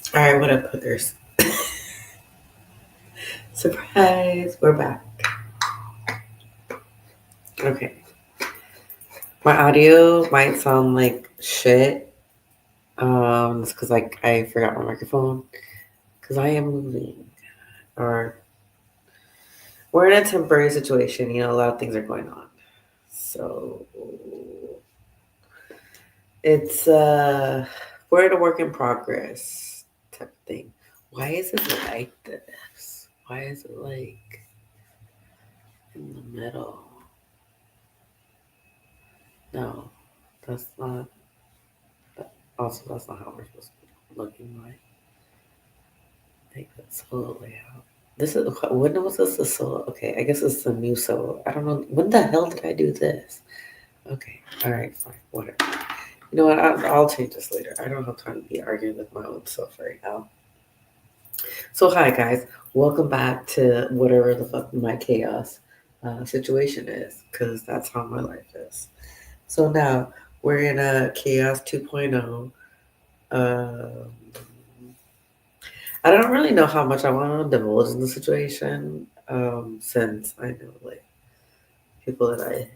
All right, what up, hookers? Surprise, we're back. Okay, my audio might sound like shit. It's because like I forgot my microphone because I am moving, or we're in a temporary situation. A lot of things are going on, so it's we're in a work in progress type of thing. Why is it like this? Why is it like in the middle? No, that's not. Also, that's not how we're supposed to be looking like. I think that's solo layout. This is when was this the solo? Okay, I guess it's the new solo. I don't know when the hell did I do this. Okay, all right, fine, whatever. You know what? I'll change this later. I don't have time to be arguing with my own self right now. So hi guys, welcome back to whatever the fuck my chaos situation is, because that's how my life is. So now we're in a chaos 2.0. Um, I don't really know how much I want to divulge in the situation, since I know like people that I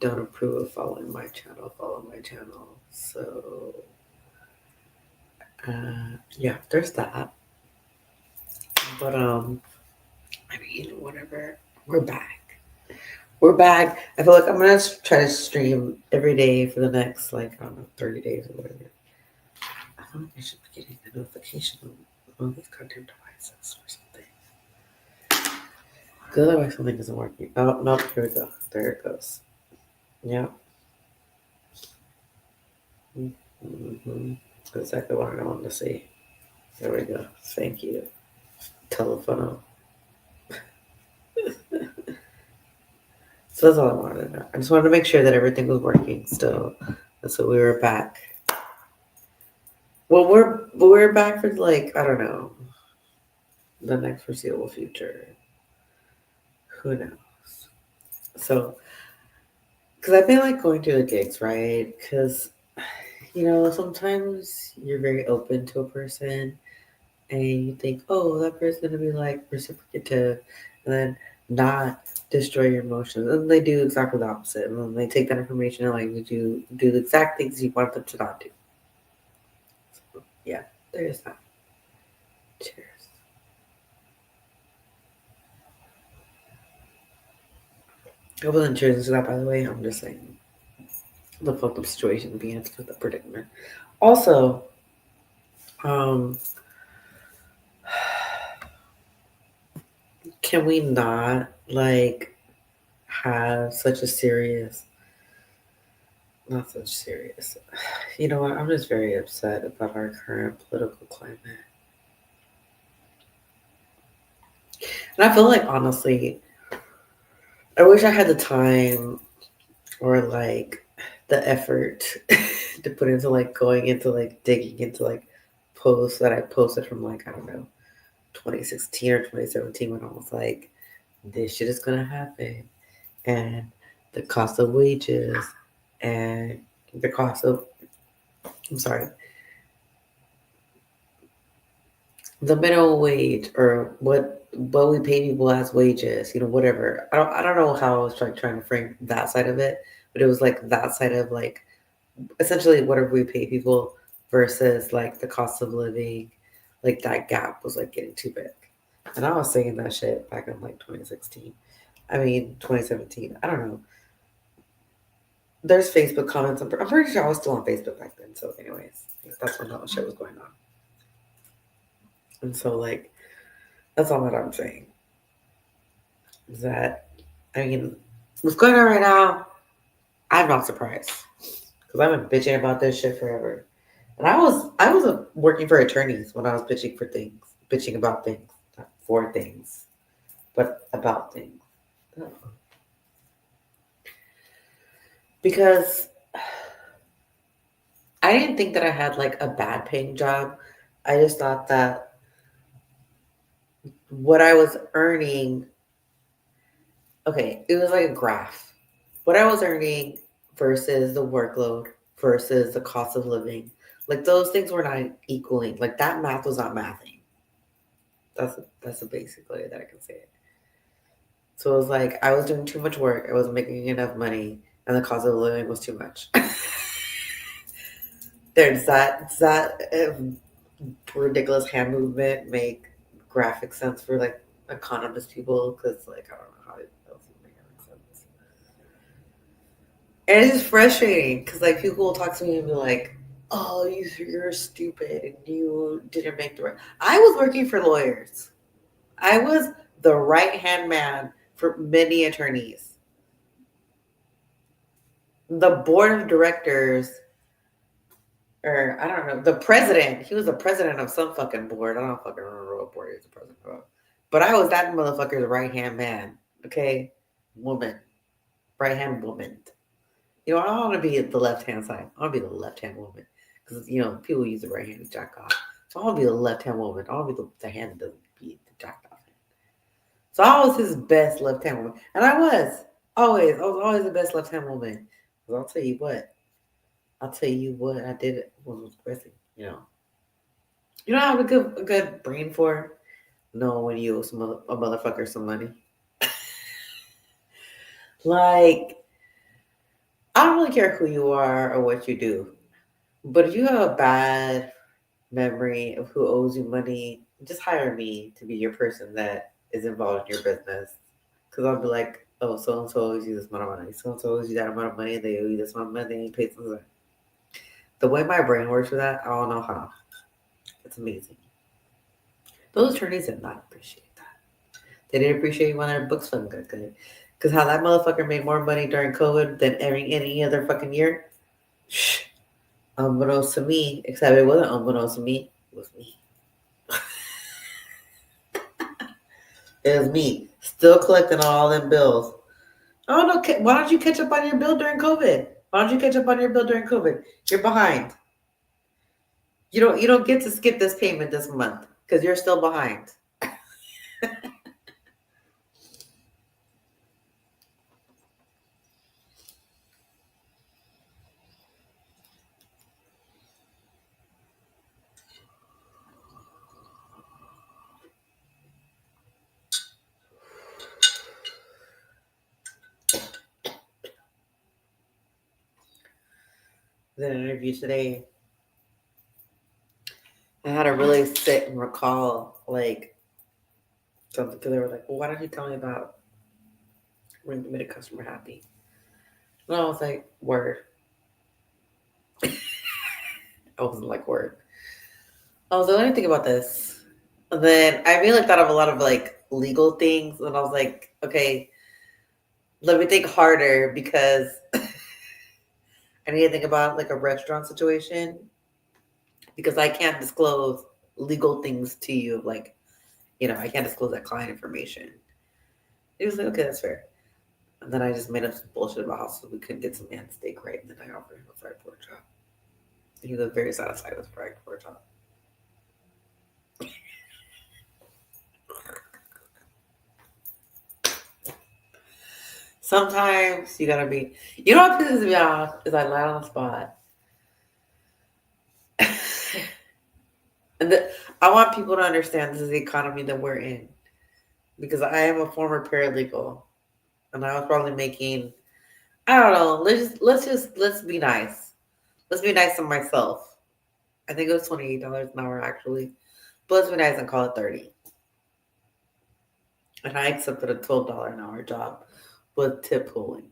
don't approve of following my channel follow my channel. So yeah, there's that. But I mean, whatever. We're back. We're back. I feel like I'm gonna try to stream every day for the next like I don't know 30 days or whatever. I feel like I should be getting a notification on these goddamn devices or something. Because otherwise something isn't working. Oh no, here we go. There it goes. Yeah. Mm-hmm. Exactly what I wanted to see. There we go. Thank you. Telephone. So that's all I wanted to know. I just wanted to make sure that everything was working still. And so we were back. Well, we're back for like I don't know the next foreseeable future. Who knows? So, because I've been like going to the gigs, right? Because sometimes you're very open to a person, and you think, oh, that person's gonna be like reciprocative, and then not destroy your emotions. And they do exactly the opposite. And then they take that information and like do the exact things you want them to not do. So, yeah, there's that. Cheers. I wasn't cheers to that, by the way. I'm just saying the fucked up situation being in the predicament. Also, um, can we not like have such a serious, not such serious. You know what? I'm just very upset about our current political climate. And I feel like, honestly, I wish I had the time or like the effort to put into like going into like digging into like posts that I posted from like, I don't know, 2016 or 2017 when I was like, this shit is going to happen. And the cost of wages and the cost of, I'm sorry, the minimum wage or what we pay people as wages, whatever. I don't know how I was trying to frame that side of it, but it was like that side of like essentially whatever we pay people versus like the cost of living, like that gap was like getting too big. And I was saying that shit back in like 2016. I mean 2017. I don't know. There's Facebook comments. I'm pretty sure I was still on Facebook back then. So, anyways, that's when all the shit was going on. And so, like, that's all that I'm saying. Is that, I mean, what's going on right now, I'm not surprised. Because I've been bitching about this shit forever. And I was working for attorneys when I was bitching about things, not for things, but about things. Because I didn't think that I had like a bad paying job. I just thought that what I was earning, okay, it was like a graph. What I was earning versus the workload versus the cost of living. Like those things were not equaling. Like that math was not mathing. That's the basic way that I can say it. So it was like I was doing too much work. I wasn't making enough money, and the cost of living was too much. Does that ridiculous hand movement make graphic sense for like economist people? Because like I don't know how it else would make any sense. And it's just frustrating because like people will talk to me and be like, "Oh, you're stupid and you didn't make the right." I was working for lawyers. I was the right hand man for many attorneys. The board of directors, or I don't know, the president. He was the president of some fucking board. I don't fucking remember what board he was the president of. But I was that motherfucker's right hand man. Okay, woman, right hand woman. You know, I want to be at the left hand side. I want to be the left hand woman because you know people use the right hand to jack off. So I want to be the left hand woman. I want to be the hand that doesn't be the jack off. So I was his best left hand woman, and I was always. I was always the best left hand woman. Because I'll tell you what. I'll tell you what I did when I was pressing. You know, I have a good brain for. No, when you owe a motherfucker some money. Like, I don't really care who you are or what you do. But if you have a bad memory of who owes you money, just hire me to be your person that is involved in your business. Because I'll be like, oh, so and so owes you this amount of money. So and so owes you that amount of money. They owe you this amount of money. They ain't paid something. The way my brain works for that, I don't know how. It's amazing. Those attorneys did not appreciate that. They didn't appreciate when their books felt good. Because how that motherfucker made more money during COVID than any other fucking year. Shh. Unbeknownst to me, except it wasn't unbeknownst to me, it was me. It was me. Still collecting all them bills. Oh no, why don't you catch up on your bill during COVID? Why don't you catch up on your bill during COVID? You're behind. You don't get to skip this payment this month because you're still behind. Did an interview today. I had to really sit and recall like something because they were like, "Well, why don't you tell me about when you made a customer happy?" And I was like, "Word." I wasn't like, "Word." I was like, "Let me think about this." And then I really thought of a lot of like legal things, and I was like, "Okay, let me think harder because I need to think about like a restaurant situation because I can't disclose legal things to you. Like, I can't disclose that client information." He was like, "Okay, that's fair." And then I just made up some bullshit about how we couldn't get some man steak right, and then I offered him a fried pork chop. And he was very satisfied with fried pork chop. Sometimes you gotta be. You know what pisses me off is I lie on the spot, and I want people to understand this is the economy that we're in because I am a former paralegal, and I was probably making. I don't know. Let's be nice. Let's be nice to myself. I think it was $28 an hour actually, but let's be nice and call it 30. And I accepted a $12 an hour job with tip pooling.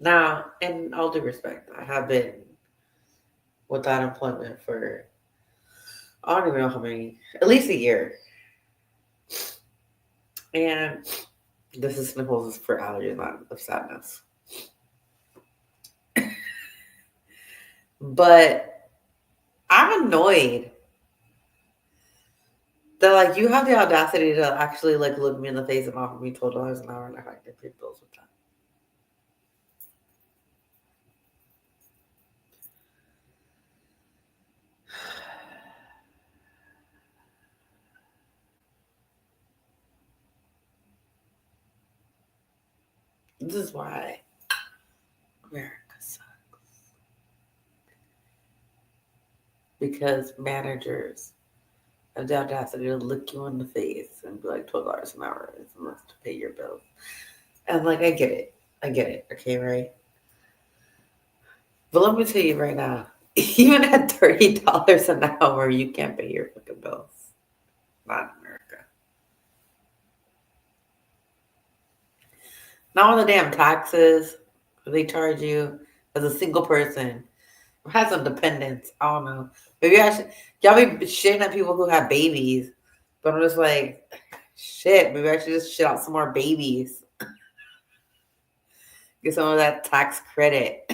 Now, in all due respect, I have been without employment for I don't even know how many, at least a year. And this is sniffles for allergies, not of sadness. But I'm annoyed that like you have the audacity to actually like look me in the face and offer me $12 an hour and I can pay bills with that. This is why America sucks. because managers have the audacity to look you in the face and be like, $12 an hour is enough to pay your bills. And like, I get it. I get it. Okay, right? But let me tell you right now, even at $30 an hour, you can't pay your fucking bills. Not in America. Not all the damn taxes they charge you as a single person who has some dependents. I don't know. Maybe I should. Y'all be shitting at people who have babies, but I'm just like, shit. Maybe I should just shit out some more babies. Get some of that tax credit.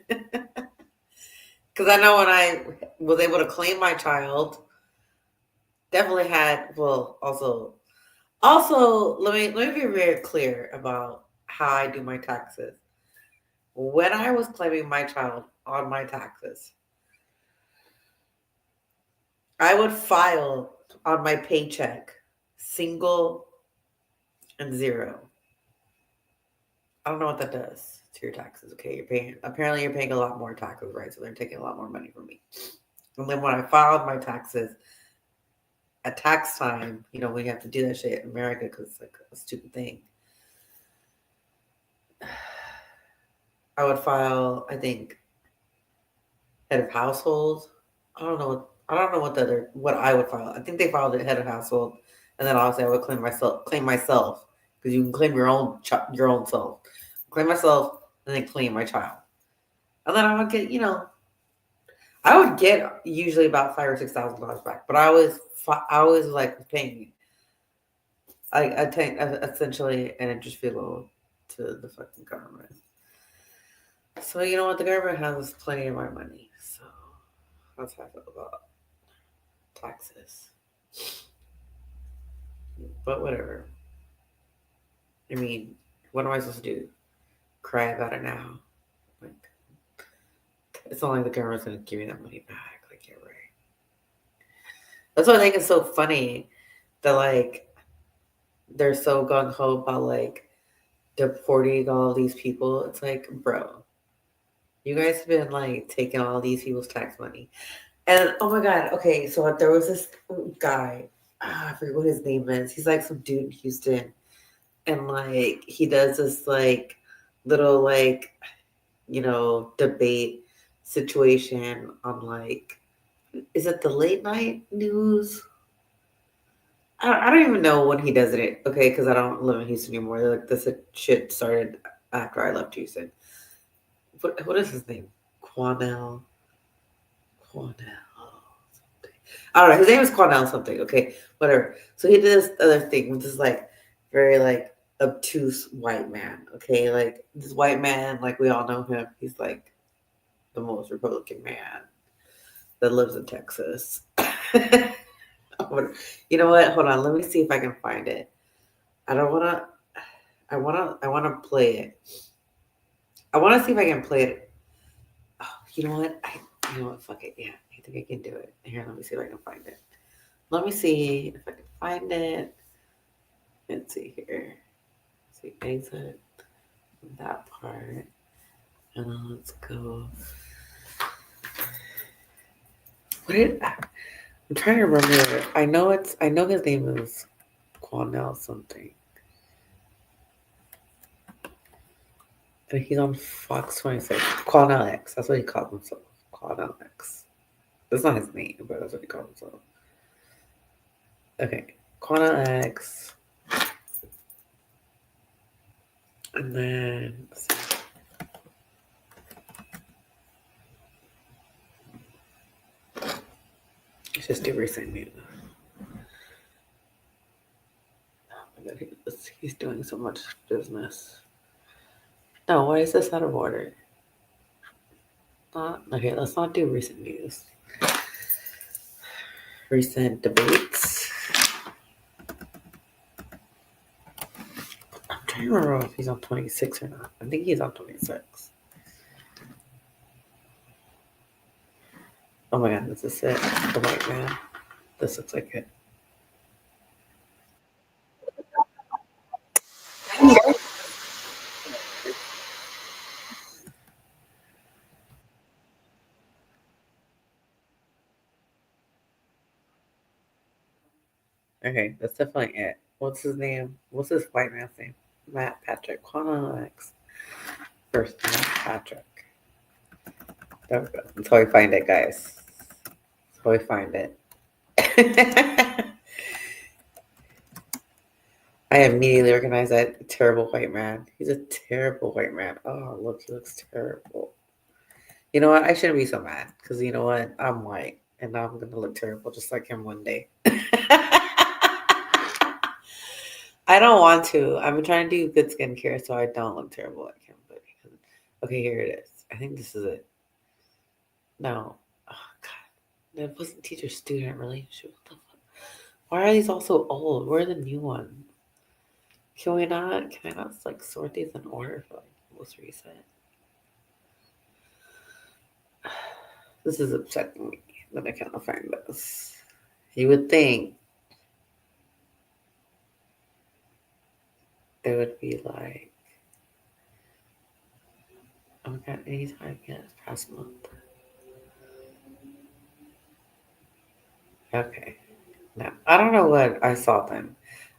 Because I know when I was able to claim my child, definitely had. Well, also let me be very clear about how I do my taxes. When I was claiming my child on my taxes, I would file on my paycheck single and zero. I don't know what that does to your taxes. Okay, you're paying a lot more taxes, right? So they're taking a lot more money from me. And then when I filed my taxes at tax time, we have to do that shit in America because it's like a stupid thing. I would file, I think, head of household. I don't know. What I would file. I think they filed it head of household, and then obviously I would claim myself because you can claim your own self. Claim myself, and then claim my child, and then I would get usually about $5,000 or $6,000 back, but I always like paying. I take essentially an interest fee loan to the fucking government. So you know what? The government has plenty of my money, so that's how I feel about taxes. But whatever. I mean, what am I supposed to do? Cry about it now? Like, it's not like the government's gonna give me that money back. Like, you're right. That's what I think is so funny that like they're so gung ho about like deporting all these people. It's like, bro, you guys have been like taking all these people's tax money. And oh my god, okay, so there was this guy, I forget what his name is. He's like some dude in Houston, and like he does this like little like debate situation on like, is it the late night news? I don't even know when he does it. Okay, because I don't live in Houston anymore. Like this shit started after I left Houston. What is his name? Quanell. Quanell. I don't know. His name is Quanell something. Okay, whatever. So he did this other thing with this like very like obtuse white man. Okay, like this white man, like we all know him. He's like the most Republican man that lives in Texas. You know what? Hold on. Let me see if I can find it. I don't want to. I want to play it. I want to see if I can play it. Oh, you know what? You know what? Fuck it. Yeah, I think I can do it. Here, let me see if I can find it. Let me see if I can find it. Let's see here. Let's see, exit that part, and then let's go. I'm trying to remember. I know his name is Quanell something. And he's on Fox 26. Quanell X. That's what he calls himself. Quanell X. That's not his name, but that's what he calls himself. Okay. Quanell X. And then let's just do recent news. Oh my god, he's doing so much business. No, why is this out of order? Okay, let's not do recent news. Recent debates. I'm trying to remember if he's on 26 or not. I think he's on 26. Oh my god, this is it. The white man. This looks like it. Okay, that's definitely it. What's his name? What's this white man's name? Matt Patrick. Quantum X. First, Matt Patrick. There we go. That's how we find it, guys. That's how we find it. I immediately recognize that terrible white man. He's a terrible white man. Oh, look, he looks terrible. You know what? I shouldn't be so mad because you know what? I'm white and now I'm gonna look terrible just like him one day. I don't want to. I've been trying to do good skincare so I don't look terrible like him. But okay, here it is. I think this is it. No, oh god, it wasn't teacher-student relationship. What the fuck? Why are these all so old? Where are the new ones? Can we not? Can I not like sort these in order for like most recent? This is upsetting me that I cannot find this. You would think they would be like, oh my god, anytime, yes, past month. Okay. No, I don't know what I saw then.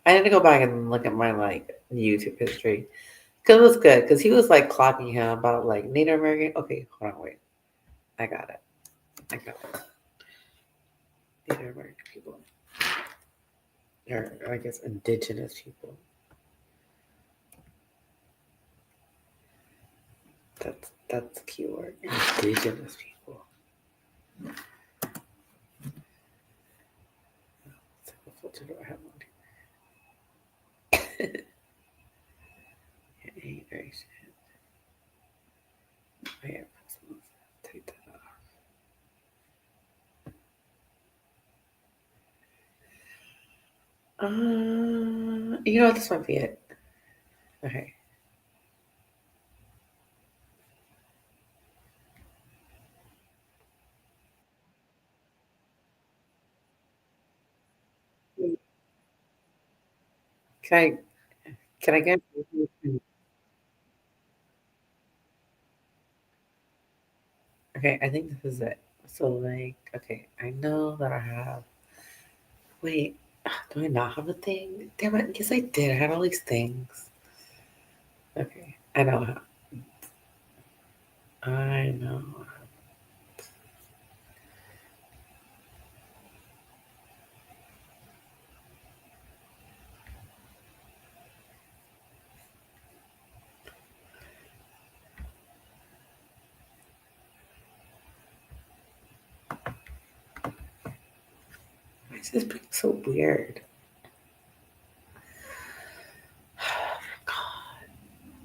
I need to go back and look at my like YouTube history. Cause it was good. Cause he was like clocking him about like Native American. Okay, hold on, wait. I got it. I got it. Native American people. Or I guess indigenous people. That's the keyword. Indigenous people. So what filter do I have on here? Yeah, very shit. Oh, yeah, take that off. You know what? This might be it. Okay. Can can I get? Okay, I think this is it. So like, okay, I know that I have. Wait, do I not have a thing? Damn it! Yes, I did. I had all these things. Okay, I know. I know. Why is this being so weird?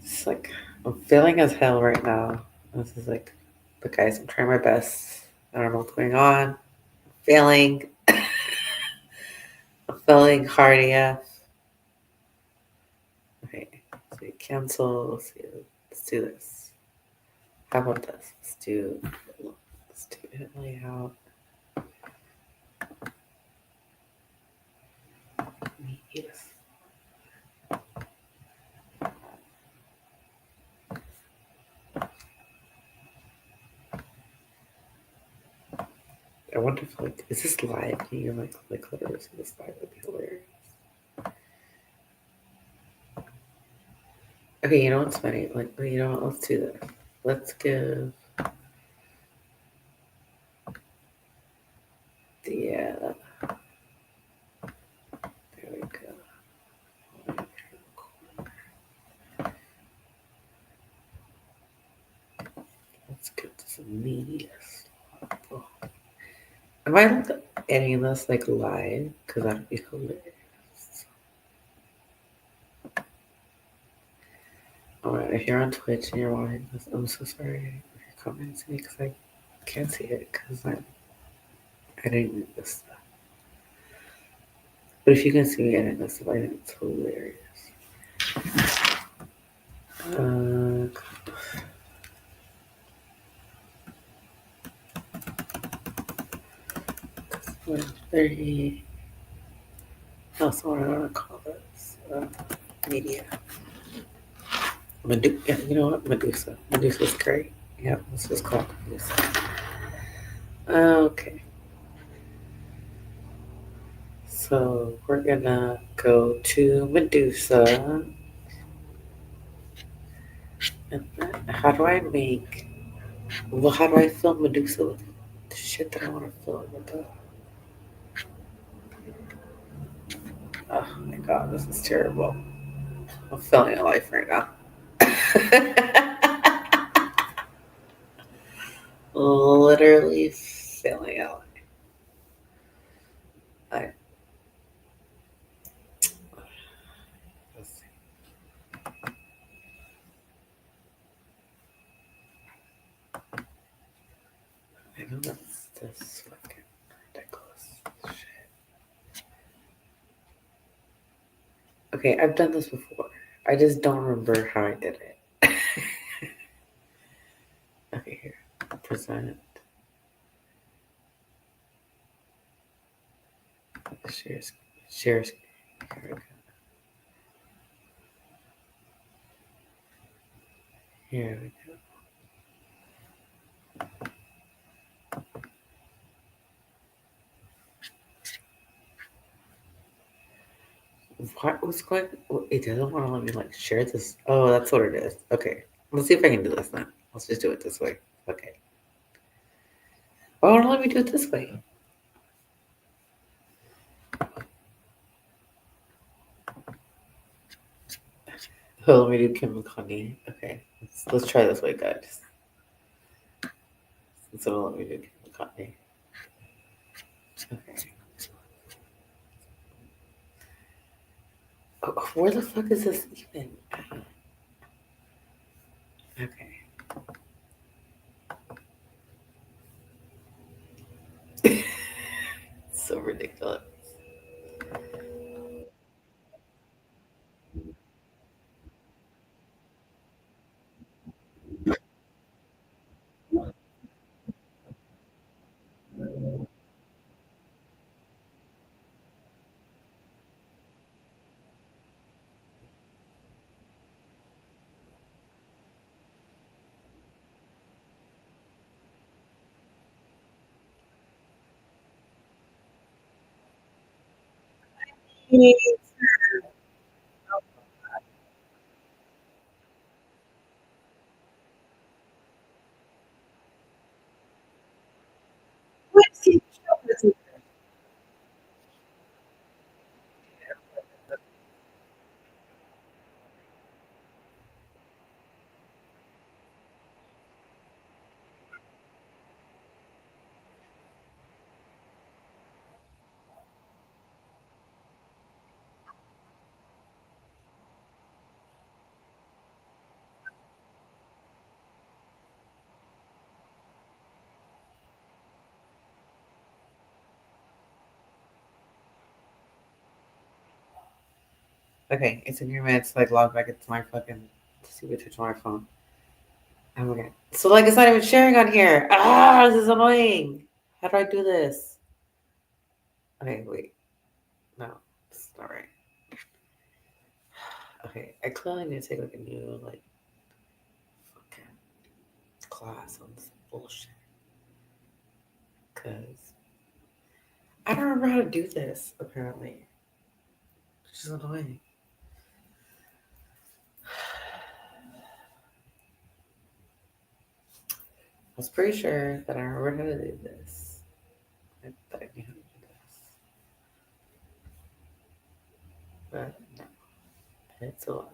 It's like I'm feeling as hell right now. This is like, but guys, I'm trying my best. I don't know what's going on. I'm failing. I'm failing hard AF. Okay, so we cancel. Let's do this. How about this? Let's do it layout. Yes. I wonder if like is this live? Can you like literally see this live? Would be hilarious. Okay, you know what's funny? Like you know what? Let's do this. Let's give the there we go. Let's get this media stuff. Oh. Am I like editing this like live? Because that'd be hilarious. Alright, if you're on Twitch and you're watching this, I'm so sorry if you're commenting to me because I can't see it because I'm editing this stuff. But if you can see me editing this stuff, I think it's hilarious. Uh, 130. Also, what I want to call this media. Yeah, you know what? Medusa. Medusa's great. Yeah, let's just call it Medusa. Okay. So we're gonna go to Medusa. And then how do I make? Well, how do I fill Medusa with the shit that I want to fill it with? Oh my god, this is terrible. I'm feeling a life right now. Literally feeling a life. I, let's see. I know that's this fucking ridiculous shit. Okay, I've done this before. I just don't remember how I did it. Okay, here. Present. Share. Share. Here we go. Here we go. What was going? It doesn't want to let me like share this. Oh, that's what it is. Okay, let's see if I can do this then. Let's just do it this way. Okay. Oh, let me do it this way. Oh, let me do Kim and Kanye. Okay, let's try this way, guys. So let me do Kim and Kanye. Okay. Oh, where the fuck is this even? Okay. So ridiculous. Okay, it's in your minutes. Like log back into my fucking stupid Twitch on my phone. Oh my god. So like it's not even sharing on here. Ah, this is annoying. How do I do this? Okay, wait. No, it's not right. Okay, I clearly need to take like a new like fucking class on this bullshit. Cause I don't remember how to do this, apparently. Which is annoying. I was pretty sure that I remember how to do this. That I knew how to do this. But no, it's a lie.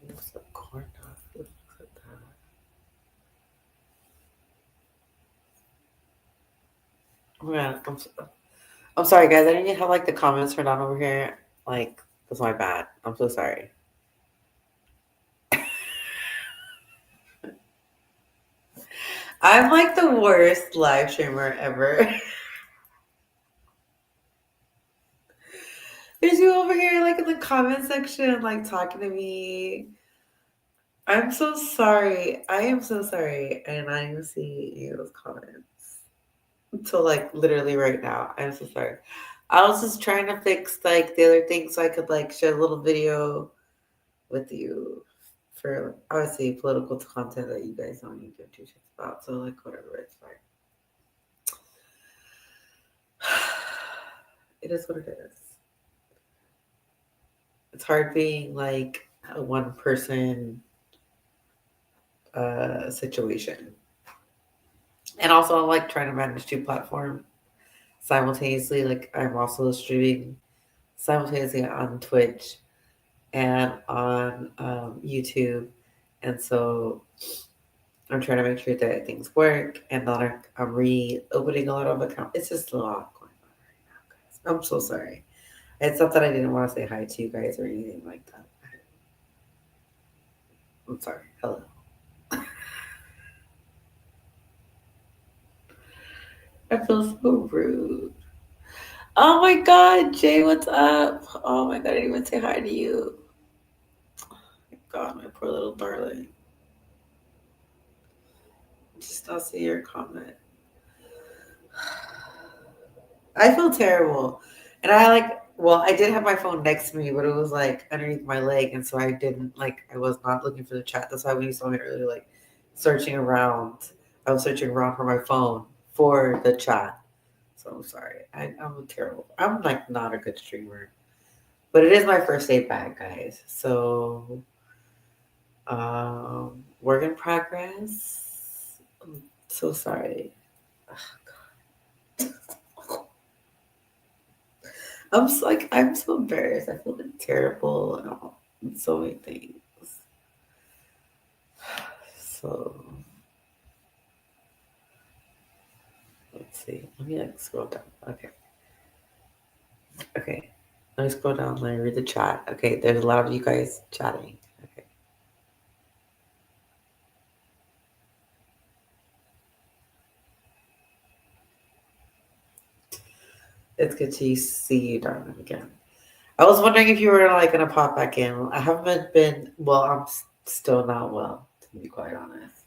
It looks like corn dog. It looks like that. Oh my god, I'm sorry, guys. I didn't have like the comments turned on over here. Like, that's my bad. I'm so sorry. I'm like the worst live streamer ever. There's you over here like in the comment section, like talking to me. I'm so sorry. I am so sorry. And I didn't even see any of those comments until like literally right now. I'm so sorry. I was just trying to fix like the other thing so I could like share a little video with you for obviously political content that you guys don't even give two shits about. So like whatever, it's fine. It is what it is. It's hard being like a one person situation. And also, I like trying to manage two platforms simultaneously. Like, I'm also streaming simultaneously on Twitch and on YouTube. And so I'm trying to make sure that things work and that I'm reopening a lot of accounts. It's just a lot going on right now, guys. I'm so sorry. It's not that I didn't want to say hi to you guys or anything like that. I'm sorry. Hello. I feel so rude. Oh my God, Jay, what's up? Oh my God, I didn't even say hi to you. Oh my God, my poor little darling. Just not see your comment. I feel terrible. And I well, I did have my phone next to me, but it was like underneath my leg. And so I didn't, I was not looking for the chat. That's why when you saw me earlier, searching around, I was searching around for my phone for the chat. So I'm sorry. I'm terrible. I'm like not a good streamer. But it is my first day back, guys. So, work in progress. I'm so sorry. I'm so embarrassed. I feel like terrible and all, so many things. So let's see. Let me scroll down. Okay. Okay. Let me scroll down. Let me read the chat. Okay, there's a lot of you guys chatting. Okay. It's good to see you, darling, again. I was wondering if you were gonna pop back in. I haven't been well. I'm still not well, to be quite honest.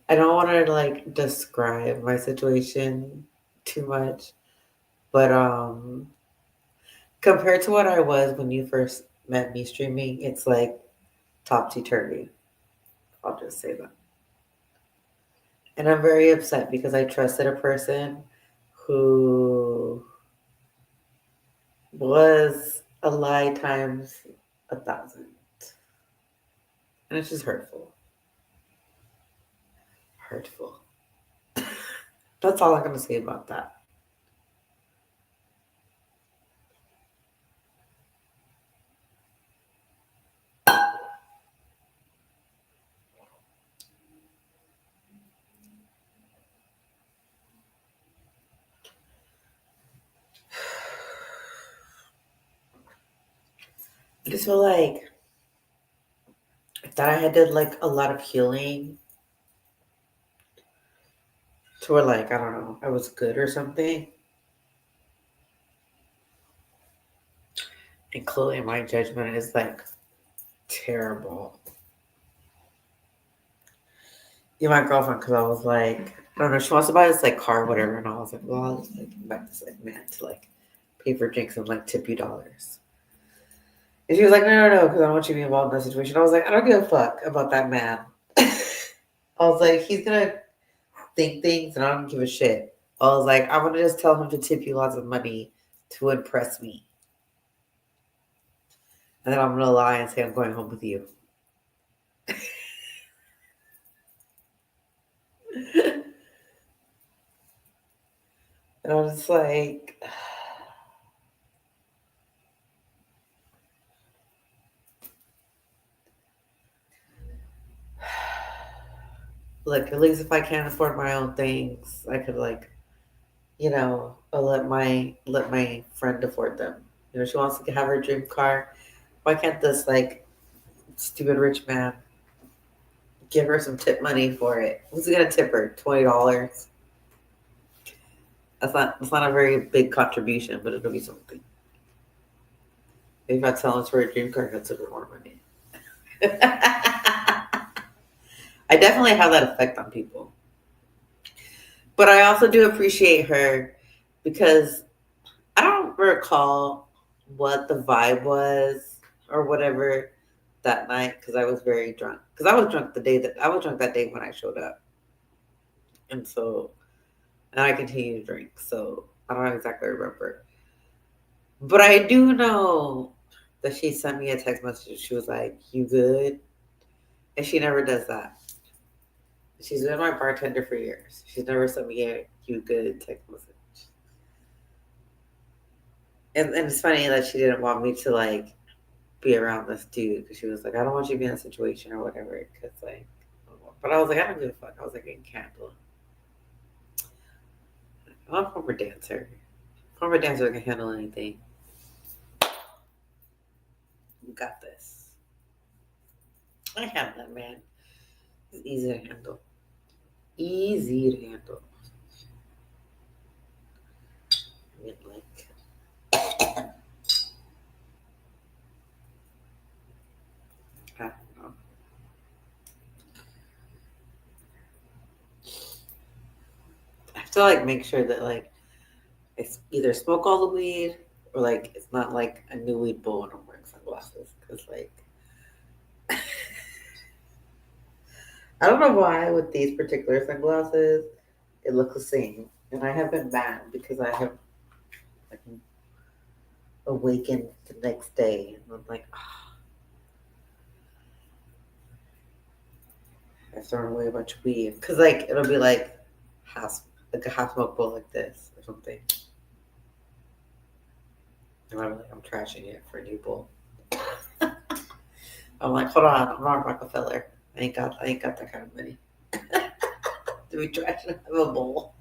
I don't want to describe my situation too much, but compared to what I was when you first met me streaming, it's like topsy turvy. I'll just say that. And I'm very upset because I trusted a person who was a lie times 1,000. And it's just hurtful. Hurtful. That's all I'm going to say about that. I just feel like that I had did a lot of healing to where I don't know, I was good or something. And clearly my judgment is terrible. Yeah, my girlfriend, because I was like, I don't know, she wants to buy this car or whatever, and I was like, well, I'll just invite this man to pay for drinks and tip you dollars. And she was like, no, because I don't want you to be involved in that situation. I was like, I don't give a fuck about that man. I was like, he's gonna think things, and I don't give a shit. I was like, I'm gonna just tell him to tip you lots of money to impress me, and then I'm gonna lie and say I'm going home with you. And I was just like, look, at least if I can't afford my own things, I could I'll let my friend afford them. She wants to have her dream car. Why can't this stupid rich man give her some tip money for it? Who's he gonna tip her? $20. That's not a very big contribution, but it'll be something. Maybe if I tell him it's for a dream car, he'll tip her more money. I definitely have that effect on people. But I also do appreciate her because I don't recall what the vibe was or whatever that night because I was very drunk. Because I was drunk that day when I showed up, and so and I continued to drink. So I don't exactly remember. But I do know that she sent me a text message. She was like, "You good?" And she never does that. She's been my bartender for years. She's never sent me a "you good" text message. And it's funny that she didn't want me to like be around this dude because she was like, "I don't want you to be in a situation or whatever." Because like, but I was like, I don't give a fuck. I was like, I can handle it. I'm a former dancer. Former dancer can handle anything. You got this. I have that, man. It's easy to handle. Easy to handle. I mean, like, I don't know. I have to like make sure that like it's either smoke all the weed or like it's not like a new weed bowl and I'm wearing sunglasses because like I don't know why with these particular sunglasses it looks the same and I have been mad because I have like awakened the next day and I'm like oh, I've thrown away a bunch of weed because like it'll be like a half smoke bowl like this or something and I'm like I'm trashing it for a new bowl. I'm like hold on I'm not Rockefeller. I ain't got that kind of money. To be trash and have a bowl.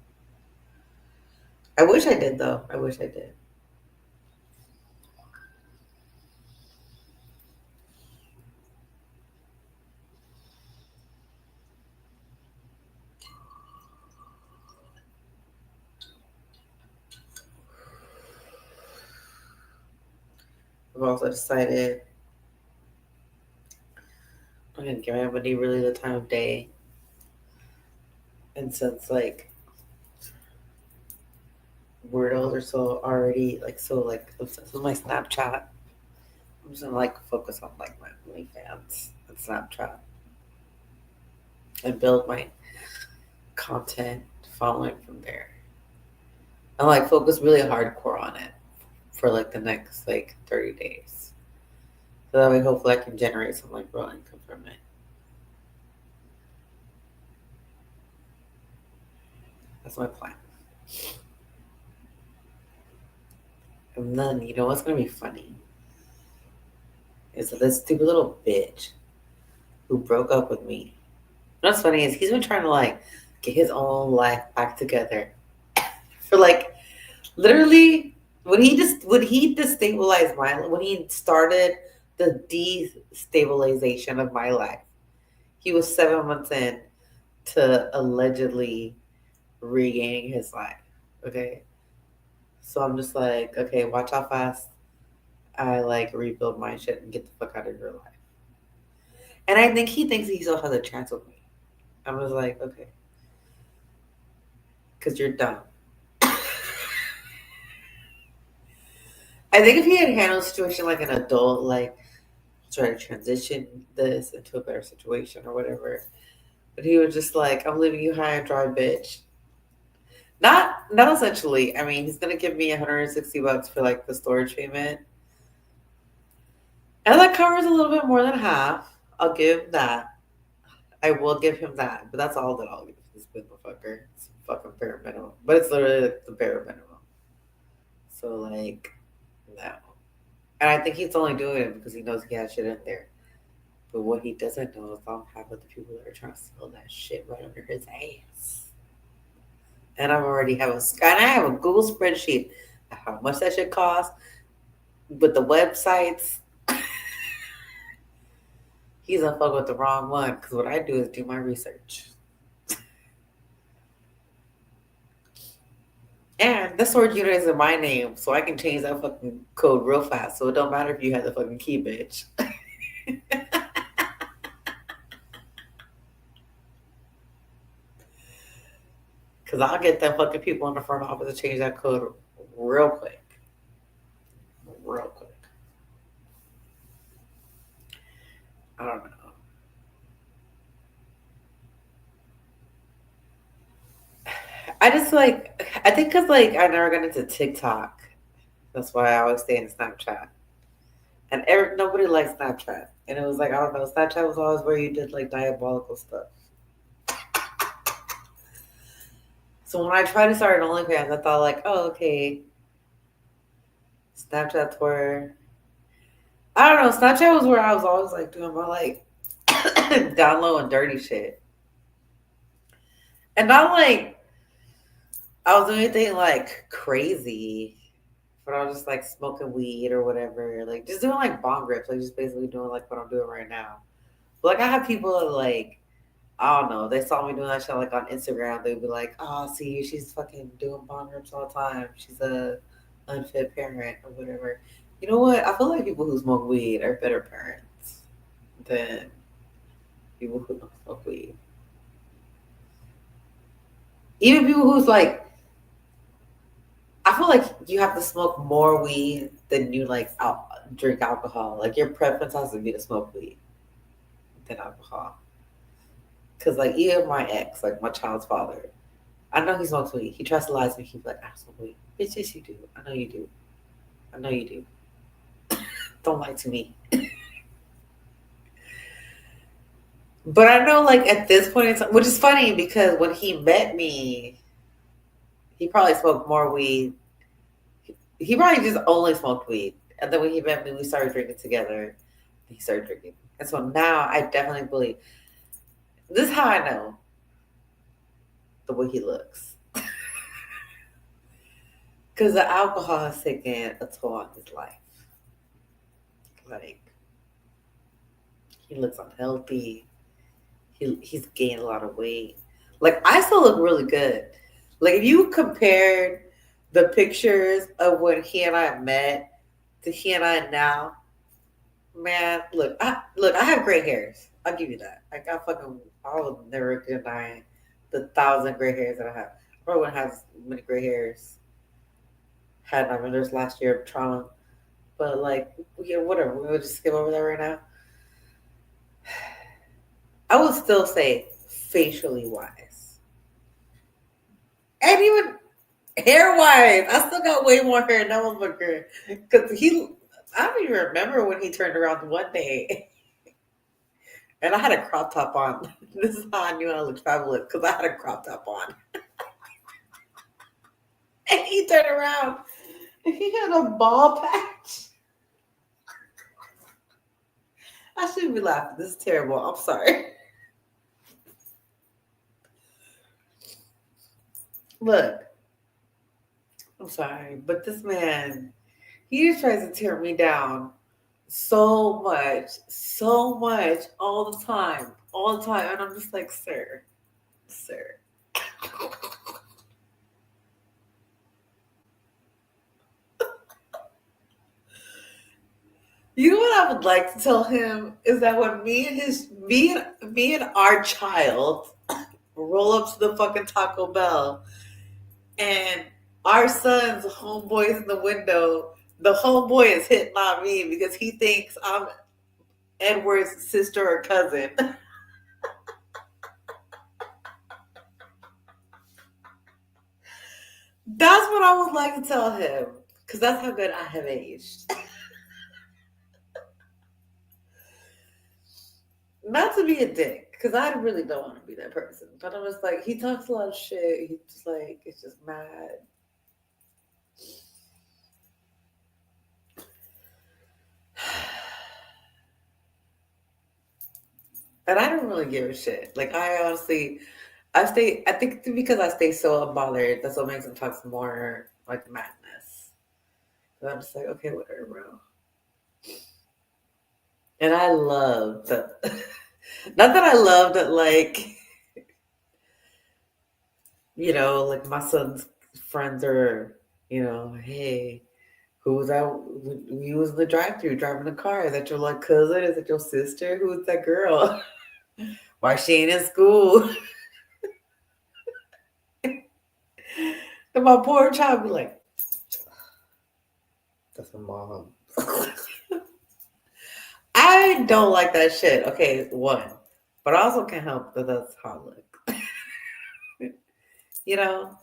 I wish I did though. I wish I did. I've also decided I'm gonna give everybody really the time of day. And since like weirdos are so already like so like obsessed with my Snapchat, I'm just gonna like focus on like my OnlyFans and Snapchat and build my content following from there. And like focus really hardcore on it for like the next like 30 days. So that way hopefully I can generate some like real income from it. That's my plan. And then you know what's gonna be funny? Is that this stupid little bitch who broke up with me. What's funny is he's been trying to like get his own life back together for like literally when he destabilized my when he started the destabilization of my life. He was 7 months in to allegedly regaining his life. Okay. So I'm just like, okay, watch how fast I like rebuild my shit and get the fuck out of your life. And I think he thinks he still has a chance with me. I was like, okay, because you're dumb. I think if he had handled the situation like an adult, like try to transition this into a better situation or whatever, but he was just like, "I'm leaving you high and dry, bitch." Not essentially. I mean, he's gonna give me $160 for like the storage payment, and that covers a little bit more than half. I'll give that. I will give him that, but that's all that I'll give this motherfucker. It's fucking bare minimum, but it's literally like the bare minimum. So like, no. And I think he's only doing it because he knows he has shit in there. But what he doesn't know is I'm half of the people that are trying to sell that shit right under his ass. And I have a Google spreadsheet of how much that shit costs, but the websites, he's on fuck with the wrong one. Because what I do is do my research. And the storage unit is in my name, so I can change that fucking code real fast. So it don't matter if you have the fucking key, bitch. Because I'll get them fucking people in the front office to change that code real quick. Real quick. I don't know. I just like, I think because like I never got into TikTok. That's why I always stay in Snapchat. And nobody likes Snapchat. And it was like, I don't know, Snapchat was always where you did like diabolical stuff. So when I tried to start an OnlyFans, I thought like, oh, okay, Snapchat's where, I don't know, Snapchat was where I was always like doing my like down low and dirty shit. And not like I was doing anything like crazy, but I was just like smoking weed or whatever, like just doing like bong rips, like just basically doing like what I'm doing right now. But like I have people that like, I don't know, they saw me doing that shit like on Instagram. They'd be like, "Oh, see, she's fucking doing bong rips all the time. She's a unfit parent or whatever." You know what? I feel like people who smoke weed are better parents than people who don't smoke weed. Even people who's like, I feel like you have to smoke more weed than you like drink alcohol. Like your preference has to be to smoke weed than alcohol. Cause like even my ex, like my child's father, I know he smokes weed. He tries to lie to me. He's like, I don't smoke weed. Bitch, yes you do. I know you do. I know you do. Don't lie to me. But I know like at this point in time, which is funny because when he met me, he probably smoked more weed. He probably just only smoked weed. And then when he met me, we started drinking together. He started drinking. And so now I definitely believe this is how I know the way he looks. Because the alcohol has taken a toll on his life. Like, he looks unhealthy. He's gained a lot of weight. Like, I still look really good. Like, if you compared the pictures of when he and I met to he and I now, man, I have gray hairs. I'll give you that. Like, I will never deny the 1,000 gray hairs that I have. I probably wouldn't have as many gray hairs had I been this last year of trauma. But like, yeah, whatever. We'll just skip over that right now. I would still say facially wise, and even hair wise. I still got way more hair than that motherfucker. Because I don't even remember when he turned around one day, and I had a crop top on. This is how I knew I looked fabulous because I had a crop top on, and he turned around and he had a ball patch. I shouldn't be laughing. This is terrible. I'm sorry. Look, I'm sorry, but this man, he just tries to tear me down so much, all the time. And I'm just like, sir. You know what I would like to tell him is that when me and our child roll up to the fucking Taco Bell and our son's homeboy is in the window, the homeboy is hitting on me because he thinks I'm Edward's sister or cousin. That's what I would like to tell him because that's how good I have aged. Not to be a dick, because I really don't want to be that person. But I'm just like, he talks a lot of shit. He's just like, it's just mad. And I don't really give a shit. Like, I honestly, I think because I stay so unbothered, that's what makes him talk more like madness. And I'm just like, okay, whatever, bro. And I love that. Not that I love that, like, like my son's friends are, hey, who was out when you was in the drive-thru driving the car? Is that your like cousin? Is that your sister? Who is that girl? Why she ain't in school? And my poor child be like, that's my mom. I don't like that shit. Okay, one. But I also can't help that that's how I look. you know?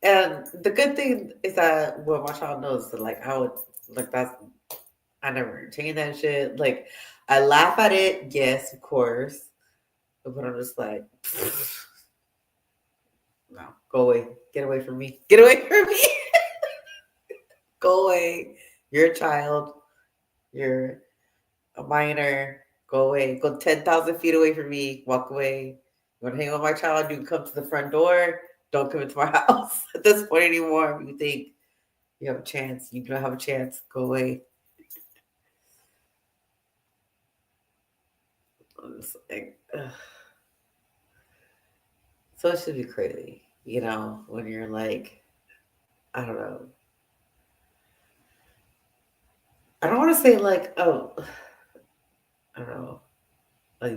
And the good thing is that what my child knows that like I would like that's I never entertain that shit. Like I laugh at it, yes, of course. But I'm just like no, go away. Get away from me. Get away from me. Go away. You're a child. You're a minor. Go away. Go 10,000 feet away from me. Walk away. You want to hang out with my child? You can come to the front door. Don't come into my house at this point anymore. You think you have a chance. You don't have a chance. Go away. I'm just like, ugh. So it should be crazy, when you're like, I don't know. I don't want to say like, oh, I don't know. What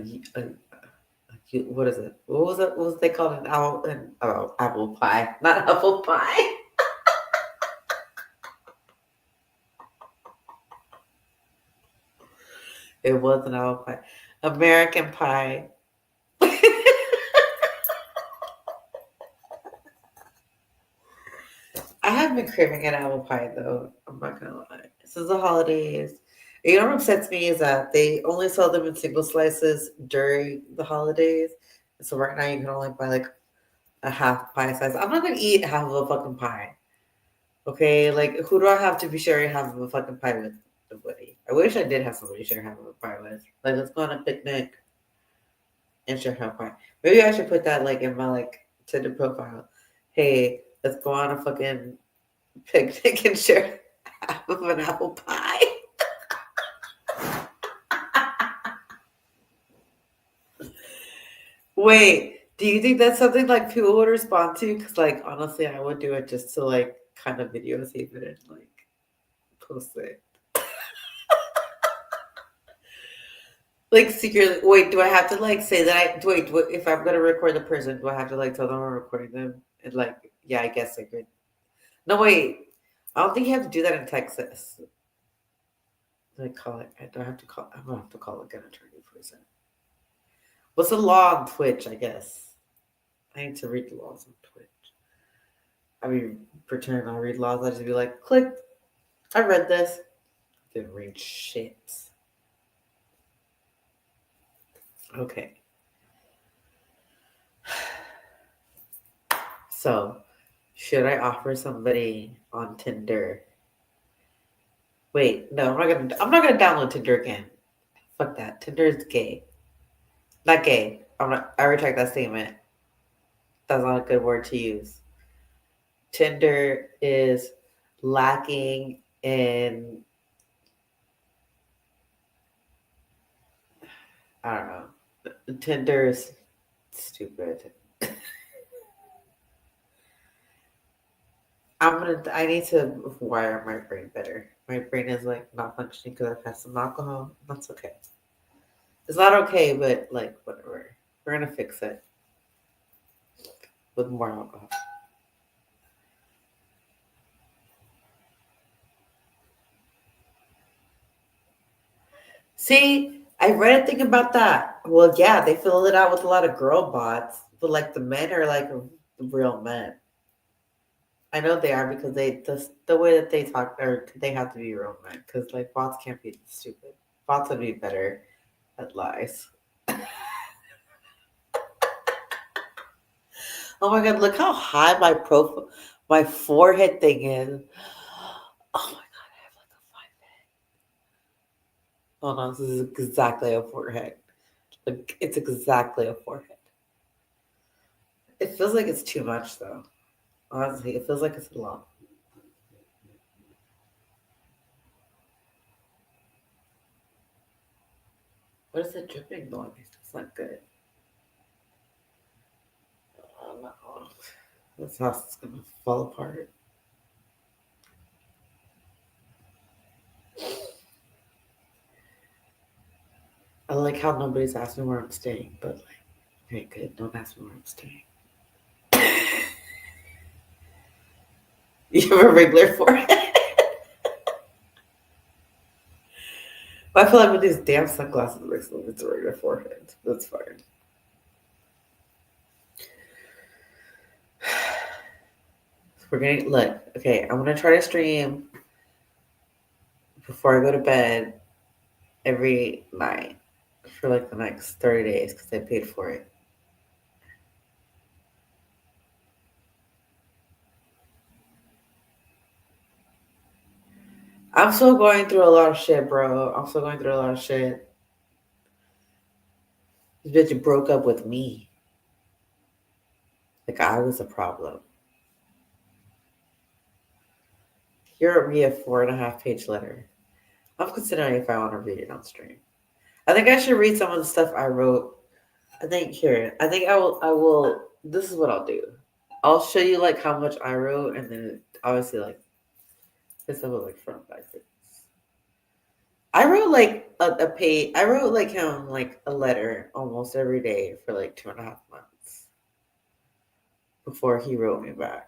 is it? What was it? What was they called apple pie, not apple pie. It was an apple pie, American pie. I have been craving an apple pie though. I'm not gonna lie. Since the holidays, what upsets me is that they only sell them in single slices during the holidays. So right now you can only buy like a half pie size. I'm not gonna eat half of a fucking pie. Okay, like who do I have to be sharing half of a fucking pie with? Nobody. I wish I did have somebody to share half of a pie with. Like let's go on a picnic and share half a pie. Maybe I should put that like in my like Tinder profile. Hey, let's go on a fucking picnic and share half of an apple pie. Wait, do you think that's something like people would respond to? Because like honestly, I would do it just to like kind of videotape it and like post it. Like secretly, wait, do I have to like say that wait, if I'm gonna record the person, do I have to like tell them I'm recording them? And like, yeah, I guess I could. No, wait, I don't think you have to do that in Texas. Like, call it. I don't have to call. I'm gonna have to call like an attorney person. What's the law on Twitch? I guess I need to read the laws on Twitch. I mean, pretend I read laws. I just be like, click. I read this. Didn't read shit. Okay, so should I offer somebody on Tinder? Wait, no, I'm not gonna download Tinder again. Fuck that. Tinder is gay. Not gay. I retract that statement. That's not a good word to use. Tinder is lacking in I don't know. Tinder is stupid. I need to wire my brain better. My brain is like not functioning because I've had some alcohol. That's okay. It's not okay, but like whatever. We're gonna fix it with more alcohol. See, I read a thing about that. Well, yeah, they fill it out with a lot of girl bots, but like the men are like real men. I know they are because the way that they talk, or they have to be real men because like bots can't be stupid. Bots would be better at lies. Oh my god, look how high my profile, my forehead thing is. Oh my god, I have like a five head. Oh no, this is exactly a forehead. Like it's exactly a forehead. It feels like it's too much though. Honestly, it feels like it's a lot. What is the dripping noise? It's not good. Oh no. This house is gonna fall apart. I like how nobody's asking where I'm staying, but like, okay, good. Don't ask me where I'm staying. You have a regular forehead. I feel like with these damn sunglasses, it makes it's a regular forehead. That's fine. We're gonna look. Okay, I'm gonna try to stream before I go to bed every night for like the next 30 days because I paid for it. I'm still going through a lot of shit, bro. I'm still going through a lot of shit. This bitch broke up with me. Like I was a problem. Here wrote me a 4.5 page letter. I'm considering if I want to read it on stream. I think I should read some of the stuff I wrote. I think here. I think I will. This is what I'll do. I'll show you like how much I wrote, and then obviously like this stuff was like front back. I wrote like a page. I wrote like him like a letter almost every day for like 2.5 months before he wrote me back.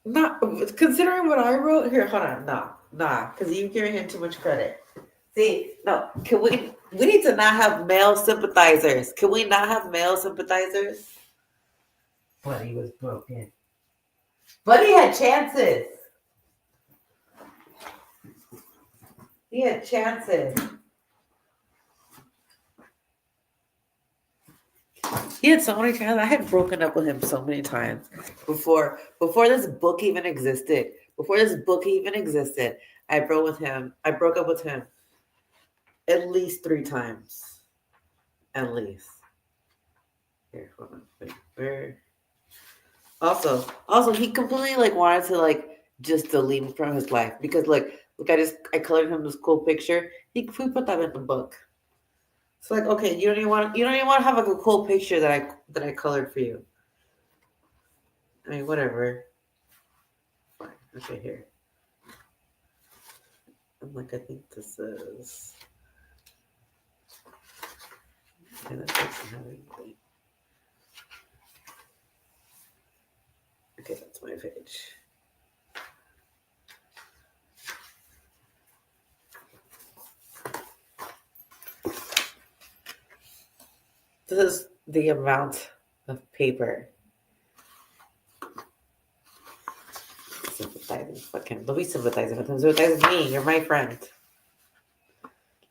Not considering what I wrote here. Hold on, nah, because you're giving him too much credit. See, no, can we need to not have male sympathizers. Can we not have male sympathizers? Buddy was broken. Buddy had chances. He had chances. He had so many chances. I had broken up with him so many times before this book even existed. Before this book even existed, I broke up with him at least 3 times. At least. Here, hold on. Wait, where? Also, he completely like wanted to like just delete me from his life because like look, I colored him this cool picture. He put that in the book. It's like okay, you don't even want to have like a cool picture that I colored for you. I mean, whatever. Fine. Okay, here. I'm like, I think this is. Okay, that doesn't have anything. Okay, that's my page. This is the amount of paper. Sympathizing, fucking. Don't be sympathizing with him. Sympathize with me. You're my friend.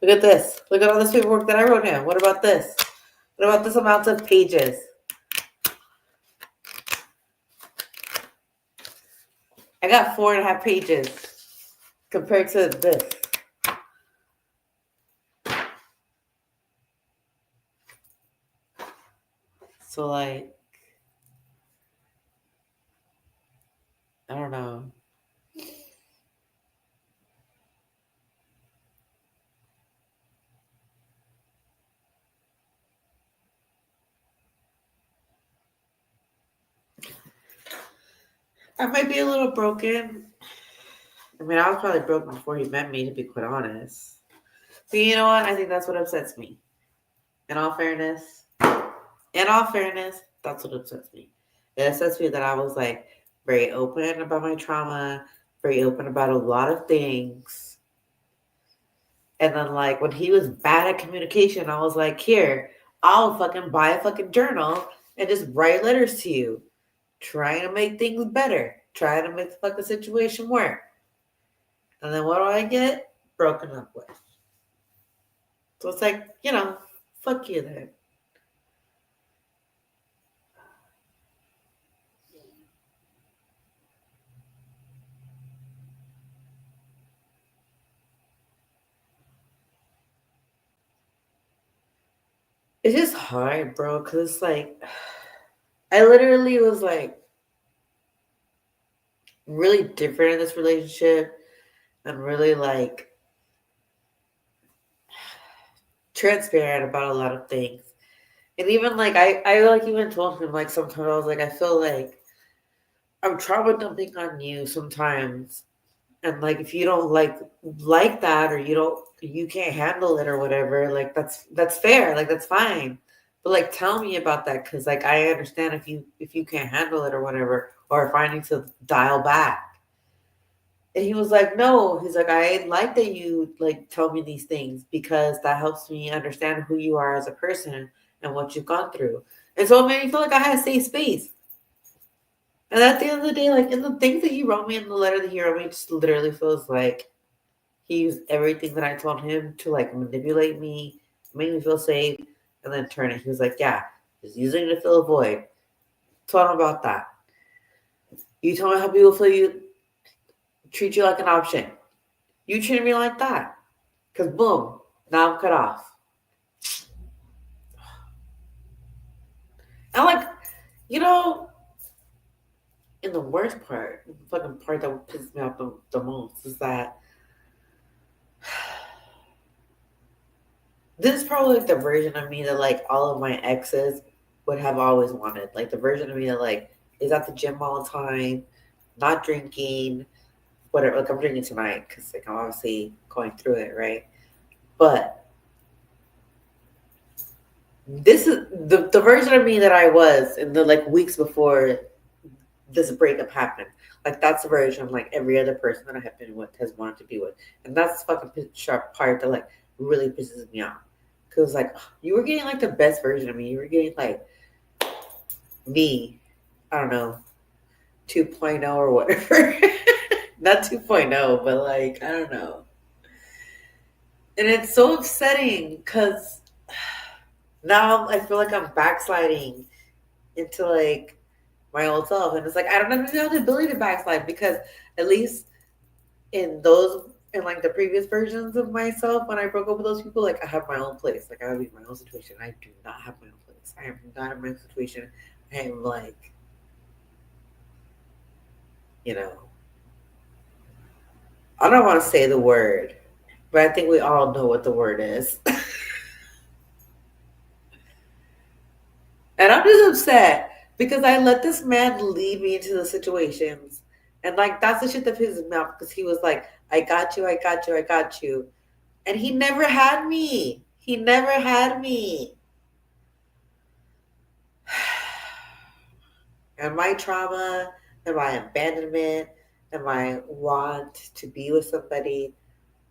Look at this. Look at all this paperwork that I wrote him. What about this? What about this amount of pages? I got 4.5 pages compared to this. So like, I don't know. I might be a little broken. I mean, I was probably broken before he met me, to be quite honest. But you know what? I think that's what upsets me. In all fairness, that's what upsets me. It upsets me that I was like very open about my trauma, very open about a lot of things. And then like when he was bad at communication, I was like, here, I'll fucking buy a fucking journal and just write letters to you, trying to make things better, trying to make the fucking situation work. And then what do I get? Broken up with. So it's like, fuck you then. It's just hard, bro, because it's like, I literally was like really different in this relationship and really like transparent about a lot of things. And even like, I like even told him, like, sometimes I was like, I feel like I'm trauma dumping on you sometimes. And like, if you don't like that or you can't handle it or whatever, like that's fair. Like, that's fine. But like, tell me about that. Cause like, I understand if you can't handle it or whatever, or if I need to dial back. And he was like, no, he's like, I like that you like tell me these things because that helps me understand who you are as a person and what you've gone through. And so it made me feel like I had a safe space. And at the end of the day, like in the things that he wrote me in the letter that he wrote me, just literally feels like he used everything that I told him to like manipulate me, make me feel safe, and then turn it. He was like, yeah, just using it to fill a void. Told him about that. You told me how people feel you treat you like an option. You treated me like that. Cause boom, now I'm cut off. And like, you know, and the worst part, the fucking part that pisses me off the most is that this is probably like the version of me that like all of my exes would have always wanted. Like the version of me that like is at the gym all the time, not drinking, whatever. Like I'm drinking tonight because like I'm obviously going through it, right? But this is the version of me that I was in the like weeks before this breakup happened. Like that's the version of like every other person that I have been with has wanted to be with, and that's the fucking sharp part that like really pisses me off. Cause like you were getting like the best version of me. You were getting like me. I don't know 2.0 or whatever. Not 2.0, but like I don't know. And it's so upsetting because now I feel like I'm backsliding into like my old self, and it's like I don't even have the ability to backslide because at least in those in like the previous versions of myself when I broke up with those people, like I have my own place. Like I have my own situation. I do not have my own place. I am not in my situation. I am like, you know, I don't want to say the word, but I think we all know what the word is. And I'm just upset because I let this man lead me into the situations. And like that's the shit that pisses me off because he was like, I got you, I got you, I got you. And he never had me. He never had me. And my trauma and my abandonment and my want to be with somebody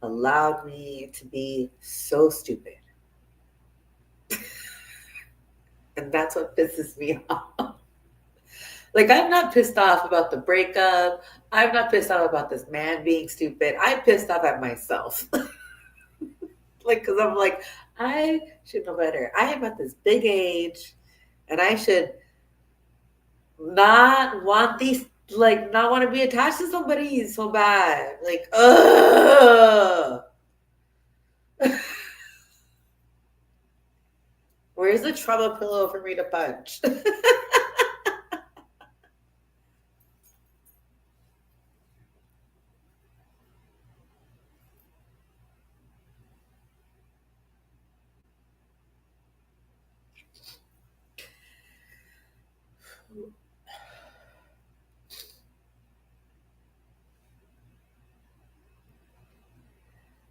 allowed me to be so stupid. And that's what pisses me off. Like, I'm not pissed off about the breakup. I'm not pissed off about this man being stupid. I'm pissed off at myself. Like, because I'm like, I should know better. I am at this big age and I should not want these, like, not want to be attached to somebody so bad. Like, ugh. Where's the trauma pillow for me to punch?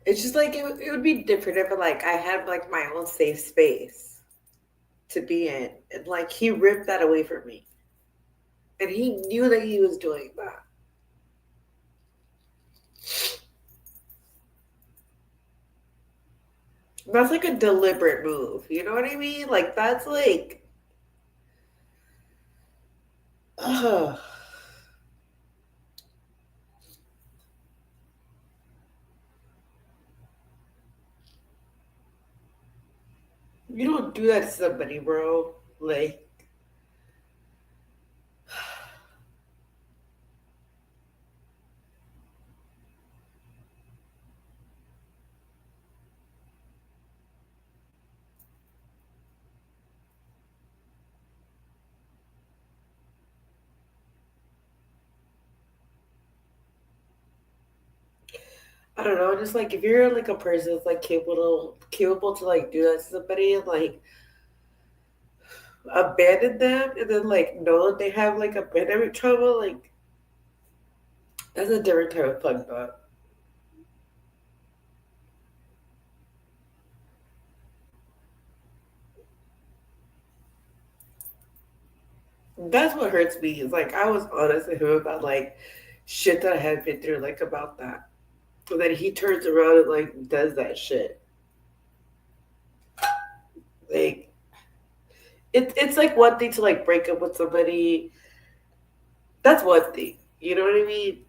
It's just like it would be different if like I had like my own safe space to be in, and like he ripped that away from me, and he knew that he was doing that. That's like a deliberate move. You know what I mean? Like that's like, ugh. You don't do that to somebody, bro. Like, I don't know. Just like if you're like a person that's like capable to like do that to somebody and like abandon them and then like know that they have like abandonment trauma, like that's a different type of fucked up. That's what hurts me. Is like I was honest with him about like shit that I had been through, like about that. And then he turns around and like does that shit. Like it's like one thing to like break up with somebody. That's one thing. You know what I mean?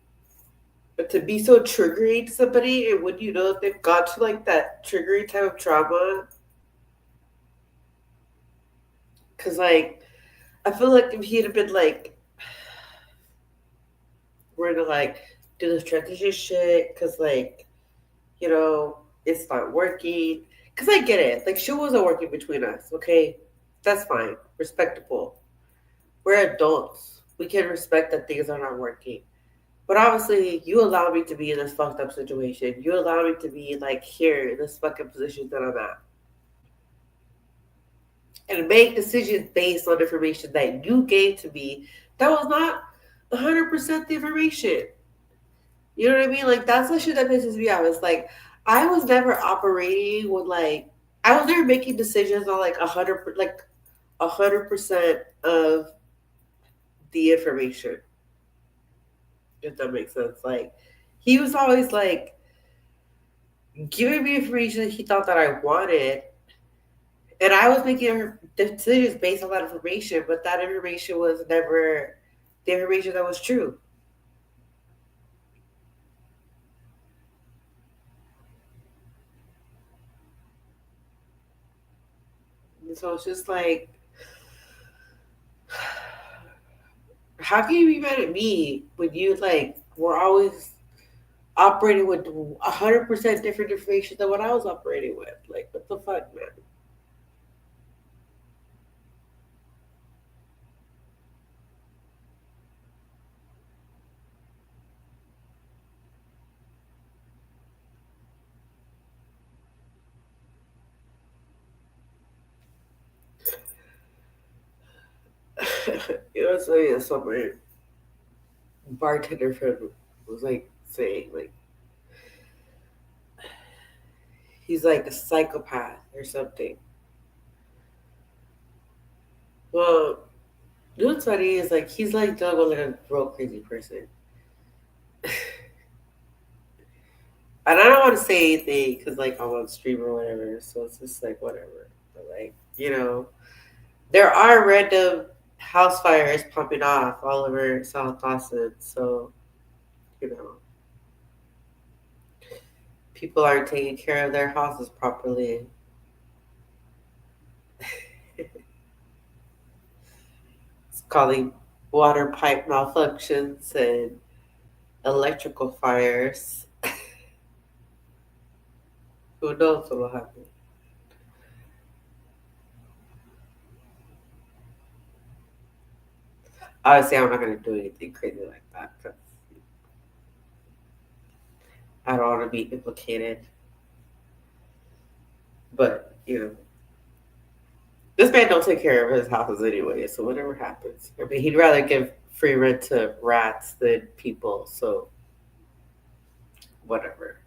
But to be so triggering to somebody, and when you know that they've got to like that triggering type of trauma, because like I feel like if he'd have been like, we're gonna like do this transition shit, because like you know it's not working. Because I get it, like shit wasn't working between us. Okay, that's fine, respectable. We're adults. We can respect that things are not working. But obviously, you allow me to be in this fucked up situation. You allow me to be like here in this fucking position that I'm at. And make decisions based on information that you gave to me that was not 100% the information. You know what I mean? Like, that's the shit that pisses me off. It's like, I was never operating with like, I was never making decisions on like 100% of the information, if that makes sense. Like, he was always like giving me information that he thought that I wanted, and I was making decisions based on that information, but that information was never the information that was true. And so it's just like, how can you be mad at me when you like were always operating with 100% different information than what I was operating with? Like, what the fuck, man? You know, it's funny. So my bartender friend was like saying, like, he's like a psychopath or something. Well, you know what's funny is like he's like dealing with like a real crazy person. And I don't want to say anything because like I'm on stream or whatever, so it's just like whatever. But like there are random house fires popping off all over South Austin, so you know people aren't taking care of their houses properly. It's causing water pipe malfunctions and electrical fires. Who knows what will happen? Obviously, I'm not going to do anything crazy like that because I don't want to be implicated. But this man don't take care of his houses anyway. So whatever happens, I mean, he'd rather give free rent to rats than people. So whatever,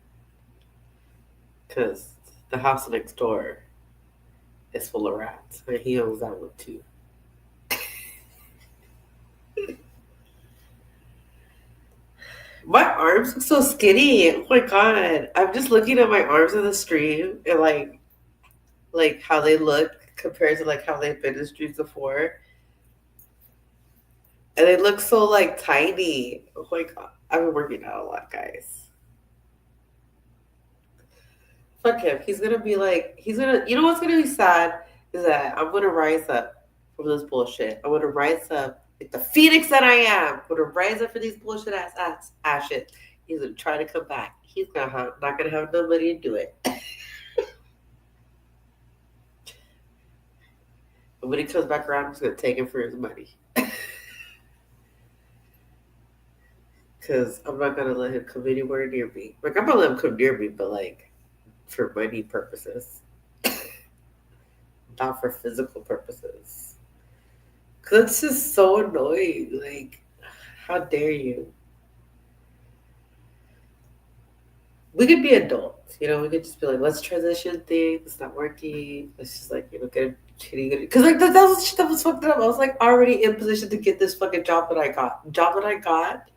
because the house next door is full of rats, and he owns that one too. My arms look so skinny. Oh my god! I'm just looking at my arms in the stream and like how they look compared to like how they've been in the streets before. And they look so like tiny. Oh my god. I've been working out a lot, guys. Fuck him. He's gonna be like he's gonna you know what's gonna be sad is that I'm gonna rise up from this bullshit. I'm gonna rise up like the phoenix that I am. I'm gonna rise up for these bullshit ass shit. He's gonna try to come back. He's gonna have not gonna have nobody to do it. But when he comes back around, I'm just gonna take him for his money. Cause I'm not gonna let him come anywhere near me. Like I'm gonna let him come near me, but like for money purposes, not for physical purposes. Cause it's just so annoying. Like, how dare you? We could be adults, we could just be like, let's transition things. It's not working. Let's just like, get a kitty. Because like that was shit that was fucked up. I was like already in position to get this fucking job that I got. Job that I got.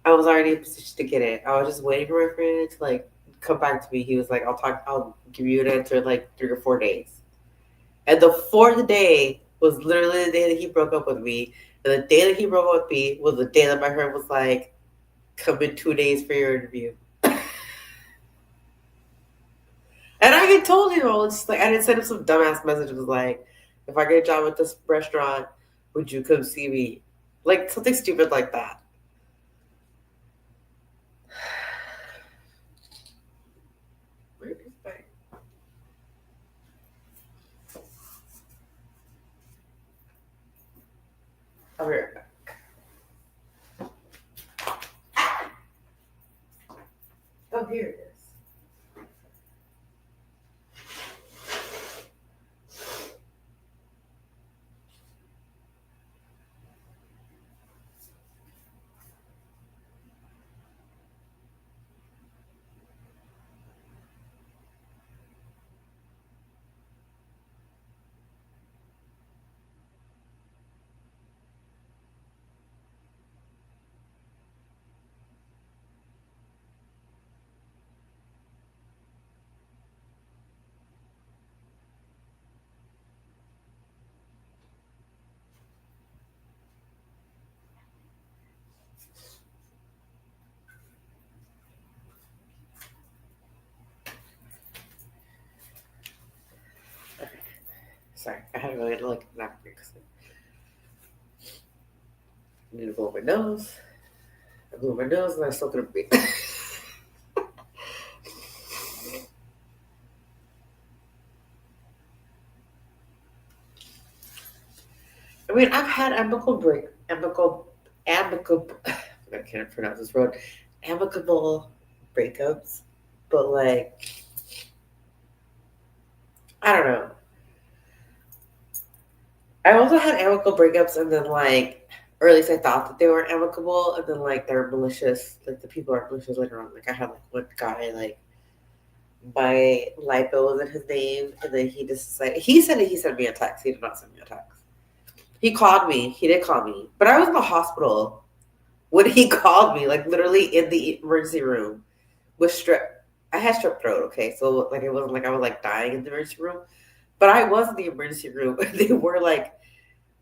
I was already in a position to get it. I was just waiting for my friend to like come back to me. He was like, I'll give you an answer in like 3 or 4 days. And the fourth day was literally the day that he broke up with me. And the day that he broke up with me was the day that my friend was like, come in 2 days for your interview. And I had told him, I was just like, I didn't send him some dumbass message. It was like, if I get a job at this restaurant, would you come see me? Like something stupid like that. Where is my... I'll be right back. Oh, here it is. Sorry, I had to really look at that because I need to blow my nose. I blew my nose and I still couldn't breathe. I mean, I've had amicable, I can't pronounce this word, amicable breakups, but like, I don't know. I also had amicable breakups and then like, or at least I thought that they were amicable and then like they're malicious, like the people are malicious later on. Like I had like one guy, like my lipo was in his name and then he just decided, he said that he sent me a text. He did not send me a text. He called me. He did call me, but I was in the hospital when he called me, like literally in the emergency room with strep. I had strep throat. Okay, so like it wasn't like I was like dying in the emergency room, but I was in the emergency room. They were like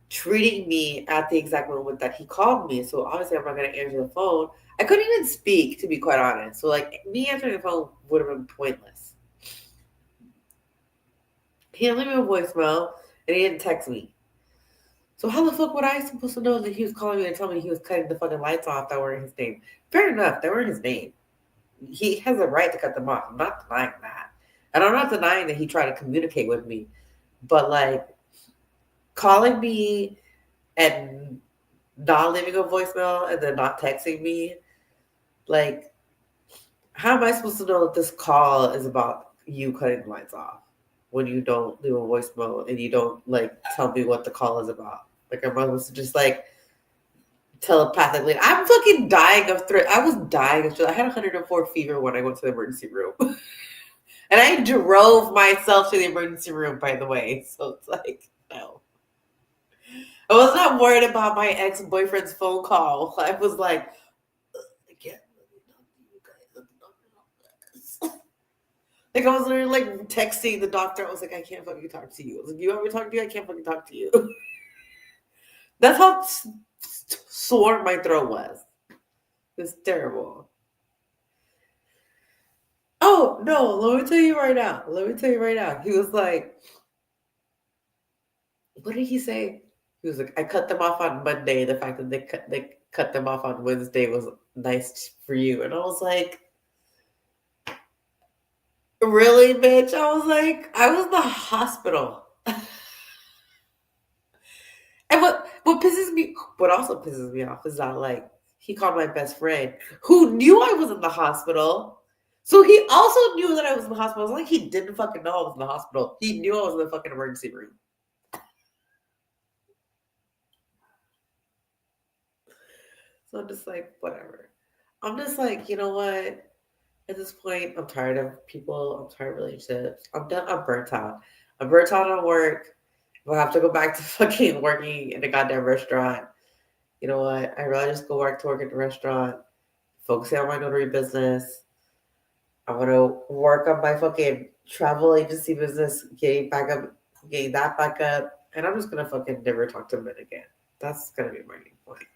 treating me at the exact moment that he called me. So obviously, I'm not gonna answer the phone. I couldn't even speak, to be quite honest. So like me answering the phone would have been pointless. He didn't leave me a voicemail, and he didn't text me. So how the fuck would I supposed to know that he was calling me and telling me he was cutting the fucking lights off that were in his name? Fair enough, they were in his name. He has a right to cut them off. I'm not denying that. And I'm not denying that he tried to communicate with me. But like calling me and not leaving a voicemail and then not texting me, like, how am I supposed to know that this call is about you cutting the lights off when you don't leave a voicemail and you don't like tell me what the call is about? Like, am I supposed to just like telepathically? I'm fucking dying of threat. I was dying of. I had 104 fever when I went to the emergency room, and I drove myself to the emergency room. By the way, so it's like no. I was not worried about my ex boyfriend's phone call. I was like, I can't really talk to you guys. I'm not about this. Like I was literally like texting the doctor. I was like, I can't fucking talk to you. I was like, you want me to talk to you? I can't fucking talk to you. That's how sore my throat was. It's terrible. Oh no, let me tell you right now. Let me tell you right now. He was like, what did he say? He was like, I cut them off on Monday. The fact that they cut them off on Wednesday was nice for you. And I was like, really, bitch? I was like, I was in the hospital. And what also pisses me off is that like he called my best friend who knew I was in the hospital. So he also knew that I was in the hospital. It's like he didn't fucking know I was in the hospital. He knew I was in the fucking emergency room. So I'm just like, whatever. I'm just like, you know what? At this point, I'm tired of people. I'm tired of relationships. I'm done. I'm burnt out. I'm burnt out on work. If I have to go back to fucking working in a goddamn restaurant, you know what? I'd rather just go back to work at the restaurant focusing on my notary business. I want to work on my fucking travel agency business, getting that back up, and I'm just gonna fucking never talk to men again. That's gonna be my main point.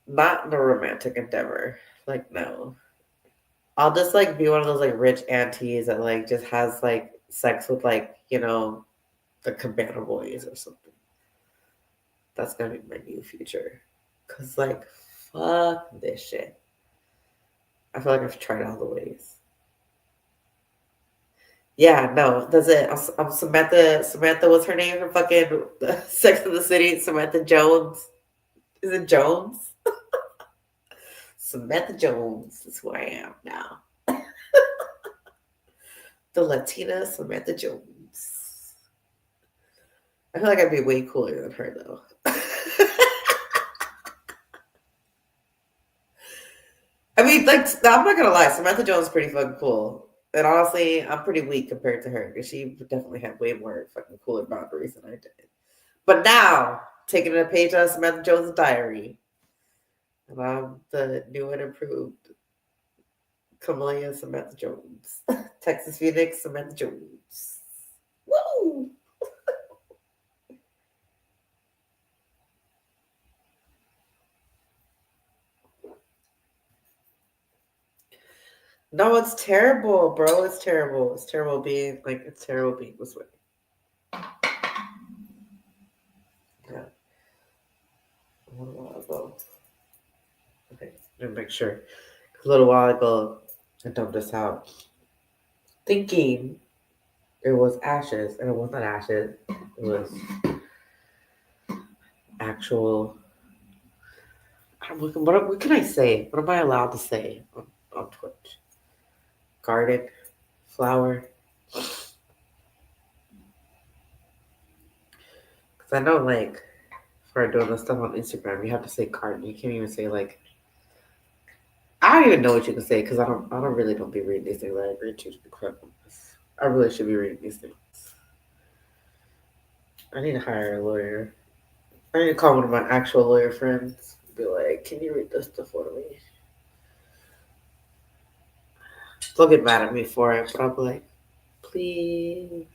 Not in a romantic endeavor. Like, no. I'll just like be one of those like rich aunties that like just has like sex with like, the cabana boys or something. That's gonna be my new future. Cause like fuck this shit. I feel like I've tried all the ways. Yeah, no, that's it. I'm Samantha. Samantha, what's her name from fucking Sex and the City? Samantha Jones. Is it Jones? Samantha Jones is who I am now. The Latina Samantha Jones. I feel like I'd be way cooler than her though. I mean, like, I'm not gonna lie, Samantha Jones is pretty fucking cool. And honestly, I'm pretty weak compared to her because she definitely had way more fucking cooler boundaries than I did. But now, taking a page out of Samantha Jones' diary, and I'm the new and improved Camellia Samantha Jones. Texas Phoenix Samantha Jones. Woo! No, it's terrible, bro. It's terrible. It's terrible being this way. Yeah. A little while ago. Okay, let me make sure. A little while ago, I dumped this out. Thinking it was ashes, and it wasn't ashes. It was actual. What can I say? What am I allowed to say on Twitch? Garden, flower. Because I know, like, for doing this stuff on Instagram, you have to say garden. You can't even say like. I don't even know what you can say because I don't be reading these things. I read too incredible. I really should be reading these things. I need to hire a lawyer. I need to call one of my actual lawyer friends. Be like, can you read this stuff for me? They'll get mad at me for it, but I'll be like, please.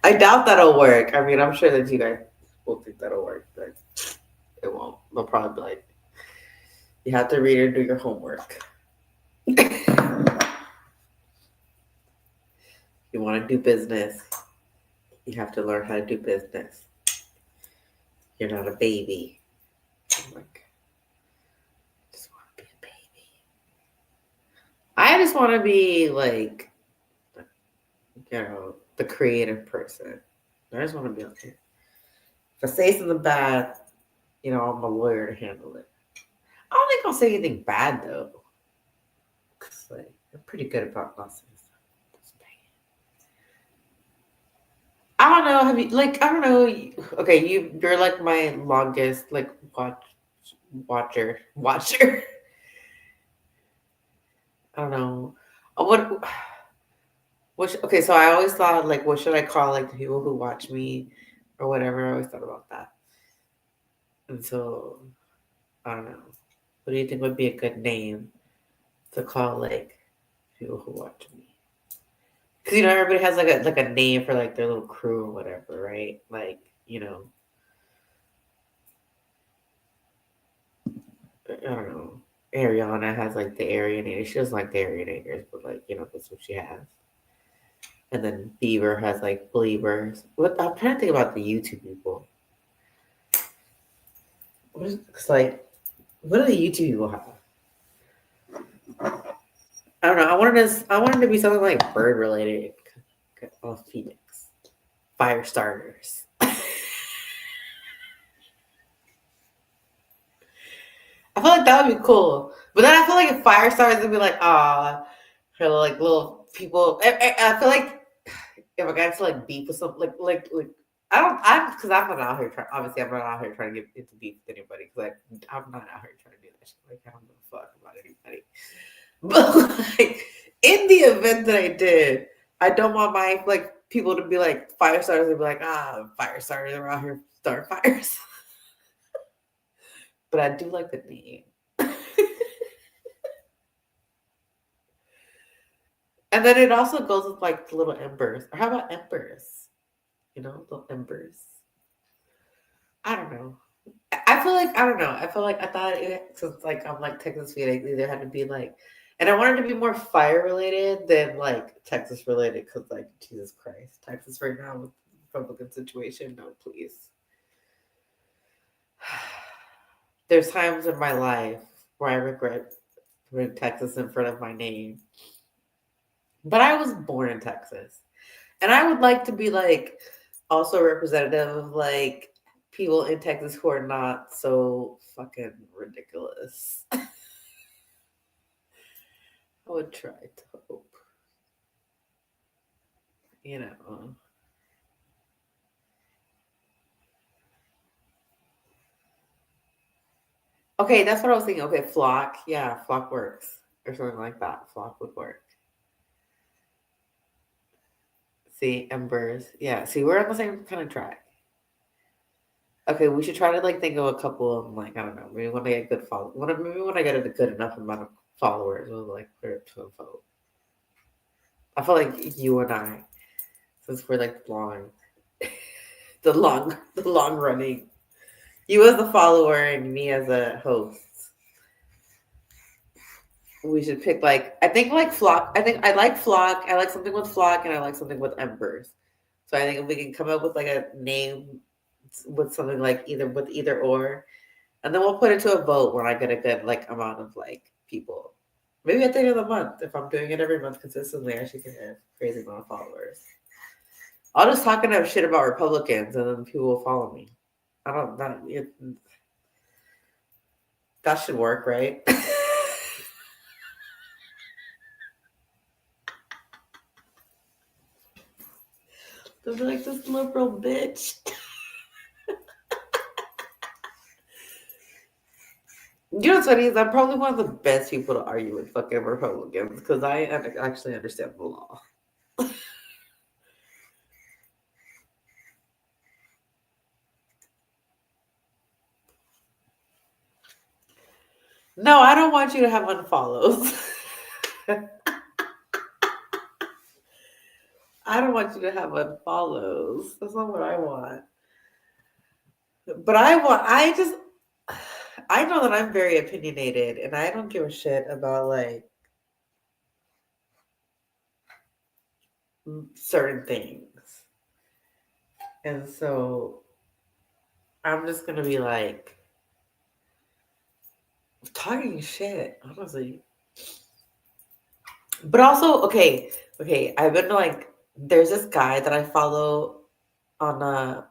I doubt that'll work. I mean, I'm sure that you guys will think that'll work, but it won't. They'll probably be like, you have to read and do your homework. You want to do business, you have to learn how to do business. You're not a baby. I'm like, I just want to be a baby. I just want to be like, the creative person. I just want to be okay. If I say something bad, I'm a lawyer to handle it. I don't think I'll say anything bad though. Cause like I'm pretty good about not saying stuff. I don't know. Have you like I don't know. Okay, you're like my longest like watcher. I don't know. What which okay, so I always thought like what should I call like the people who watch me or whatever. I always thought about that. And so I don't know. What do you think would be a good name to call like people who watch me? Because everybody has like a name for like their little crew or whatever, right? Like I don't know. Ariana has like the Arianators. She doesn't like the Arianators, but like that's what she has. And then Beaver has like Believers. What I'm trying to think about the YouTube people. It's like what do the YouTube people have? I don't know. I wanted to be something like bird related. Oh, Phoenix. Fire starters. I feel like that would be cool. But then I feel like if fire starters would be like, for like little people. I feel like if I got to like beef with something like because I'm not out here trying. Obviously, I'm not out here trying to get into beef with anybody because I'm not out here trying to do that shit. Like I don't give a fuck about anybody. But like in the event that I did, I don't want my like people to be like fire starters and be like fire starters are out here Starfires. But I do like the name. And then it also goes with like the little embers. Or how about embers? You know, little embers. I don't know. I feel like I don't know. I feel like I thought it since like I'm like Texas Phoenix, either had to be like, and I wanted to be more fire related than like Texas related because like Jesus Christ, Texas right now with the Republican situation. No, please. There's times in my life where I regret putting Texas in front of my name, but I was born in Texas. And I would like to be like also representative of like people in Texas who are not so fucking ridiculous. I would try to hope, you know. Okay, that's what I was thinking. Okay, flock. Yeah, flock works. Or something like that. Flock would work. See, embers. Yeah, see, we're on the same kind of track. Okay, we should try to like think of a couple of like I don't know, maybe when I get good follow maybe when I get a good enough amount of followers, we'll like put it to a vote. I feel like you and I, since we're like the long running, you as a follower and me as a host, we should pick like I think like flock. I think I like flock. I like something with flock, and I like something with embers. So I think if we can come up with like a name with something like either or, and then we'll put it to a vote when I get a good like amount of like people. Maybe at the end of the month, if I'm doing it every month consistently, I should get a crazy amount of followers. I'll just talk enough shit about Republicans, and then people will follow me. I don't that should work, right? They'll be like this liberal bitch. You know what's funny is I'm probably one of the best people to argue with fucking Republicans because actually understand the law. No, I don't want you to have unfollows. I don't want you to have unfollows. That's not what I want. But I know that I'm very opinionated and I don't give a shit about like certain things. And so I'm just gonna be like talking shit, honestly. But also, okay, I've been like, there's this guy that I follow on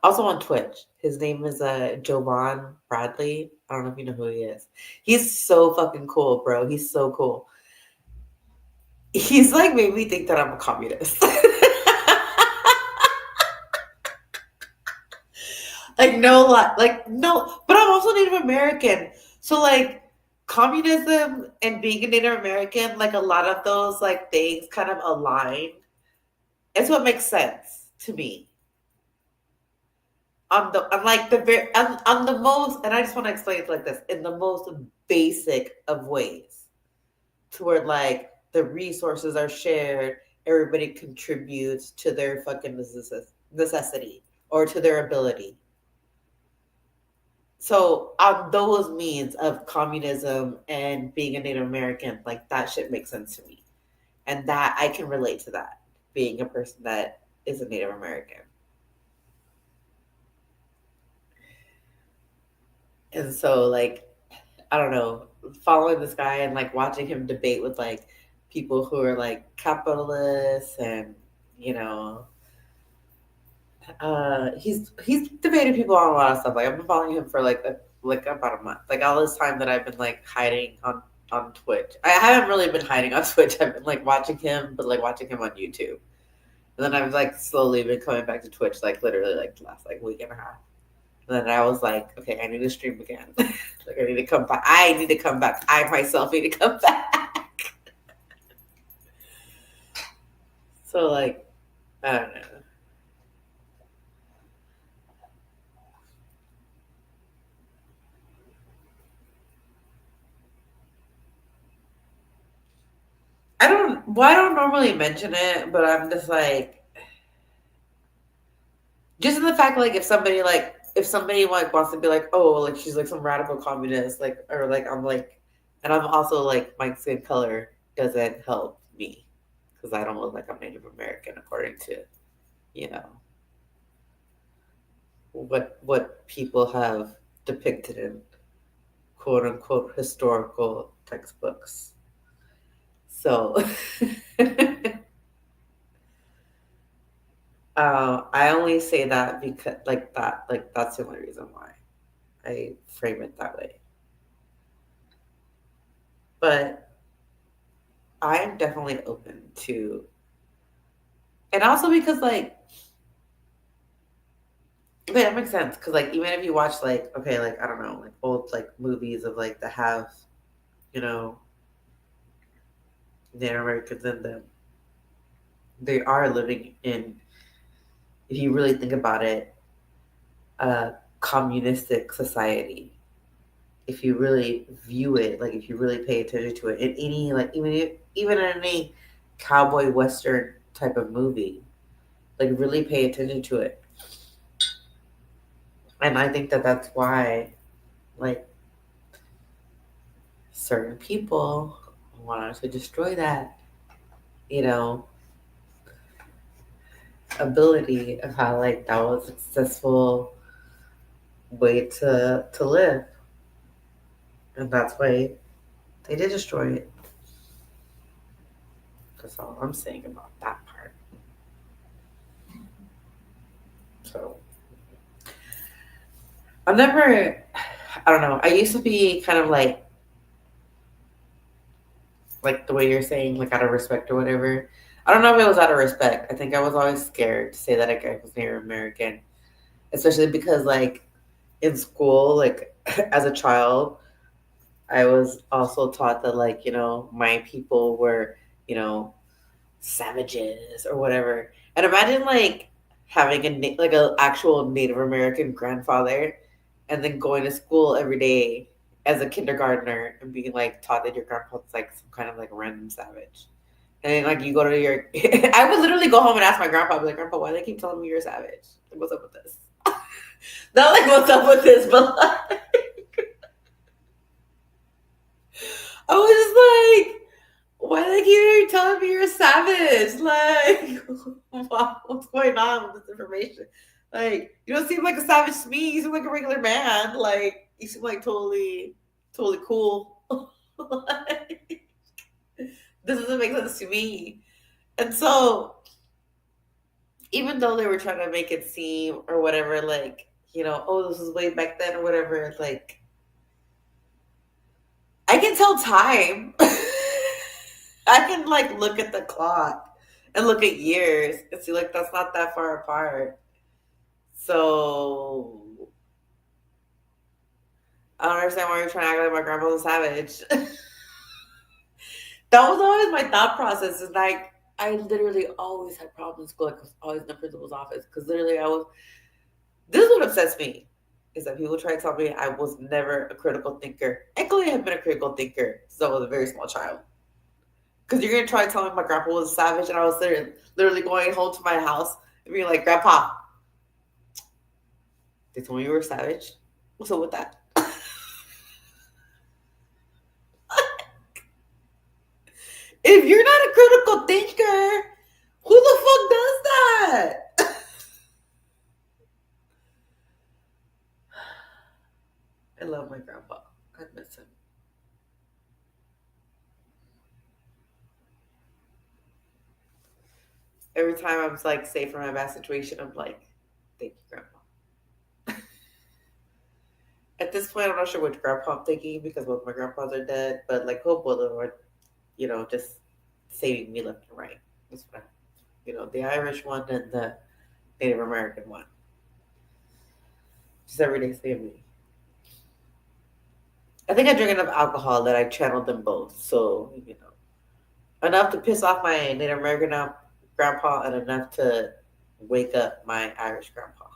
also on Twitch. His name is Jovan Bradley. I don't know if you know who he is. He's so fucking cool, bro. He's so cool. He's like made me think that I'm a communist. Like no like no, but I'm also Native American. So like communism and being a Native American, like a lot of those like things kind of align. It's what makes sense to me. On like the very on the most, and I just want to explain it like this in the most basic of ways, to where like the resources are shared, everybody contributes to their fucking necessity or to their ability. So on those means of communism and being a Native American, like that shit makes sense to me, and that I can relate to that being a person that is a Native American. And so like I don't know, following this guy and like watching him debate with like people who are like capitalists and you know he's debated people on a lot of stuff. Like I've been following him for like about a month. Like all this time that I've been like hiding on Twitch. I haven't really been hiding on Twitch. I've been like watching him, but like watching him on YouTube. And then I've like slowly been coming back to Twitch like literally like the last like week and a half. And then I was like, okay, I need to stream again. Like I need to come back. I need to come back. I myself need to come back. So like, I don't know. Well, I don't normally mention it, but I'm just like, just in the fact, like, if somebody like wants to be like, oh, like she's like some radical communist, like, or like I'm like, and I'm also like my skin color doesn't help me because I don't look like I'm Native American according to you know what people have depicted in quote unquote historical textbooks. So I only say that because like that's the only reason why I frame it that way. But I'm definitely open to, and also because like, okay, that makes sense. Because like, even if you watch like, okay, like I don't know, like old like movies of like that have, you know, Native Americans in them, they are living in, if you really think about it, a communistic society. If you really view it, like if you really pay attention to it, in any like even in any cowboy western type of movie, like really pay attention to it. And I think that that's why like certain people wanted to destroy that, you know, ability of how like that was a successful way to live, and that's why they did destroy it. That's all I'm saying about that part. So I've never, I don't know. I used to be kind of like the way you're saying, like out of respect or whatever. I don't know if it was out of respect. I think I was always scared to say that I was Native American, especially because like in school, like as a child, I was also taught that like, my people were, you know, savages or whatever. And imagine like having like a actual Native American grandfather and then going to school every day as a kindergartner and being like taught that your grandpa's like some kind of like random savage. And then like you go to your I would literally go home and ask my grandpa, I'd be like, Grandpa, why do they keep telling me you're a savage? Like what's up with this? Not like what's up with this, but like I was just like, why do they keep telling me you're a savage? Like, wow, what's going on with this information? Like, you don't seem like a savage to me. You seem like a regular man. Like, you seem like totally, totally cool. Like, this doesn't make sense to me. And so, even though they were trying to make it seem or whatever, like, oh, this was way back then or whatever, like, I can tell time. I can like look at the clock and look at years and see like that's not that far apart. So I don't understand why you're trying to act like my grandpa's a savage. That was always my thought process. Is like I literally always had problems in school. Like, I was always in the principal's office because literally I was. This is what upsets me is that people try to tell me I was never a critical thinker. I clearly have been a critical thinker since I was a very small child. Because you're gonna try to tell me my grandpa was a savage, and I was literally going home to my house and being like, "Grandpa, they told me you were a savage. What's up with that?" If you're not a critical thinker, who the fuck does that? I love my grandpa. I miss him. Every time I'm like safe from a bad situation, I'm like, "Thank you, grandpa." At this point, I'm not sure which grandpa I'm thinking because both my grandpas are dead, but like hope both of them are, just saving me left and right. That's what the Irish one and the Native American one. Just every day saving me. I think I drank enough alcohol that I channeled them both. So, enough to piss off my Native American grandpa and enough to wake up my Irish grandpa.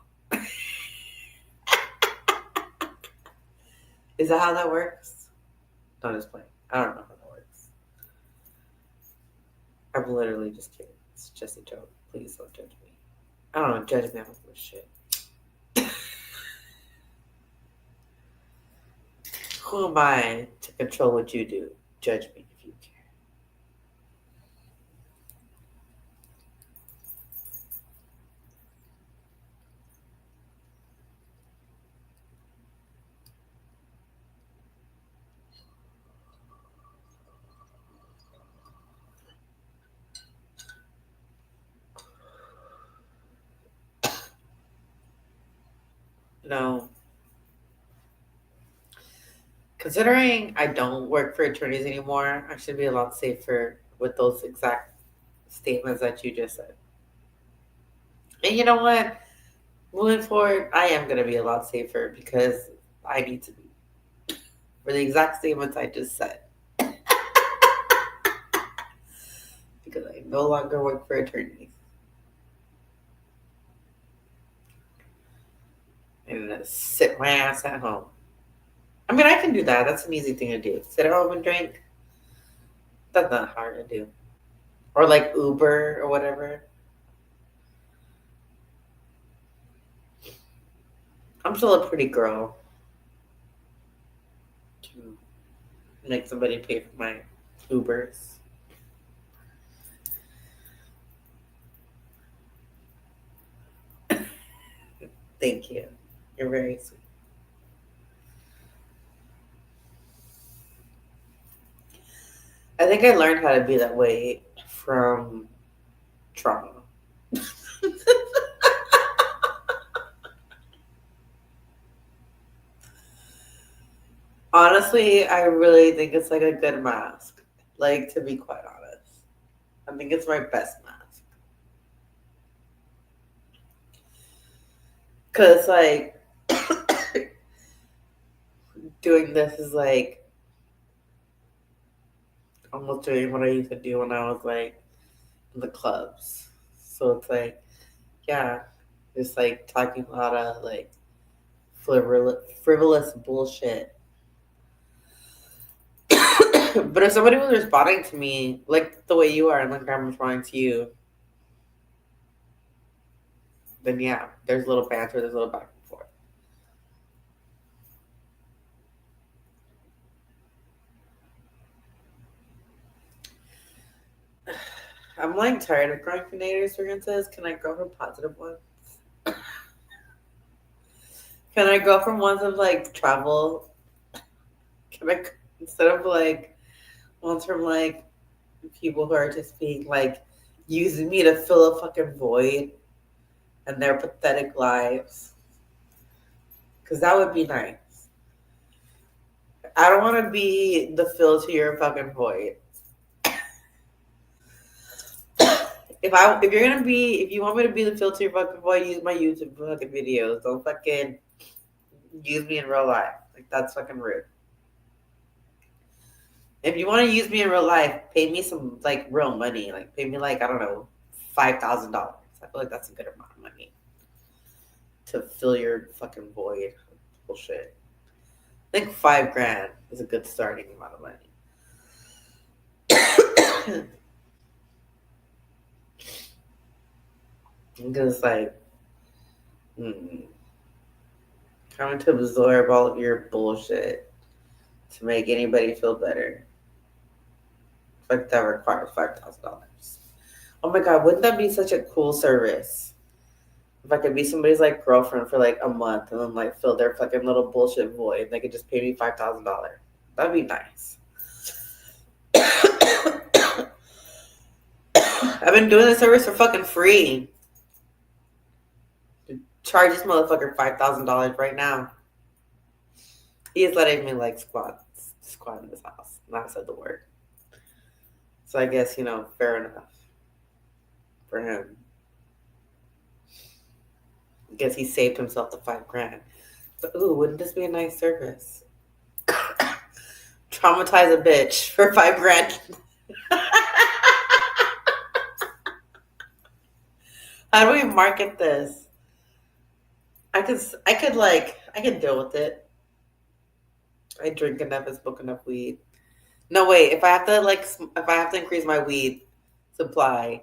Is that how that works? Don't explain. I don't know how that works. I'm literally just kidding. It's just a joke. Please don't judge me. I don't know, judge me. I don't give a shit. Who am I to control what you do? Judge me if you care. No. Considering I don't work for attorneys anymore, I should be a lot safer with those exact statements that you just said. And you know what? Moving forward, I am going to be a lot safer because I need to be. For the exact statements I just said. Because I no longer work for attorneys. I'm going to sit my ass at home. I mean, I can do that. That's an easy thing to do. Sit at home and drink. That's not hard to do. Or like Uber or whatever. I'm still a pretty girl to make somebody pay for my Ubers. Thank you. You're very sweet. I think I learned how to be that way from trauma. Honestly, I really think it's like a good mask. Like, to be quite honest, I think it's my best mask. Because, like, doing this is like almost doing what I used to do when I was like in the clubs. So it's like, yeah, just like talking a lot of like frivolous bullshit. But if somebody was responding to me like the way you are and like I'm responding to you, then yeah, there's a little banter, there's a little back and forth. I'm like tired of growing for negative experiences. Can I grow from positive ones? Can I go from ones of like travel? Can I, instead of like ones from like people who are just being like using me to fill a fucking void and their pathetic lives? Because that would be nice. I don't want to be the fill to your fucking void. If you want me to be the fill to your fucking void, use my YouTube fucking videos. Don't fucking use me in real life. Like, that's fucking rude. If you want to use me in real life, pay me some like real money. Like, pay me like, I don't know, $5,000. I feel like that's a good amount of money to fill your fucking void. Bullshit. I think $5,000 is a good starting amount of money. Because like, trying to absorb all of your bullshit to make anybody feel better. Like that requires $5,000. Oh my god, wouldn't that be such a cool service? If I could be somebody's like girlfriend for like a month and then like fill their fucking little bullshit void, and they could just pay me $5,000. That'd be nice. I've been doing this service for fucking free. Charge this motherfucker $5,000 right now. He is letting me like squat in this house. Not said the word. So I guess, fair enough for him. I guess he saved himself the $5,000. But ooh, wouldn't this be a nice service? Traumatize a bitch for $5,000. How do we market this? I could deal with it. I drink enough and smoke enough weed. No, wait. If I have to increase my weed supply,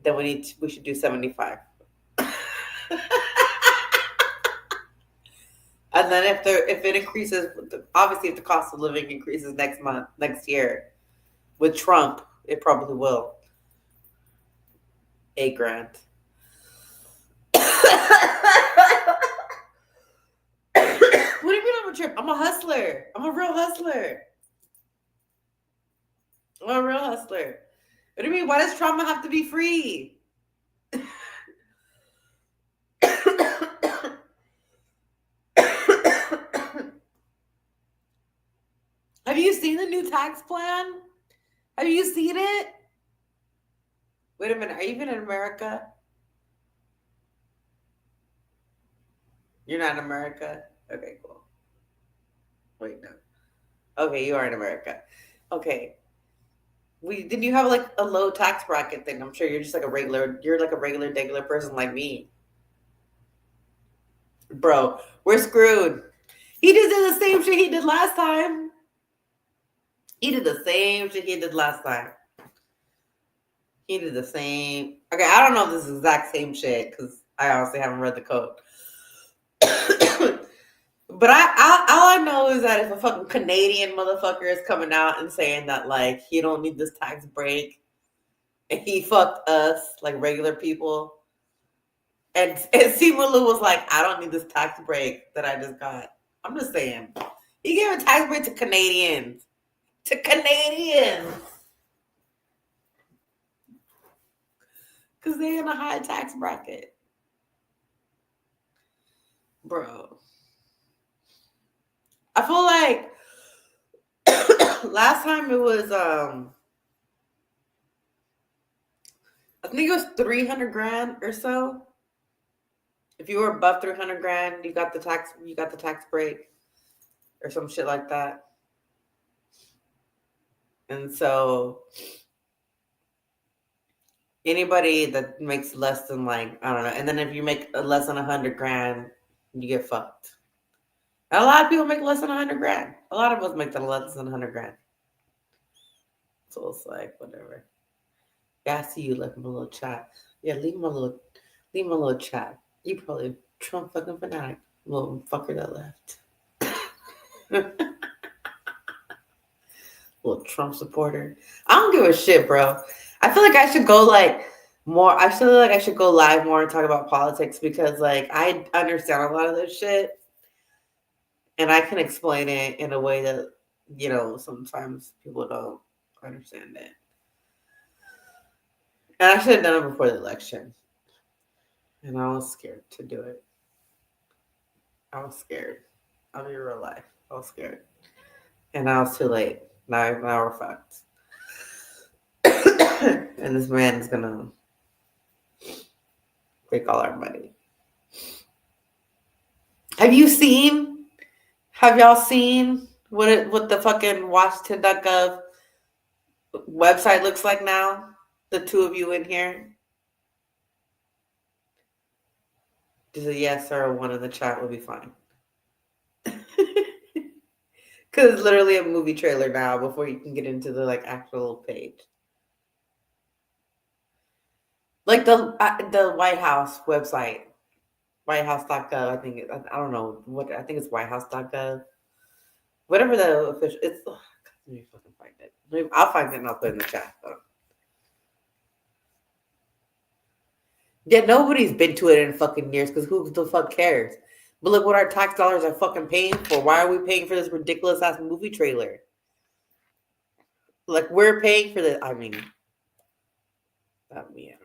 then we should do 75. And then if it increases, obviously if the cost of living increases next year, with Trump, it probably will. 8 grand. What do you mean I'm a trip? I'm a hustler. I'm a real hustler. I'm a real hustler. What do you mean? Why does trauma have to be free? Have you seen the new tax plan? Have you seen it? Wait a minute. Are you even in America? You're not in America? Okay, cool. Wait, no. Okay, you are in America. Okay. Didn't you have like a low tax bracket thing? I'm sure you're just like you're like a regular person like me. Bro, we're screwed. He just did the same shit he did last time. He did the same shit he did last time. He did the same. Okay, I don't know if this is the exact same shit because I honestly haven't read the code. But all I know is that if a fucking Canadian motherfucker is coming out and saying that like he don't need this tax break and he fucked us like regular people, and Simu was like, I don't need this tax break that I just got. I'm just saying, he gave a tax break to Canadians. To Canadians. Because they're in a high tax bracket. Bro. I feel like last time it was I think it was 300 grand or so. If you were above 300 grand, you got the tax break or some shit like that. And so anybody that makes less than like, I don't know, and then if you make less than 100 grand, you get fucked. And a lot of people make less than 100 grand. A lot of us make less than 100 grand. So it's like whatever. Yeah, I see you left my little chat. Yeah, leave my little chat. You probably Trump fucking fanatic, little fucker that left. Little Trump supporter. I don't give a shit, bro. I feel like I should go like more. I feel like I should go live more and talk about politics because like I understand a lot of this shit, and I can explain it in a way that sometimes people don't understand it. And I should have done it before the election, and I was scared to do it. I was scared. I'll be real life. I was scared, and I was too late. Now we're fucked. And this man is gonna take all our money. Have y'all seen what the fucking Washington.gov website looks like now? The two of you in here? Just a yes or a one in the chat will be fine. Because it's literally a movie trailer now before you can get into the like actual page. Like the White House website, whitehouse.gov. I don't know what, I think it's whitehouse.gov. Whatever the official, let me fucking find it. I'll find it and I'll put it in the chat. Yeah, nobody's been to it in fucking years because who the fuck cares? But look what our tax dollars are fucking paying for. Why are we paying for this ridiculous ass movie trailer? Like we're paying for this. I mean, not me.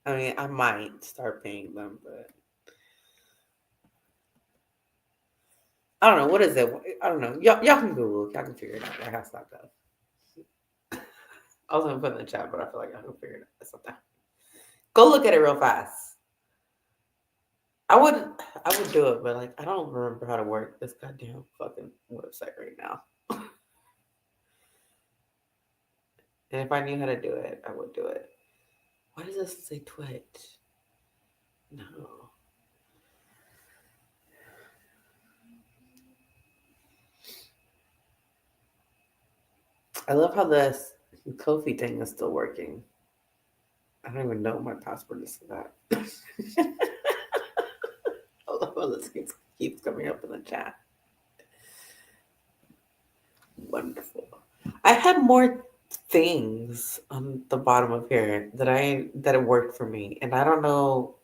I mean, I might start paying them, but I don't know. What is it? I don't know. Y'all can Google. Y'all can figure it out. Whitehouse.gov. I was gonna put it in the chat, but I feel like I can figure it out sometime. Go look at it real fast. I would do it, but like I don't remember how to work this goddamn fucking website right now. And if I knew how to do it, I would do it. Why does this say Twitch? No. I love how this Kofi thing is still working. I don't even know my password is to that. I love how this keeps coming up in the chat. Wonderful. I had more things on the bottom of here that it worked for me, and I don't know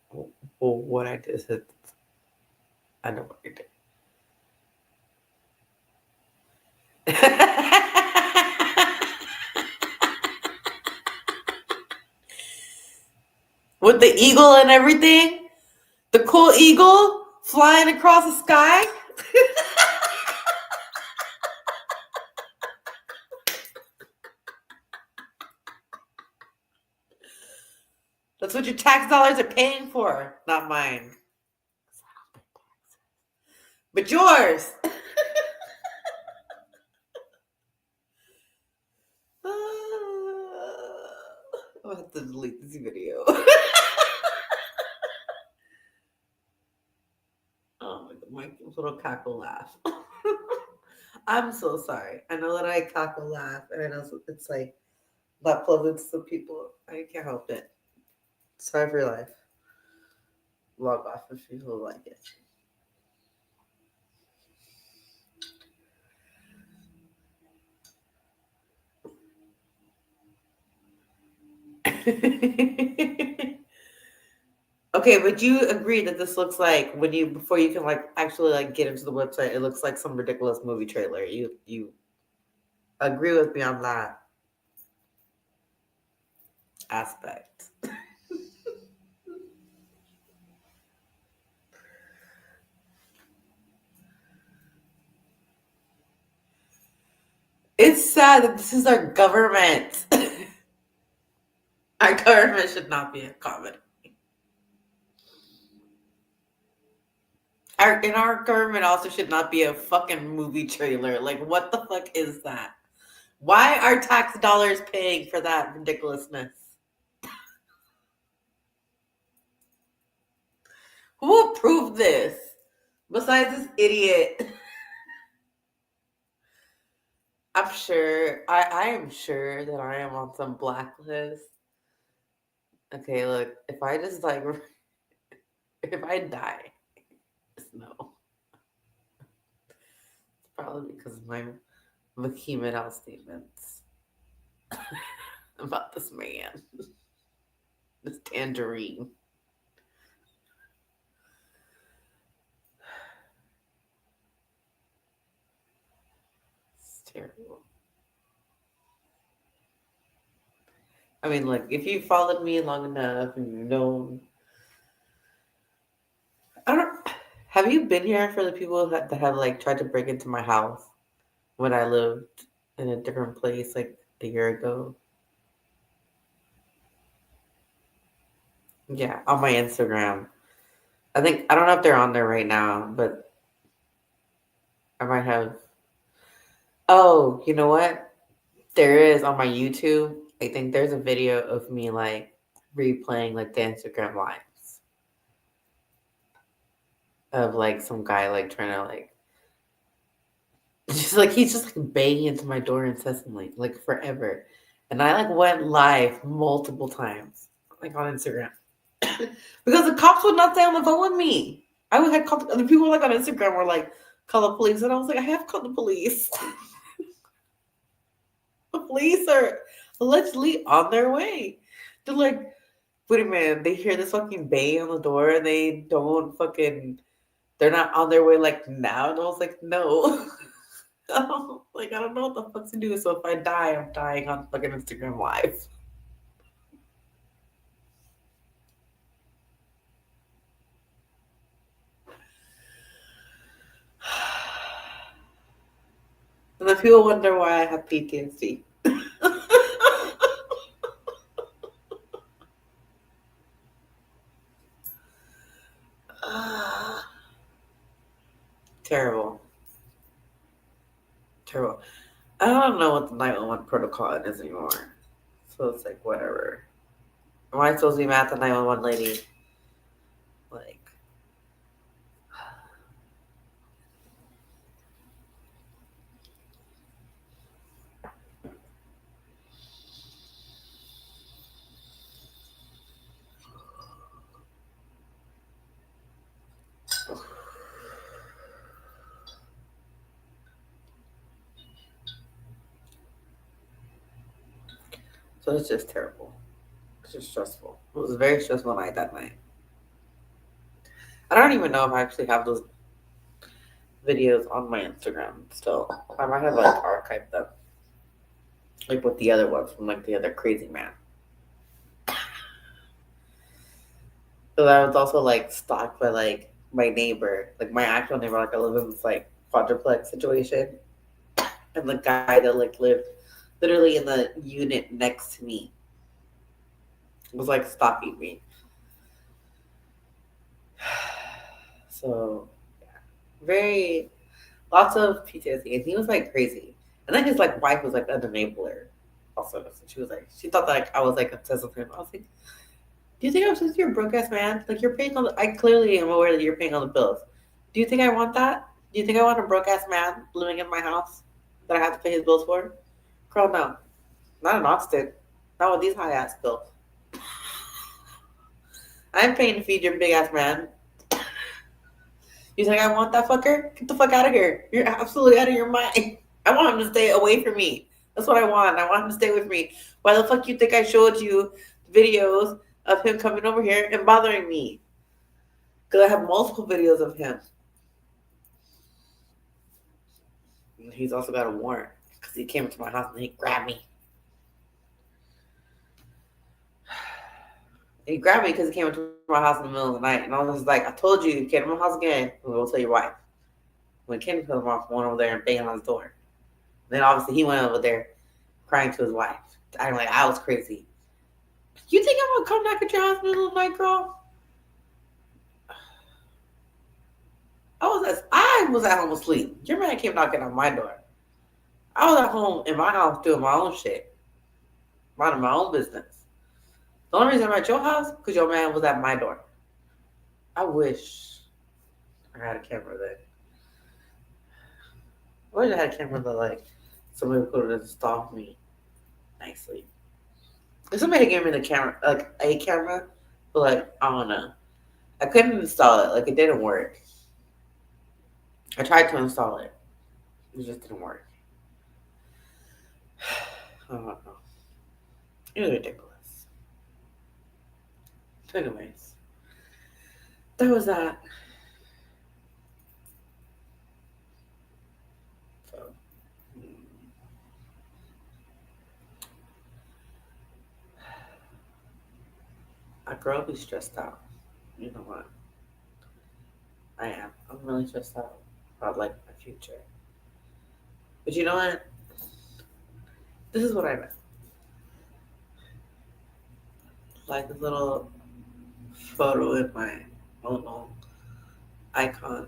what I did. I know what I did. With the eagle and everything, the cool eagle flying across the sky. That's what your tax dollars are paying for, not mine. But yours. I'll have to delete this video. Oh my little cackle laugh. I'm so sorry. I know that I cackle laugh, and I know it's like not pleasant to some people. I can't help it. Sorry for your life. Log off if you feel like it. Okay, but you agree that this looks like when you before you can like actually like get into the website, it looks like some ridiculous movie trailer. You agree with me on that aspect. It's sad that this is our government. Our government should not be a comedy. Our government also should not be a fucking movie trailer. Like, what the fuck is that? Why are tax dollars paying for that ridiculousness? Who approved this? Besides this idiot. I'm sure. I am sure that I am on some blacklist. Okay, look, if I just like if I die, just know it's probably because of my Mahimid Al statements about this man, this tangerine. It's terrible. I mean, like, if you followed me long enough and you know, I don't. Have you been here for the people that have like tried to break into my house when I lived in a different place like a year ago? Yeah, on my Instagram. I don't know if they're on there right now, but I might have. Oh, you know what? There is on my YouTube. I think there's a video of me like replaying like the Instagram lives of like some guy like trying to like just like he's just like banging into my door incessantly, like forever. And I like went live multiple times, like on Instagram. Because the cops would not stay on the phone with me. I would have called the people like on Instagram were like, call the police. And I was like, I have called the police. The police are allegedly on their way. They're like, wait a minute, they hear this fucking bang on the door and they don't fucking, they're not on their way like now. And I was like, no. Like, I don't know what the fuck to do. So if I die, I'm dying on fucking Instagram Live. And then people wonder why I have PTSD. Terrible. Terrible. I don't know what the 911 protocol is anymore. So it's like, whatever. Am I supposed to be mad at the 911 lady? Like, So it's just terrible. It's just stressful. It was a very stressful night that night. I don't even know if I actually have those videos on my Instagram still. I might have like archived them. Like with the other ones from like the other crazy man. So I was also like stalked by like my neighbor, like my actual neighbor. Like I live in this like quadruplex situation, and the guy that like lived literally in the unit next to me was like stalking me. So yeah, very lots of PTSD, and he was like crazy. And then his like wife was like an enabler. Also, so she was like, she thought that like I was like obsessed with him. I was like, do you think I'm obsessed with your broke ass man? Like you're paying all the. I clearly am aware that you're paying all the bills. Do you think I want that? Do you think I want a broke ass man living in my house that I have to pay his bills for? Girl, no, not in Austin. Not with these high ass bills. I'm paying to feed your big ass man. You think I want that fucker? Get the fuck out of here. You're absolutely out of your mind. I want him to stay away from me. That's what I want. I want him to stay with me. Why the fuck you think I showed you videos of him coming over here and bothering me? Because I have multiple videos of him. And he's also got a warrant because he came to my house and he grabbed me. He grabbed me because he came into my house in the middle of the night. And I was like, I told you, if you came to my house again, I'm going to tell your wife. When Ken put him off, went over there and banged on his door. Then obviously he went over there crying to his wife. I'm like, I was crazy. You think I'm gonna come back at your house in the middle of the night, girl? I was at home asleep. Your man came knocking on my door. I was at home in my house doing my own shit, minding my own business. The only reason I'm at your house because your man was at my door. I wish I had a camera then. I wish I had a camera that like somebody could have installed me nicely. If somebody gave me the camera, like a camera, but like I don't know, I couldn't install it. Like it didn't work. I tried to install it. It just didn't work. I don't know. It was ridiculous. Anyways, that was that. So, a girl be stressed out. You know what? I am. I'm really stressed out about like my future. But you know what? This is what I meant. Like this little photo in my little icon,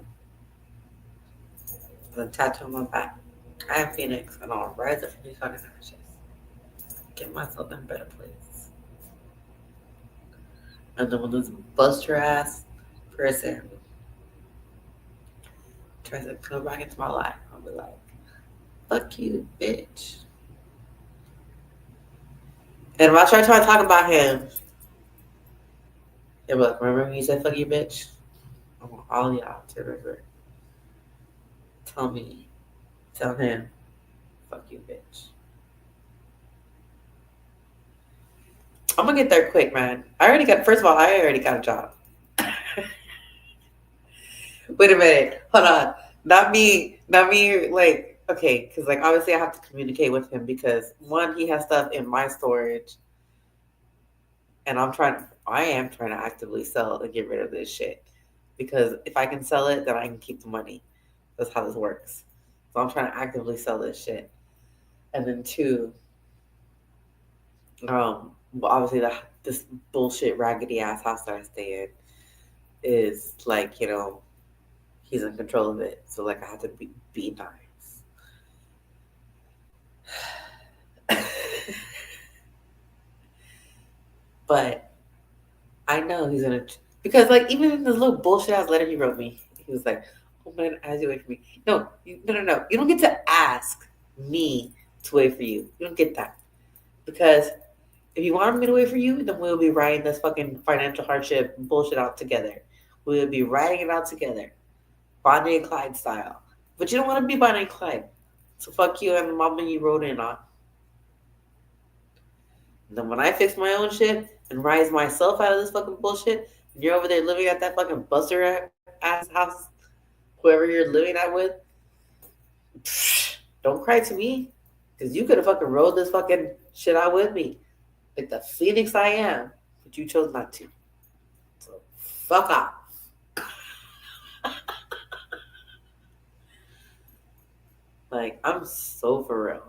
the tattoo on my back. I am Phoenix, and I'll rise up from these fucking ashes. Get myself in a better place. And then when this bust your ass person tries to come back into my life, I'll be like, fuck you, bitch. And if I try to talk about him, they'll be like, remember when you said fuck you, bitch? I want all y'all to remember. Tell him, fuck you, bitch. I'm gonna get there quick, man. First of all, I already got a job. Wait a minute. Hold on. Not me, like, okay, because, like, obviously I have to communicate with him because, one, he has stuff in my storage, and I am trying to actively sell and get rid of this shit. Because if I can sell it, then I can keep the money. That's how this works. So I'm trying to actively sell this shit. And then two, obviously this bullshit raggedy ass house that I stay in is like, he's in control of it. So like I have to be nice. But I know he's gonna because like even in this little bullshit ass letter he wrote me, he was like, "Oh man, as you wait for me." No, no. You don't get to ask me to wait for you. You don't get that because if you want me to wait for you, then we'll be writing this fucking financial hardship bullshit out together. We'll be writing it out together, Bonnie and Clyde style. But you don't want to be Bonnie and Clyde, so fuck you and the mama you wrote in on. Then when I fix my own shit and rise myself out of this fucking bullshit, and you're over there living at that fucking buster ass house, whoever you're living at with, don't cry to me. Because you could have fucking rode this fucking shit out with me. Like the phoenix I am. But you chose not to. So fuck off. Like, I'm so for real.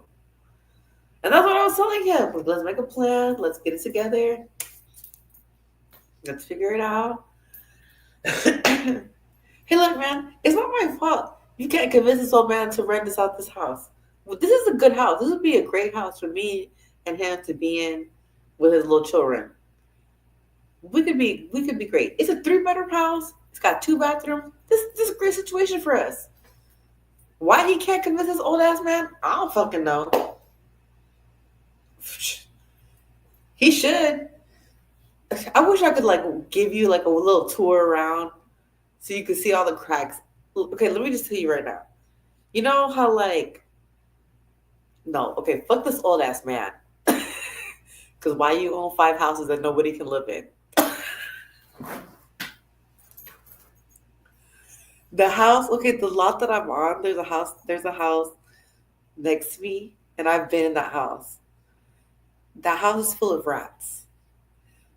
And that's what I was telling him. Like, let's make a plan. Let's get it together. Let's figure it out. Hey, look, man, it's not my fault. You can't convince this old man to rent us out this house. Well, this is a good house. This would be a great house for me and him to be in with his little children. We could be great. It's a 3-bedroom house. It's got 2 bathrooms. This is a great situation for us. Why he can't convince this old ass man? I don't fucking know. He should. I wish I could like give you like a little tour around so you could see all the cracks. Okay, let me just tell you right now. You know how like no, okay, fuck this old ass man. Cause why you own 5 houses that nobody can live in? The house, okay, the lot that I'm on, there's a house next to me, and I've been in that house. That house is full of rats.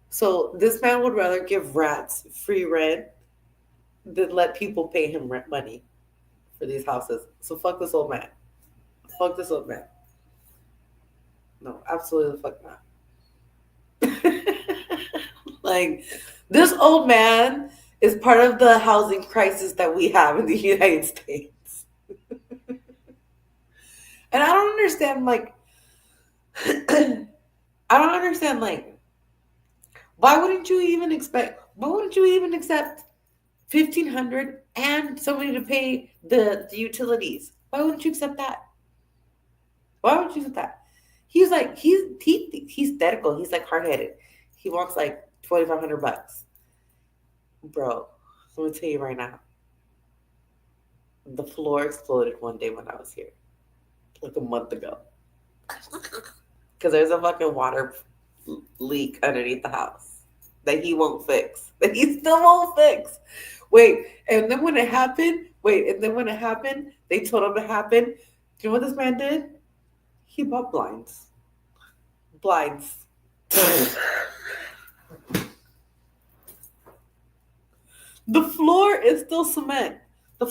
So this man would rather give rats free rent than let people pay him rent money for these houses. So fuck this old man. Fuck this old man. No, absolutely the fuck not. Like this old man is part of the housing crisis that we have in the United States. And I don't understand like I don't understand like why wouldn't you even accept 1,500 and somebody to pay the utilities? Why wouldn't you accept that? Why would you accept that? He's like he's hysterical. He's like hard headed. He wants like $2,500, bro. Let me tell you right now. The floor exploded one day when I was here, like a month ago, because there's a fucking water leak underneath the house that he won't fix. That he still won't fix. And then when it happened, they told him to happen. Do you know what this man did? He bought blinds. Blinds. The floor is still cement. The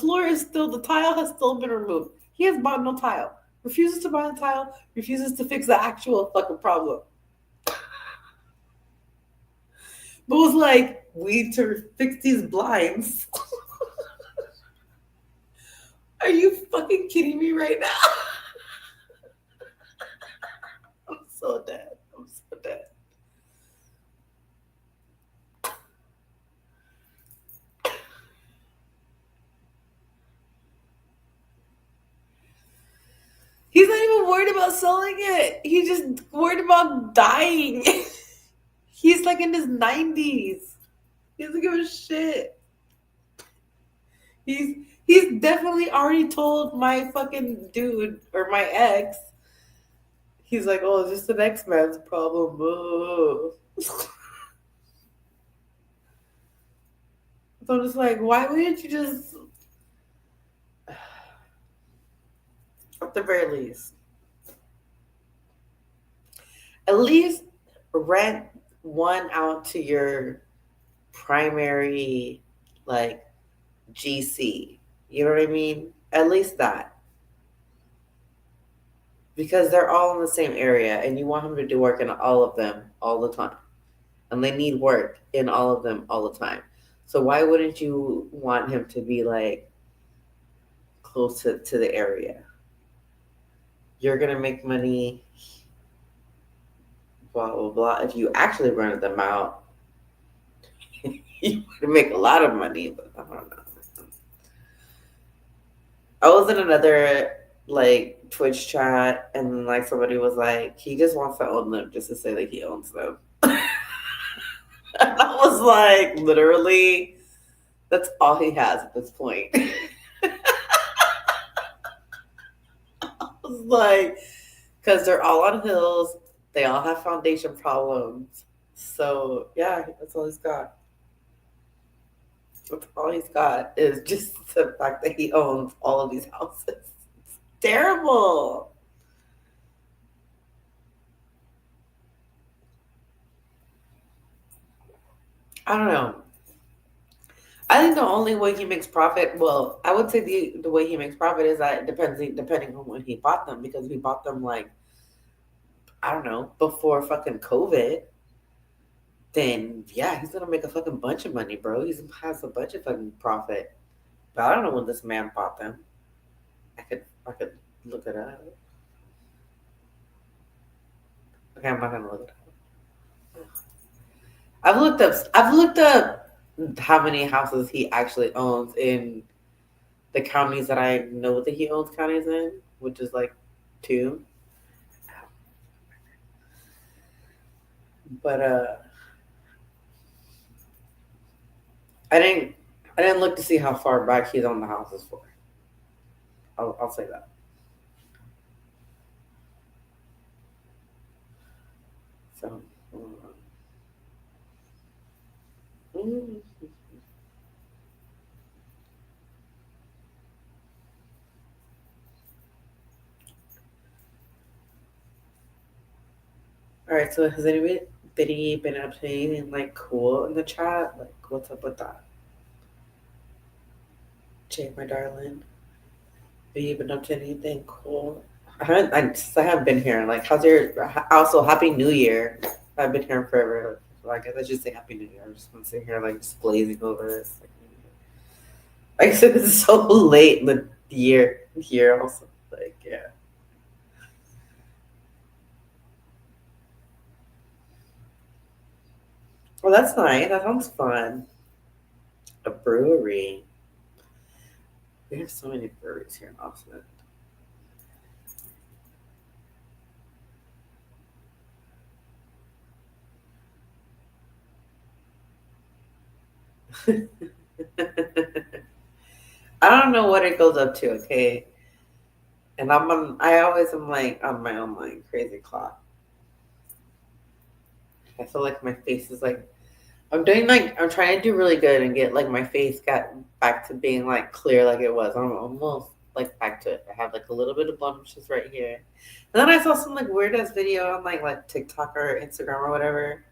tile has still been removed. He has bought no tile. Refuses to buy the tile, refuses to fix the actual fucking problem. But was like, we need to fix these blinds. Are you fucking kidding me right now? I'm so dead. I'm so dead. He's not even worried about selling it. He's just worried about dying. He's like in his 90s. He doesn't give a shit. He's definitely already told my fucking dude or my ex. He's like, oh, it's just the next man's problem. So I'm just like, why wouldn't you just, at the very least, at least rent one out to your primary, like, GC. You know what I mean? At least that. Because they're all in the same area and you want them to do work in all of them all the time. And they need work in all of them all the time. So why wouldn't you want him to be like close to the area? You're gonna make money, blah blah blah. If you actually rented them out, you would make a lot of money, but I don't know. I was in another like Twitch chat and like somebody was like, he just wants to own them just to say that he owns them. And I was like, literally, that's all he has at this point. I was like, because they're all on hills, They all have foundation problems. So yeah, that's all he's got. That's all he's got is just the fact that he owns all of these houses. It's terrible. I don't know. I think the only way he makes profit, well, I would say the way he makes profit is that it depending on when he bought them, because if he bought them like, I don't know, before fucking COVID, then yeah, he's gonna make a fucking bunch of money, bro. He has a bunch of fucking profit. But I don't know when this man bought them. I could look it up. Okay, I'm not gonna look it up. I've looked up how many houses he actually owns in the counties that I know that he owns counties in, which is like two. But I didn't I didn't look to see how far back he's owned the houses for. I'll say that. So mm. All right, so has anybody been up to anything like cool in the chat? Like, what's up with that? Jay, my darling, have you been up to anything cool? I haven't been here. Like, how's your? Also, Happy New Year. I've been here forever. So I guess I should say Happy New Year. I'm just gonna sit here like just blazing over this. Like I said, it's so late in the year. Here also, like yeah. Well, that's nice. That sounds fun. A brewery. We have so many breweries here in Austin. I don't know what it goes up to, okay? And I always am like on my own like crazy clock. I feel like my face is like I'm trying to do really good and get like my face got back to being like clear like it was. I'm almost like back to it. I have like a little bit of blemishes right here. And then I saw some like weird ass video on like TikTok or Instagram or whatever.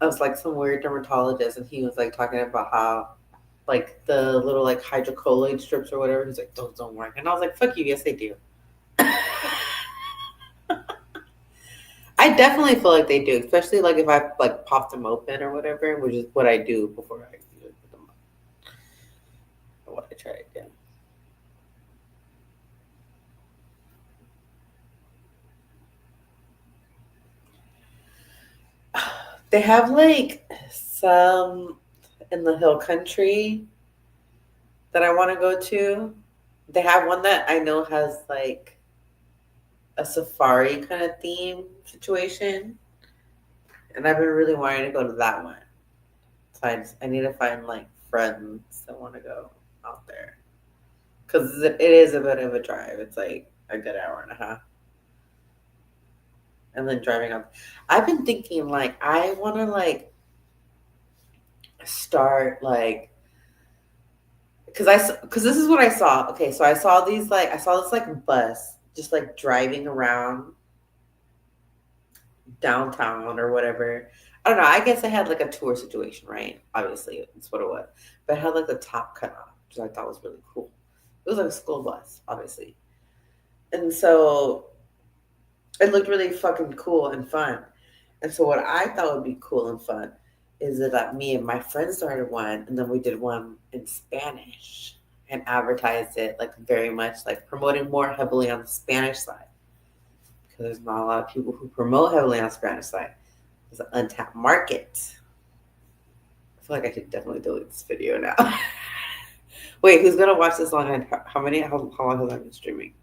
It was like some weird dermatologist and he was like talking about how like the little like hydrocolloid strips or whatever. He's like, those don't work. And I was like, fuck you, yes they do. I definitely feel like they do, especially like if I like popped them open or whatever, which is what I do before I put them on. What I try to do. They have like some in the hill country that I want to go to. They have one that I know has like a safari kind of theme situation, and I've been really wanting to go to that one. So I need to find like friends that want to go out there because it is a bit of a drive. It's like a good hour and a half, and then driving up. I've been thinking like I want to like start like because this is what I saw. Okay, so I saw this like bus just like driving around downtown or whatever. I don't know. I guess I had like a tour situation, right? Obviously, that's what it was. But it had like the top cut off, which I thought was really cool. It was like a school bus, obviously. And so it looked really fucking cool and fun. And so what I thought would be cool and fun is that me and my friend started one, and then we did one in Spanish and advertised it like very much like promoting more heavily on the Spanish side because there's not a lot of people who promote heavily on the Spanish side. There's an untapped market. I feel like I should definitely delete this video now. Wait, who's gonna watch this long? How long has I been streaming?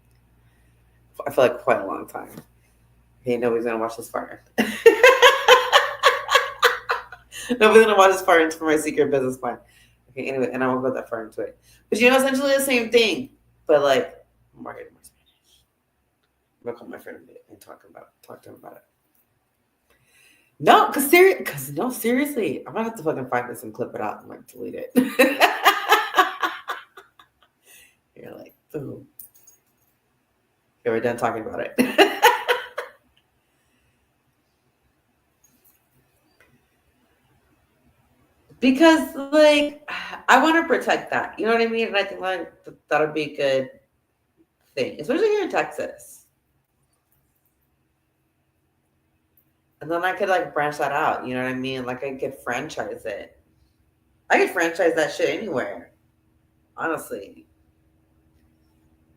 I feel like quite a long time. Okay, nobody's gonna watch this far. Nobody's gonna watch this far into my secret business plan. Okay, anyway, and I won't go that far into it. But you know, essentially the same thing, but like marketing more Spanish. gonna call my friend and talk to him about it. No, seriously, I'm gonna have to fucking find this and clip it out and like delete it. You're like, boom. Okay, we're done talking about it. Because like I want to protect that. You know what I mean? And I think like that'll be a good thing, especially here in Texas. And then I could like branch that out. You know what I mean? Like I could franchise it. I could franchise that shit anywhere. Honestly.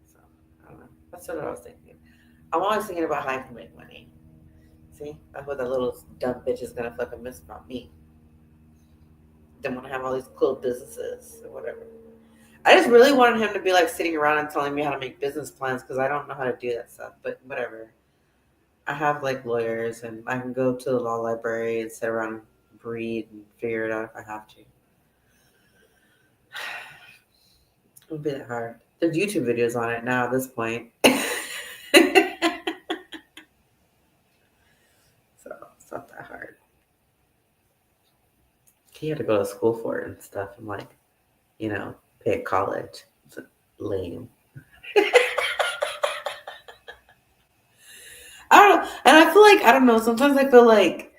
So I don't know. That's what I was thinking. I'm always thinking about how I can make money. See, that's what the little dumb bitch is gonna fucking miss about me. They want to have all these cool businesses or whatever. I just really wanted him to be like sitting around and telling me how to make business plans because I don't know how to do that stuff. But whatever. I have like lawyers and I can go to the law library and sit around and read and figure it out if I have to. It won't be that hard. There's YouTube videos on it now at this point. So it's not that hard. He had to go to school for it and stuff and like, pay at college. It's lame. I don't know. And I feel like, I don't know, sometimes I feel like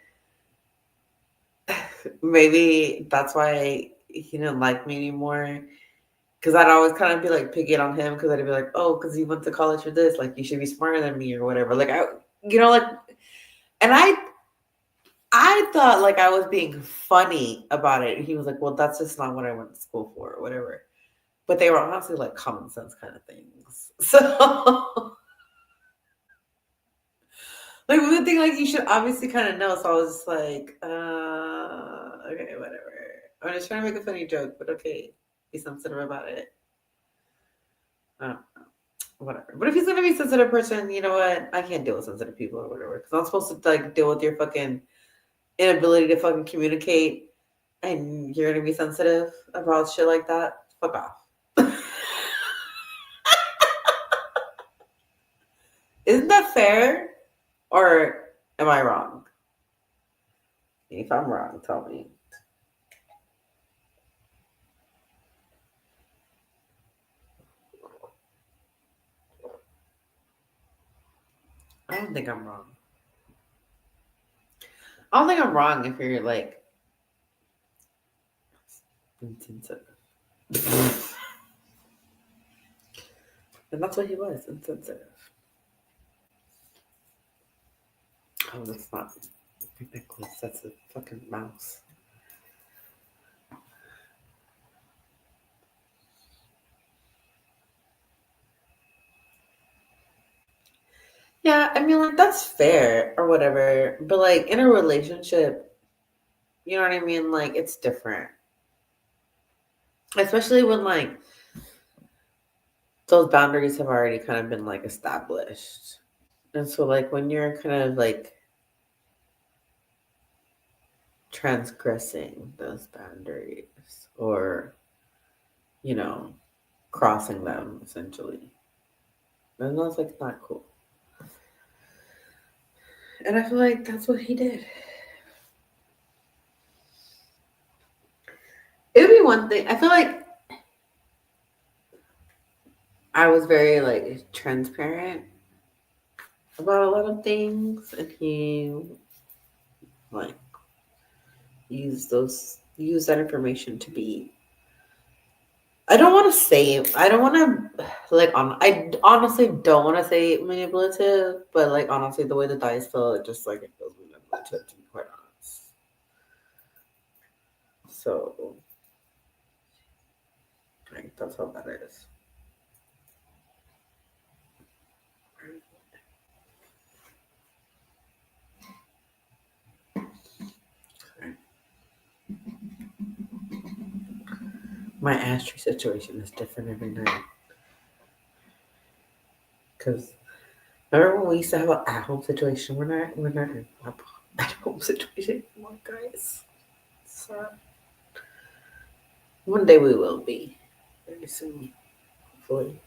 maybe that's why he didn't like me anymore. Because I'd always kind of be like picking on him because I'd be like, oh, because he went to college for this. Like, you should be smarter than me or whatever. Like, like, and I thought like I was being funny about it. He was like, well, that's just not what I went to school for or whatever. But they were honestly like common sense kind of things. So, like, one thing, like, you should obviously kind of know. So I was just like, okay, whatever. I'm just trying to make a funny joke, but okay, be sensitive about it. I don't know. Whatever. But if he's gonna be a sensitive person, you know what? I can't deal with sensitive people or whatever. Because I'm supposed to like deal with your fucking inability to fucking communicate, and you're gonna be sensitive about shit like that. Fuck off. Isn't that fair? Or am I wrong? If I'm wrong, tell me. I don't think I'm wrong. I don't think I'm wrong if you're like insensitive. And that's what he was, insensitive. Oh, that's not a necklace. That's a fucking mouse. Yeah, I mean, like, that's fair or whatever. But, like, in a relationship, you know what I mean? Like, it's different. Especially when, like, those boundaries have already kind of been, like, established. And so, like, when you're kind of, like, transgressing those boundaries or, you know, crossing them, essentially, then that's, like, not cool. And I feel like that's what he did. It would be one thing. I feel like I was very like transparent about a lot of things, and he like use that information to be. I don't want to say. I don't want to like. I honestly don't want to say manipulative, but like honestly, the way the dice feel, it just like it feels manipulative to be quite honest. So, like that's how that is. My ashtray situation is different every night. Because remember when we used to have an at-home situation? We're not in an at-home situation anymore, guys. So one day we will be very soon, hopefully.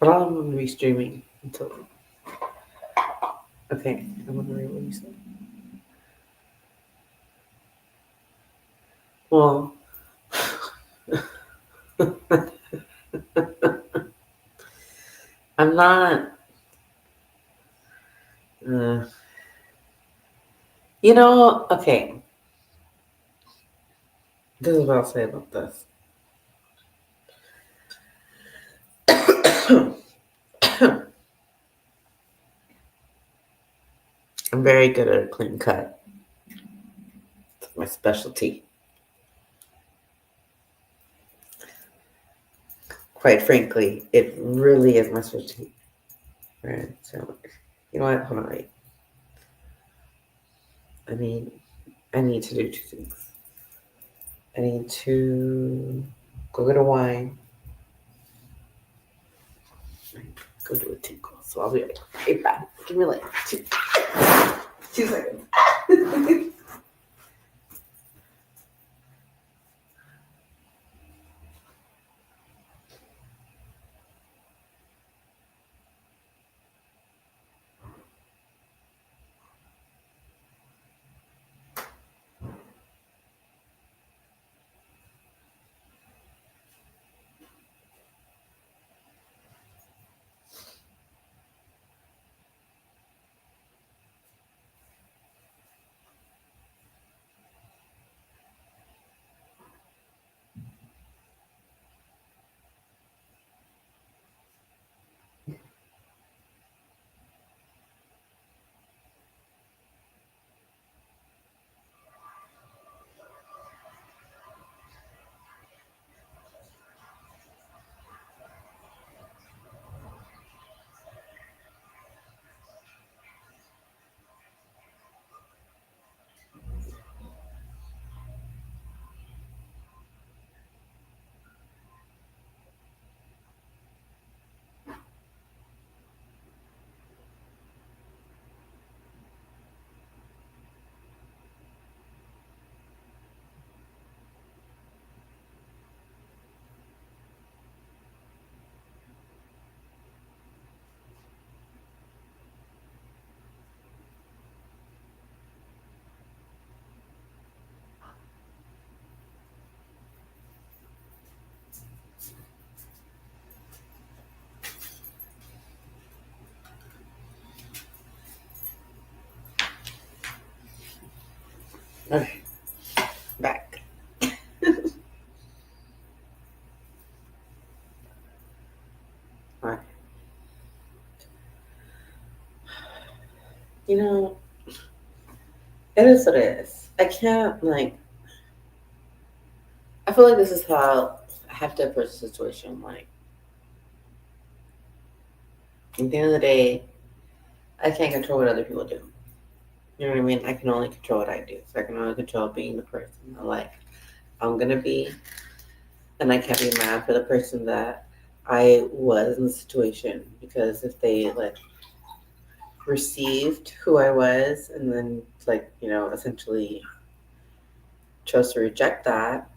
But all I'm gonna be streaming until. Okay, I'm gonna read what you said. Well, I'm not. Uh, okay. This is what I'll say about this. I'm very good at a clean cut. It's my specialty. Quite frankly, it really is my specialty. Right. So, you know what? Hold on, wait. I mean, I need to do two things. I need to go get a wine. Go do a tinkle. So I'll be right back. Give me like 2 seconds. Okay, back. Alright. You know, it is what it is. I can't like. I feel like this is how I have to approach the situation. Like at the end of the day, I can't control what other people do. You know what I mean? I can only control what I do. So I can only control being the person that like I'm gonna be, and I can't be mad for the person that I was in the situation because if they like received who I was and then like essentially chose to reject that,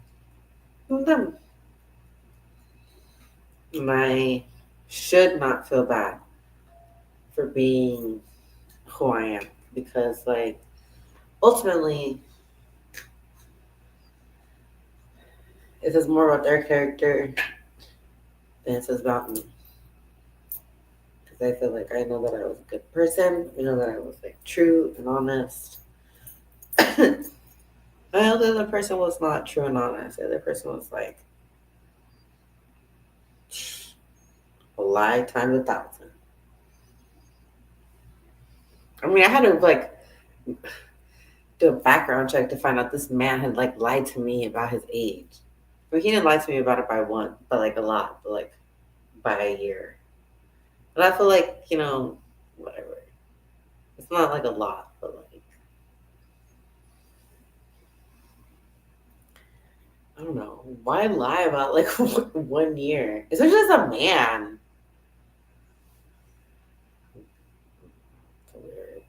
well, them. And I should not feel bad for being who I am because like ultimately it says more about their character than it says about me. Because I feel like I know that I was a good person. I know that I was like true and honest. I know the other person was not true and honest. The other person was like a lie times 1,000. I mean, I had to like do a background check to find out this man had like lied to me about his age. But he didn't lie to me about it by one, but like a lot, but like by a year. But I feel like, whatever. It's not like a lot, but like, I don't know. Why lie about like 1 year? Especially as a man. It's weird.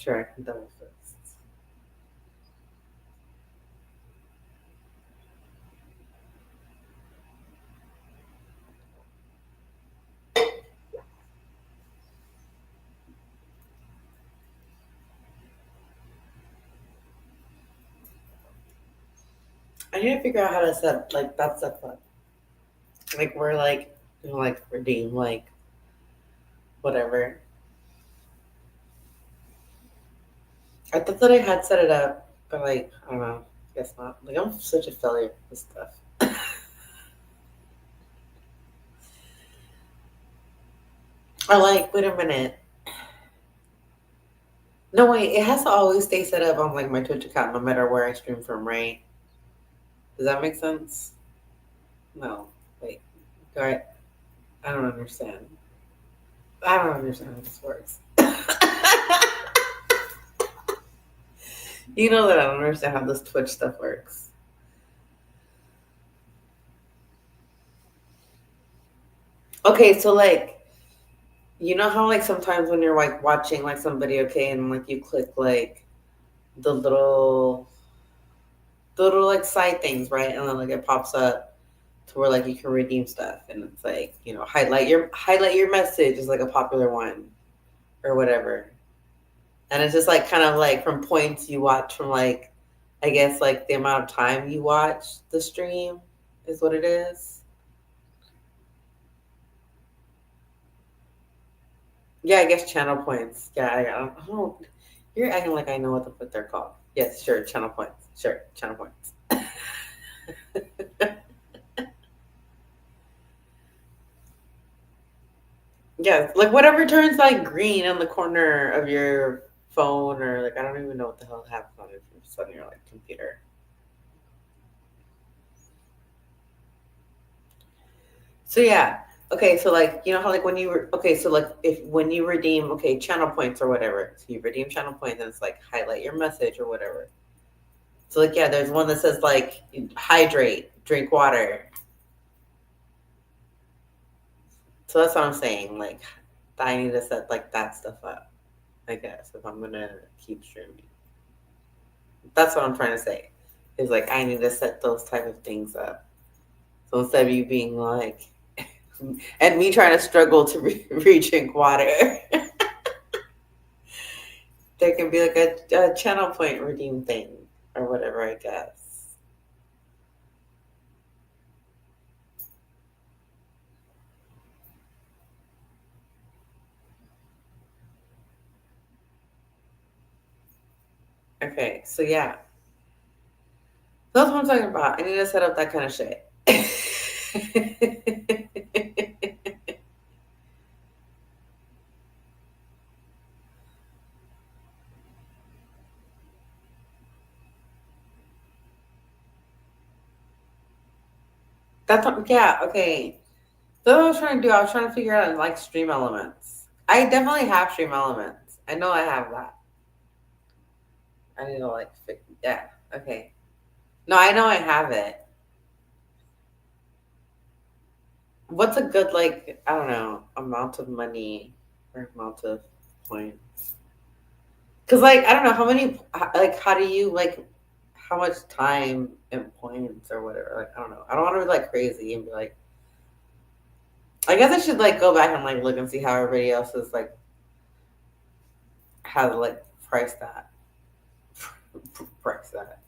Sure, I can double fist. I need to figure out how to set like that stuff up. Like we're like like redeem like whatever. I thought that I had set it up, but like I don't know. Guess not. Like I'm such a failure with stuff. I like wait a minute. No wait, it has to always stay set up on like my Twitch account no matter where I stream from, right? Does that make sense? No. Wait. All right. I don't understand. I don't understand how this works. You know that I don't understand how this Twitch stuff works. Okay, so like you know how like sometimes when you're like watching like some video, okay, and like you click like the little like side things, right? And then like it pops up to where like you can redeem stuff and it's like, highlight your message is like a popular one or whatever. And it's just like kind of like from points you watch from like I guess like the amount of time you watch the stream is what it is. Yeah, I guess channel points. Yeah, I don't. You're acting like I know what the fuck they're called. Yes, sure, channel points. Sure, channel points. Yeah, like whatever turns like green on the corner of your phone or like I don't even know what the hell happens on your like computer. So yeah. Okay, so like you know how like when you were okay, so like if when you redeem channel points or whatever, so you redeem channel points and it's like highlight your message or whatever. So like yeah, there's one that says like hydrate, drink water. So that's what I'm saying. Like I need to set like that stuff up. I guess if I'm gonna keep streaming, that's what I'm trying to say. Is like I need to set those type of things up. So instead of you being like, and me trying to struggle to drink water, there can be like a channel point redeem thing or whatever. I guess. Okay, so yeah, that's what I'm talking about. I need to set up that kind of shit. That's what, yeah, okay. That's what I was trying to do. I was trying to figure out like stream elements. I definitely have stream elements. I know I have that. I need to like yeah, okay. No, I know I have it. What's a good like I don't know amount of money or amount of points? Because like I don't know how many like how do you like how much time and points or whatever? Like I don't know. I don't want to be like crazy and be like. I guess I should like go back and like look and see how everybody else is like how to like price that. Price that.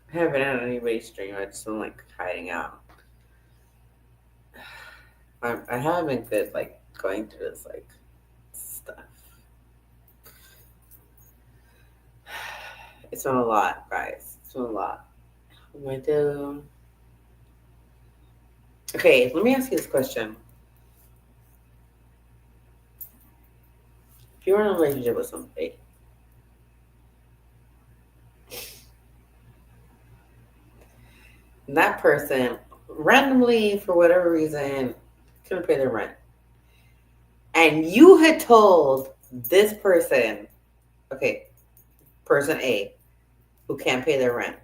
I haven't been on anybody's stream. I just been like hiding out. I haven't been good like going through this like stuff. It's been a lot, guys. It's been a lot. What am I do? Okay, let me ask you this question. If you were in a relationship with somebody, and that person randomly, for whatever reason, couldn't pay their rent, and you had told this person, okay, person A, who can't pay their rent,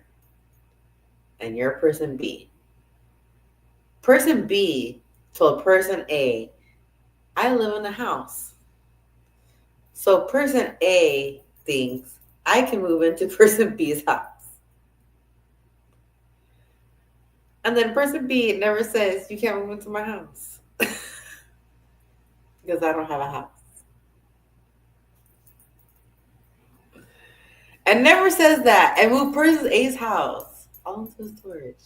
and you're person B. Person B told person A, I live in a house. So person A thinks I can move into person B's house. And then person B never says you can't move into my house because I don't have a house. And never says that and move person A's house all into storage.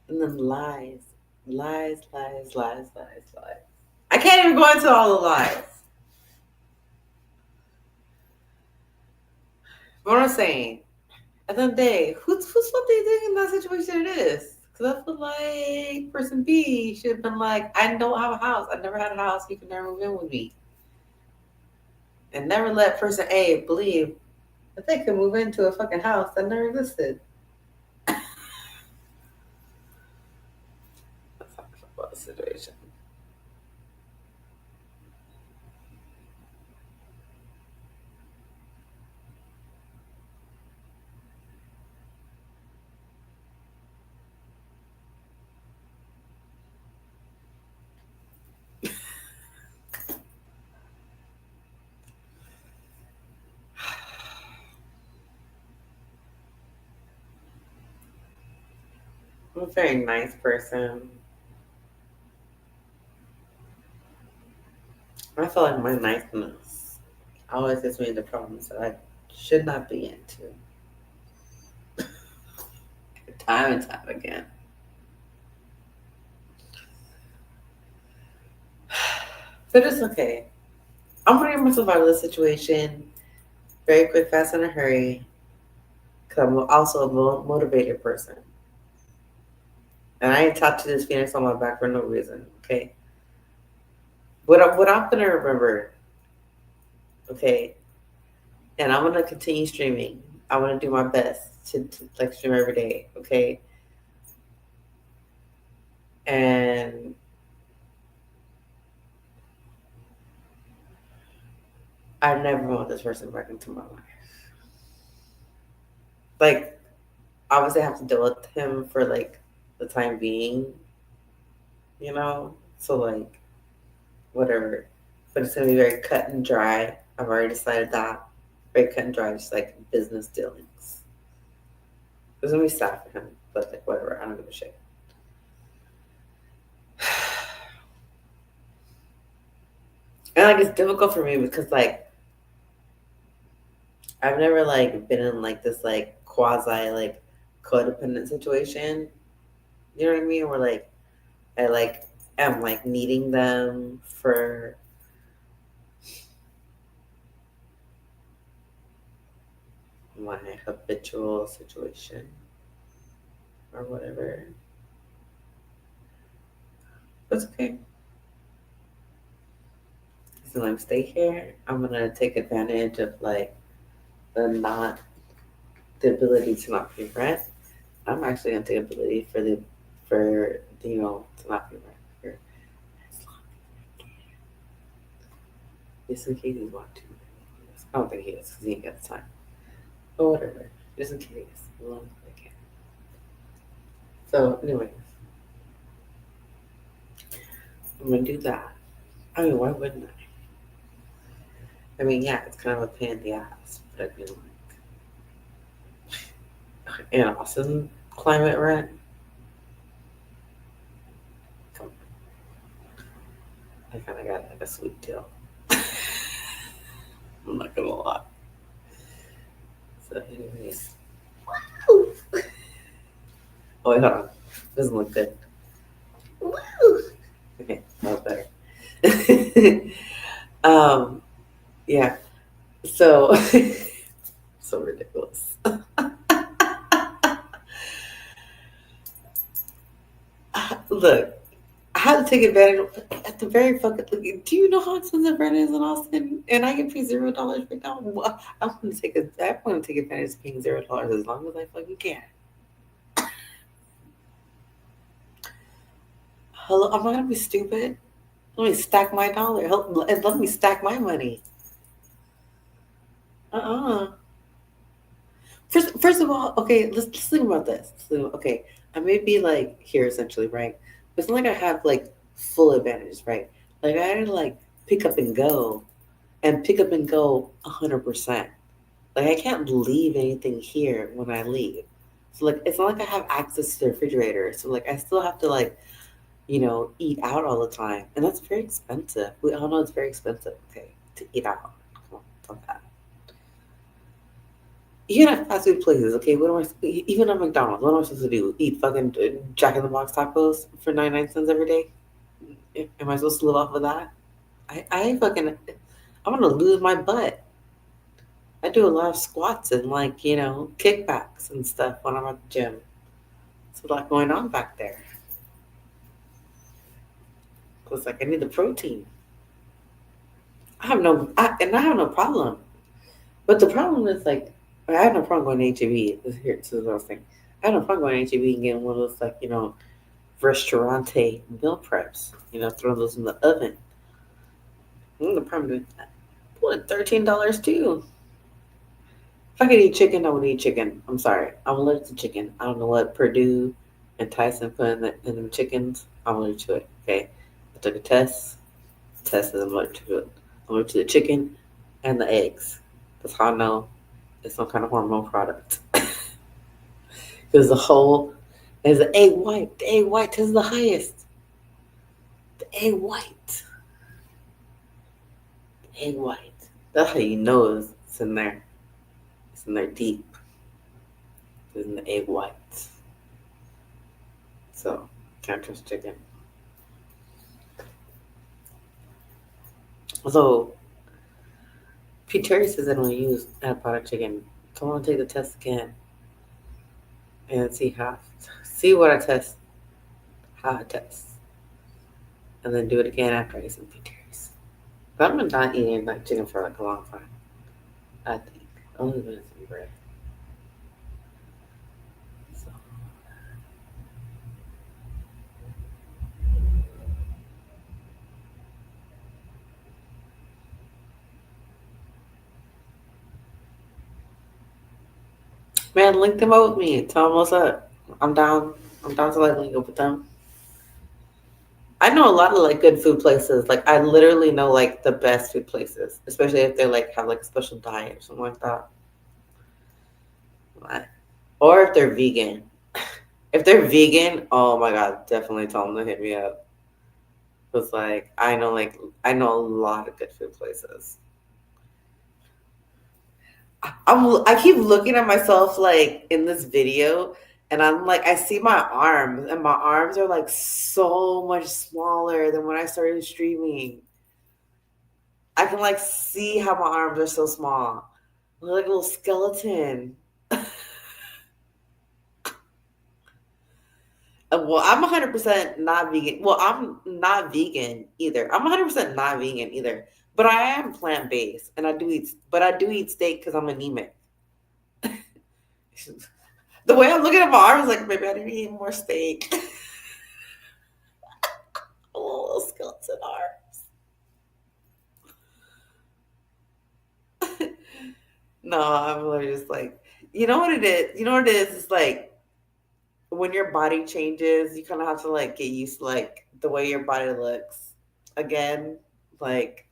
And then lies. Lies, lies, lies, lies, lies. I can't even go into all the lies. But what I'm saying, at the end of the day, whose fault do you think in that situation it is? Because I feel like person B should have been like, I don't have a house. I never had a house. You can never move in with me. And never let person A believe that they could move into a fucking house that never existed. That's how I feel about the situation. I'm a very nice person. I feel like my niceness always gets me into problems that I should not be into. Time and time again. But it's okay. I'm gonna get myself out of this situation very quick, fast, in a hurry. Because I'm also a motivated person. And I ain't tattooed this Phoenix on my back for no reason, okay? What I'm gonna remember, okay, and I'm gonna continue streaming. I'm gonna do my best to like stream every day, okay? And I never want this person back into my life. Like, obviously, I have to deal with him for like the time being, you know? So, like, whatever. But it's gonna be very cut and dry. I've already decided that. Very cut and dry, just like business dealings. It's gonna be sad for him, but like, whatever. I don't give a shit. And like, it's difficult for me because like, I've never like been in like this like quasi like codependent situation. You know what I mean? Where like I like am like needing them for my habitual situation or whatever. But it's okay. So I'm stay here. I'm gonna take advantage of like the ability to not pay rent. I'm actually gonna take ability for you know to not pay rent here as long as I can. Just in case he's want to. I don't think he is because he ain't got the time. But whatever. Just in case. As long as I can. So anyways, I'm gonna do that. I mean, why wouldn't I? I mean, yeah, it's kind of a pain in the ass, but I mean, like, in Austin climate rent, come on, I kind of got like a sweet deal. I'm not gonna lie. So, anyways, woo! Oh wait, hold on, doesn't look good. Woo! Okay, that was better. Yeah. So, so ridiculous. Look, I had to take advantage at the very fucking. Do you know how expensive rent is in Austin? And I can pay $0 right now. I want to take I want to take advantage of paying $0 as long as I fucking can. Hello, I'm not gonna be stupid. Let me stack my dollar. Help, and let me stack my money. Uh-uh. First of all, okay, let's think about this. So, okay, I may be like here essentially, right? But it's not like I have like full advantage, right? Like I had to like pick up and go and pick up and go 100%. Like I can't leave anything here when I leave. So like it's not like I have access to the refrigerator. So like I still have to like, eat out all the time. And that's very expensive. We all know it's very expensive, okay, to eat out. Come on, stop that. Even at fast food places, okay, what am even at McDonald's, what am I supposed to do? Eat fucking Jack in the Box tacos for 99 cents every day? Am I supposed to live off of that? I fucking, I'm gonna lose my butt. I do a lot of squats and like, kickbacks and stuff when I'm at the gym. It's a lot going on back there. Cause like I need the protein. And I have no problem. But the problem is like, I have no problem going to HEB. This is what I was saying. I have no problem going to HEB and getting one of those like, restaurante meal preps. Throw those in the oven. The problem is, what, $13 too. If I could eat chicken, I would eat chicken. I'm sorry. I'm allergic to chicken. I don't know what Purdue and Tyson put in them chickens. I'm allergic to it. Okay. I took a test. The test is I'm allergic to it. I'm allergic to the chicken and the eggs. That's how I know it's some kind of hormone product. Because the whole is the egg white. The egg white is the highest. The egg white. The egg white. That's how you know it's in there. It's in there deep. It's in the egg white. So can't trust chicken. So P. Terry says I don't use antibiotic chicken. Come on, take the test again and see what I test, how I test, and then do it again after I eat some P. Terry's. But I've been not eating like chicken for like a long time. I think only been some bread. So man, link them up with me. Tell them what's up. I'm down. I'm down to like link up with them. I know a lot of like good food places. Like I literally know like the best food places, especially if they're like have like a special diet or something like that. Right. Or if they're vegan. If they're vegan, oh my god, definitely tell them to hit me up. Cause I know a lot of good food places. I keep looking at myself like in this video, and I'm like I see my arms, and my arms are like so much smaller than when I started streaming. I can like see how my arms are so small. I look like a little skeleton. Well, I'm 100% not vegan. Well, I'm not vegan either. I'm 100% not vegan either. But I am plant based, and I do eat steak because I'm anemic. The way I'm looking at my arms, like maybe I need to eat more steak. A little skeleton arms. No, I'm literally just like, you know what it is? You know what it is? It's like when your body changes, you kind of have to like get used to like the way your body looks again. Like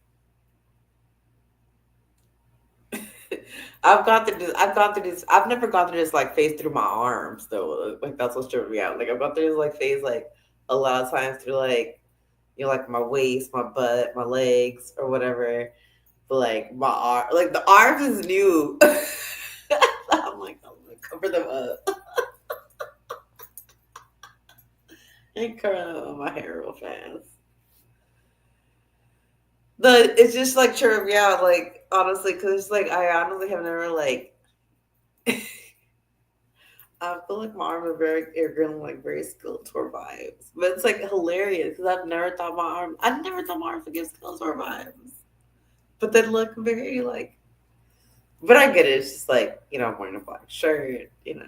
I've gone through this. I've never gone through this like phase through my arms though. Like that's what's tripping me out. Like I've gone through this like phase like a lot of times through like like my waist, my butt, my legs, or whatever. But like my arm, like the arms is new. I'm gonna cover them up and curl my hair real fast. It's just like tripping me out, like honestly, because like I honestly have never like I feel like my arms are getting like very Skeletor vibes, but it's like hilarious because I never thought my arms would give Skeletor vibes, but they look very like. But I get it. It's just like I'm wearing a black shirt, whatever.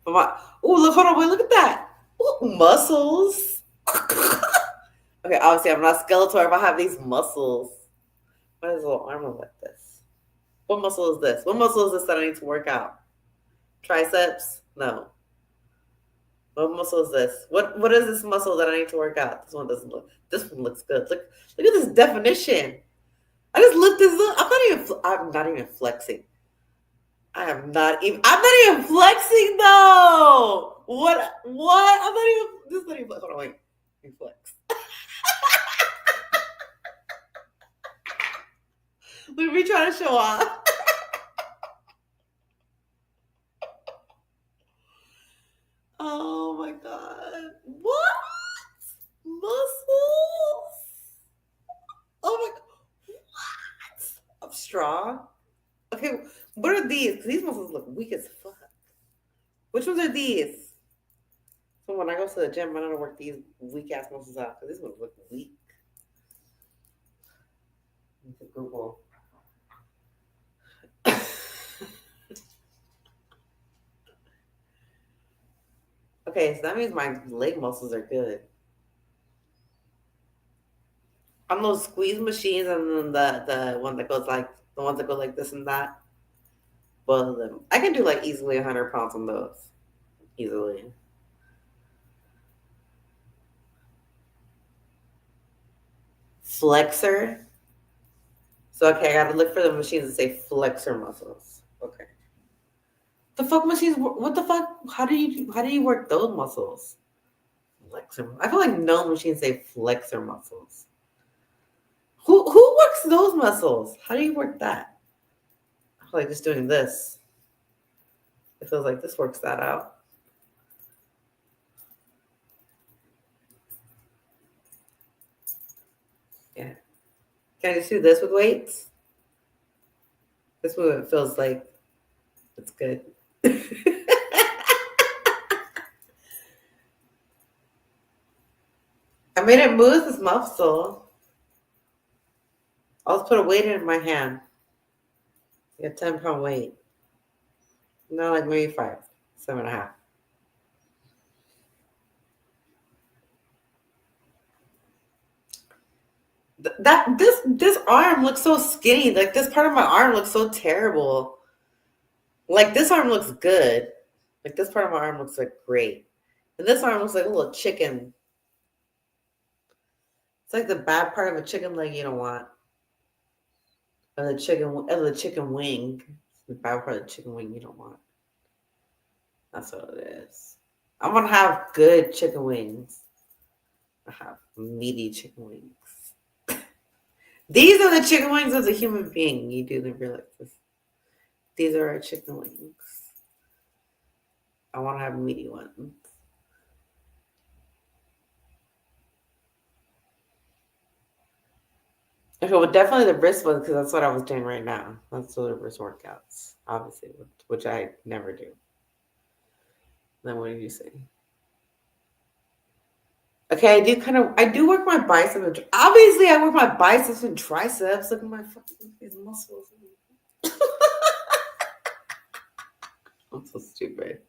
But look, hold on, wait, look at that. Ooh, muscles. Okay, obviously I'm not Skeletor if I have these muscles. Why does a little arm look like this? What muscle is this? What muscle is this that I need to work out? Triceps? No. What muscle is this? What is this muscle that I need to work out? This one doesn't look. This one looks good. Look at this definition. I just looked this up. I'm not even flexing. I'm not even flexing though. What? I'm not even. This is not even. Hold on, wait. Let me flex. Look at me trying to show off. Oh my god. What? Muscles? Oh my god. What? I'm strong. Okay, what are these? Because these muscles look weak as fuck. Which ones are these? So when I go to the gym, I don't work these weak ass muscles out because these ones look weak. Need to Google. Okay, so that means my leg muscles are good. On those squeeze machines and then the one that goes like the ones that go like this and that. Both of them. I can do like easily 100 pounds on those. Easily. Flexor. So okay, I gotta look for the machines that say flexor muscles. Okay. The fuck machines? What the fuck? How do you work those muscles? Flexor. I feel like no machines say flexor muscles. Who works those muscles? How do you work that? I feel like just doing this. It feels like this works that out. Yeah. Can I just do this with weights? This movement feels like it's good. I made it move this muscle. I'll just put a weight in my hand. Like a 10-pound weight. No, like maybe 5, 7.5. This arm looks so skinny. Like this part of my arm looks so terrible. Like this arm looks good. Like this part of my arm looks like great. And this arm looks like a little chicken. It's like the bad part of a chicken leg you don't want. Of the chicken wing. The bad part of the chicken wing you don't want. That's what it is. I want to have good chicken wings. I have meaty chicken wings. These are the chicken wings of the human being. You do realize this. These are our chicken wings. I want to have meaty ones. Okay, well, definitely the wrist ones because that's what I was doing right now. That's the wrist workouts, obviously, which I never do. Then what did you say? Okay, I do work my biceps. Obviously, I work my biceps and triceps. Look at my fucking these muscles. I'm so stupid.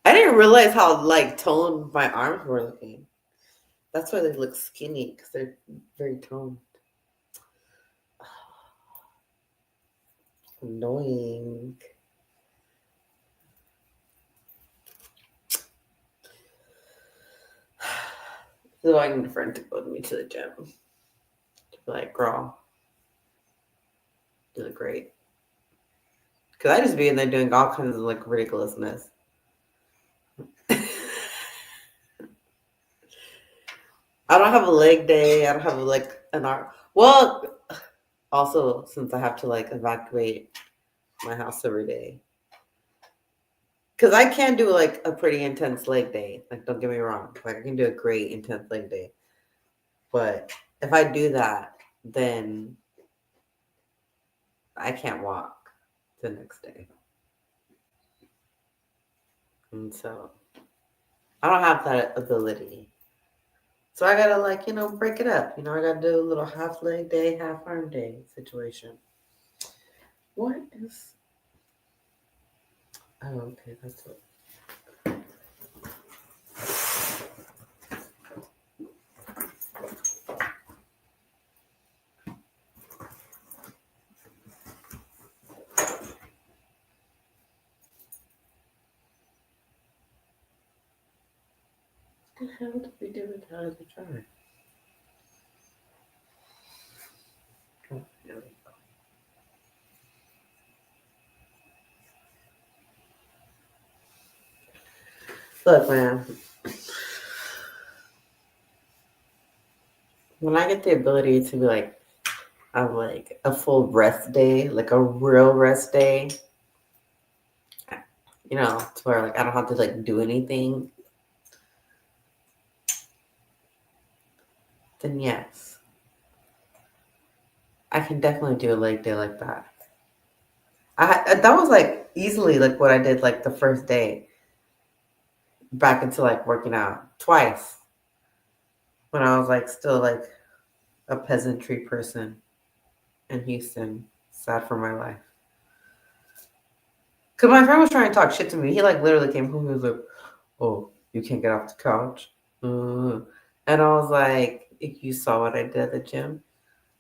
I didn't realize how like toned my arms were looking. That's why they look skinny because they're very toned. Annoying. So I need a friend to go with me to the gym. To be like, girl, you look great. Because I just be in there doing all kinds of like ridiculousness. I don't have a leg day. I don't have like an arm. Well, also since I have to like evacuate my house every day. Because I can do like a pretty intense leg day. Like, don't get me wrong. Like, I can do a great intense leg day. But if I do that, then I can't walk the next day. And so I don't have that ability. So I gotta like, break it up. I gotta do a little half leg day, half arm day situation. What is okay, that's what. What the hell did we do with how to try? Oh, there we go. Look, man, when I get the ability to be like, have like a full rest day, like a real rest day, to where like I don't have to like do anything, then yes, I can definitely do a leg day like that. That was like easily like what I did like the first day back into like working out twice when I was like still like a peasantry person in Houston. Sad for my life. Cause my friend was trying to talk shit to me. He like literally came home. He was like, "Oh, you can't get off the couch," and I was like, "If you saw what I did at the gym,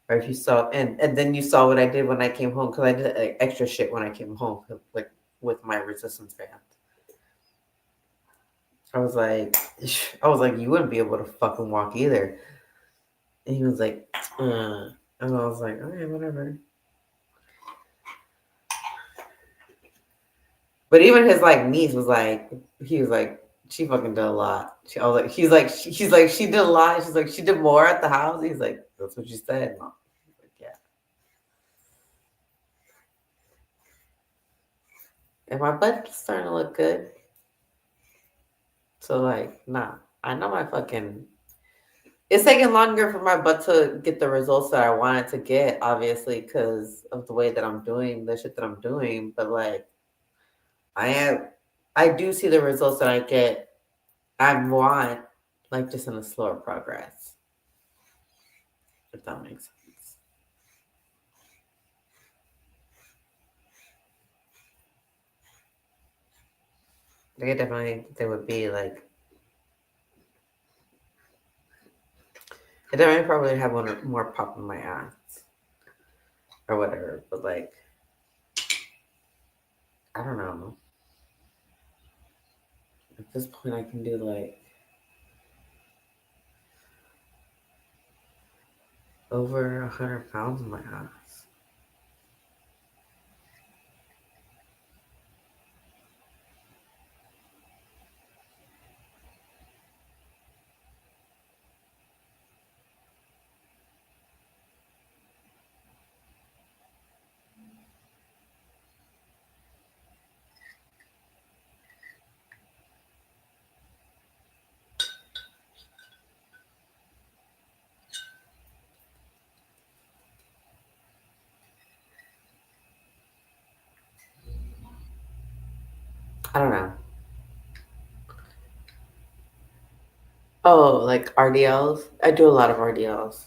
or if you saw, and then you saw what I did when I came home, because I did like, extra shit when I came home, like with my resistance band. I was like, you wouldn't be able to fucking walk either." And he was like, and I was like, "Okay, whatever." But even his like niece was like, he was like, she fucking did a lot. I was like, he's like, she did a lot. She's like, she did more at the house. He's like, that's what you said. Mom. Like, yeah. And my butt's starting to look good. So like, nah, I know my fucking. It's taking longer for my butt to get the results that I wanted to get, obviously, because of the way that I'm doing the shit that I'm doing. But like, I am, I do see the results that I get. I want, like, just in a slower progress. If that makes sense. They definitely they would be like I definitely probably have one or more pop in my ass or whatever. But like I don't know. At this point I can do like over 100 pounds in my ass. I don't know. Oh, like RDLs? I do a lot of RDLs.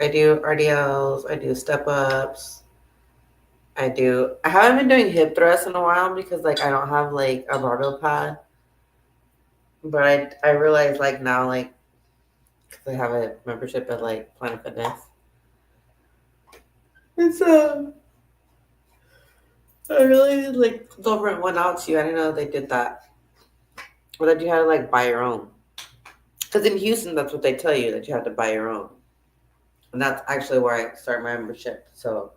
I do RDLs, I do step ups. I haven't been doing hip thrusts in a while because like I don't have like a barbell pad. But I realize like now like because I have a membership at like Planet Fitness. And so I really like they'll rent one out to you. I didn't know they did that. Or that you had to like buy your own. Because in Houston, that's what they tell you that you have to buy your own. And that's actually where I start my membership. So,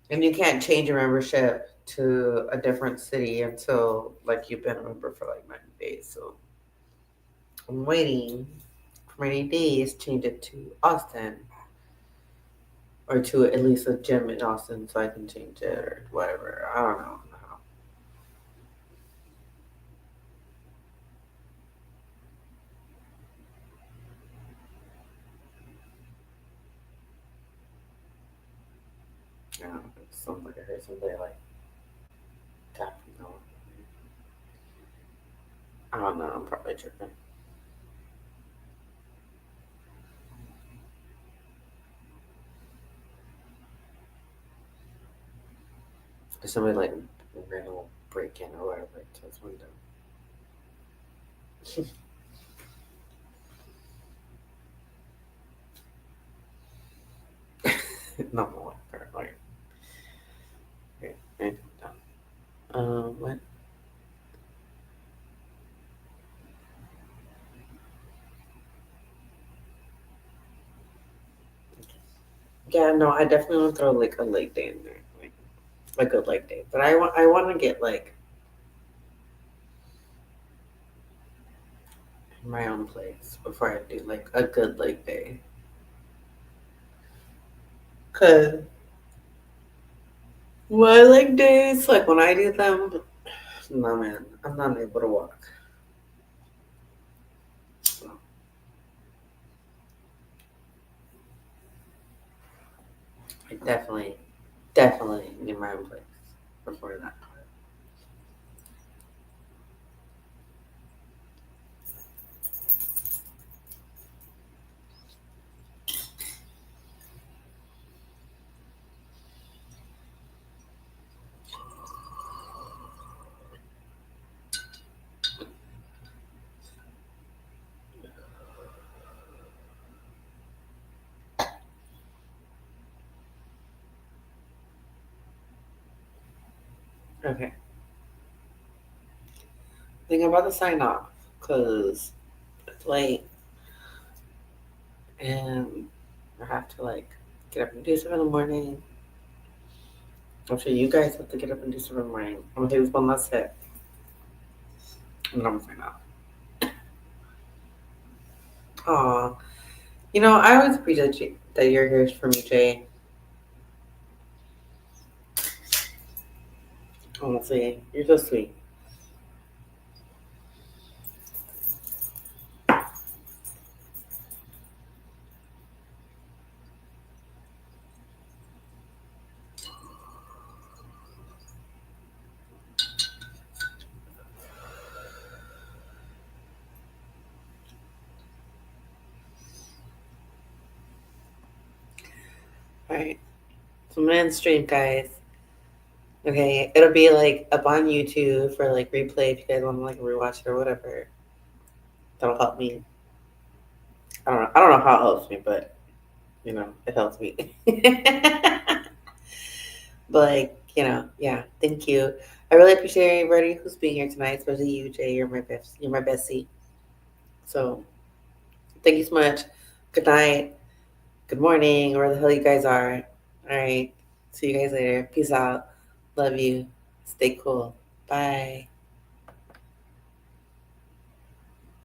and you can't change your membership to a different city until like you've been a member for like 90 days. So I'm waiting for 90 days to change it to Austin or to at least a gym in Austin so I can change it or whatever. I don't know. Yeah, it sounds like I heard somebody like tapping on. I don't know. I'm probably tripping. There's somebody like ran a break in or whatever to his window. Not more apparently. Okay, and done. What? Yeah, no, I definitely want to throw like a leg day in there, like a good leg day. But I want to get like in my own place before I do like a good leg day. Cause my leg days, like when I do them, no man, I'm not able to walk. So I definitely need my own place before that. Okay, I think I'm about to sign off because it's late and I have to like get up and do stuff in the morning. I'm sure you guys have to get up and do stuff in the morning. I'm gonna take this one last hit and then I'm gonna sign off. Aw, I always appreciate that you're here for me, Jay. Honestly, you're so sweet. All right, so I'm gonna end the stream, guys. Okay, it'll be like up on YouTube for like replay if you guys want to like rewatch it or whatever. That'll help me. I don't know how it helps me, but it helps me. But like, yeah, thank you. I really appreciate everybody who's being here tonight, especially you, Jay. You're my bestie. So thank you so much. Good night. Good morning, where the hell you guys are. All right. See you guys later. Peace out. Love you. Stay cool. Bye.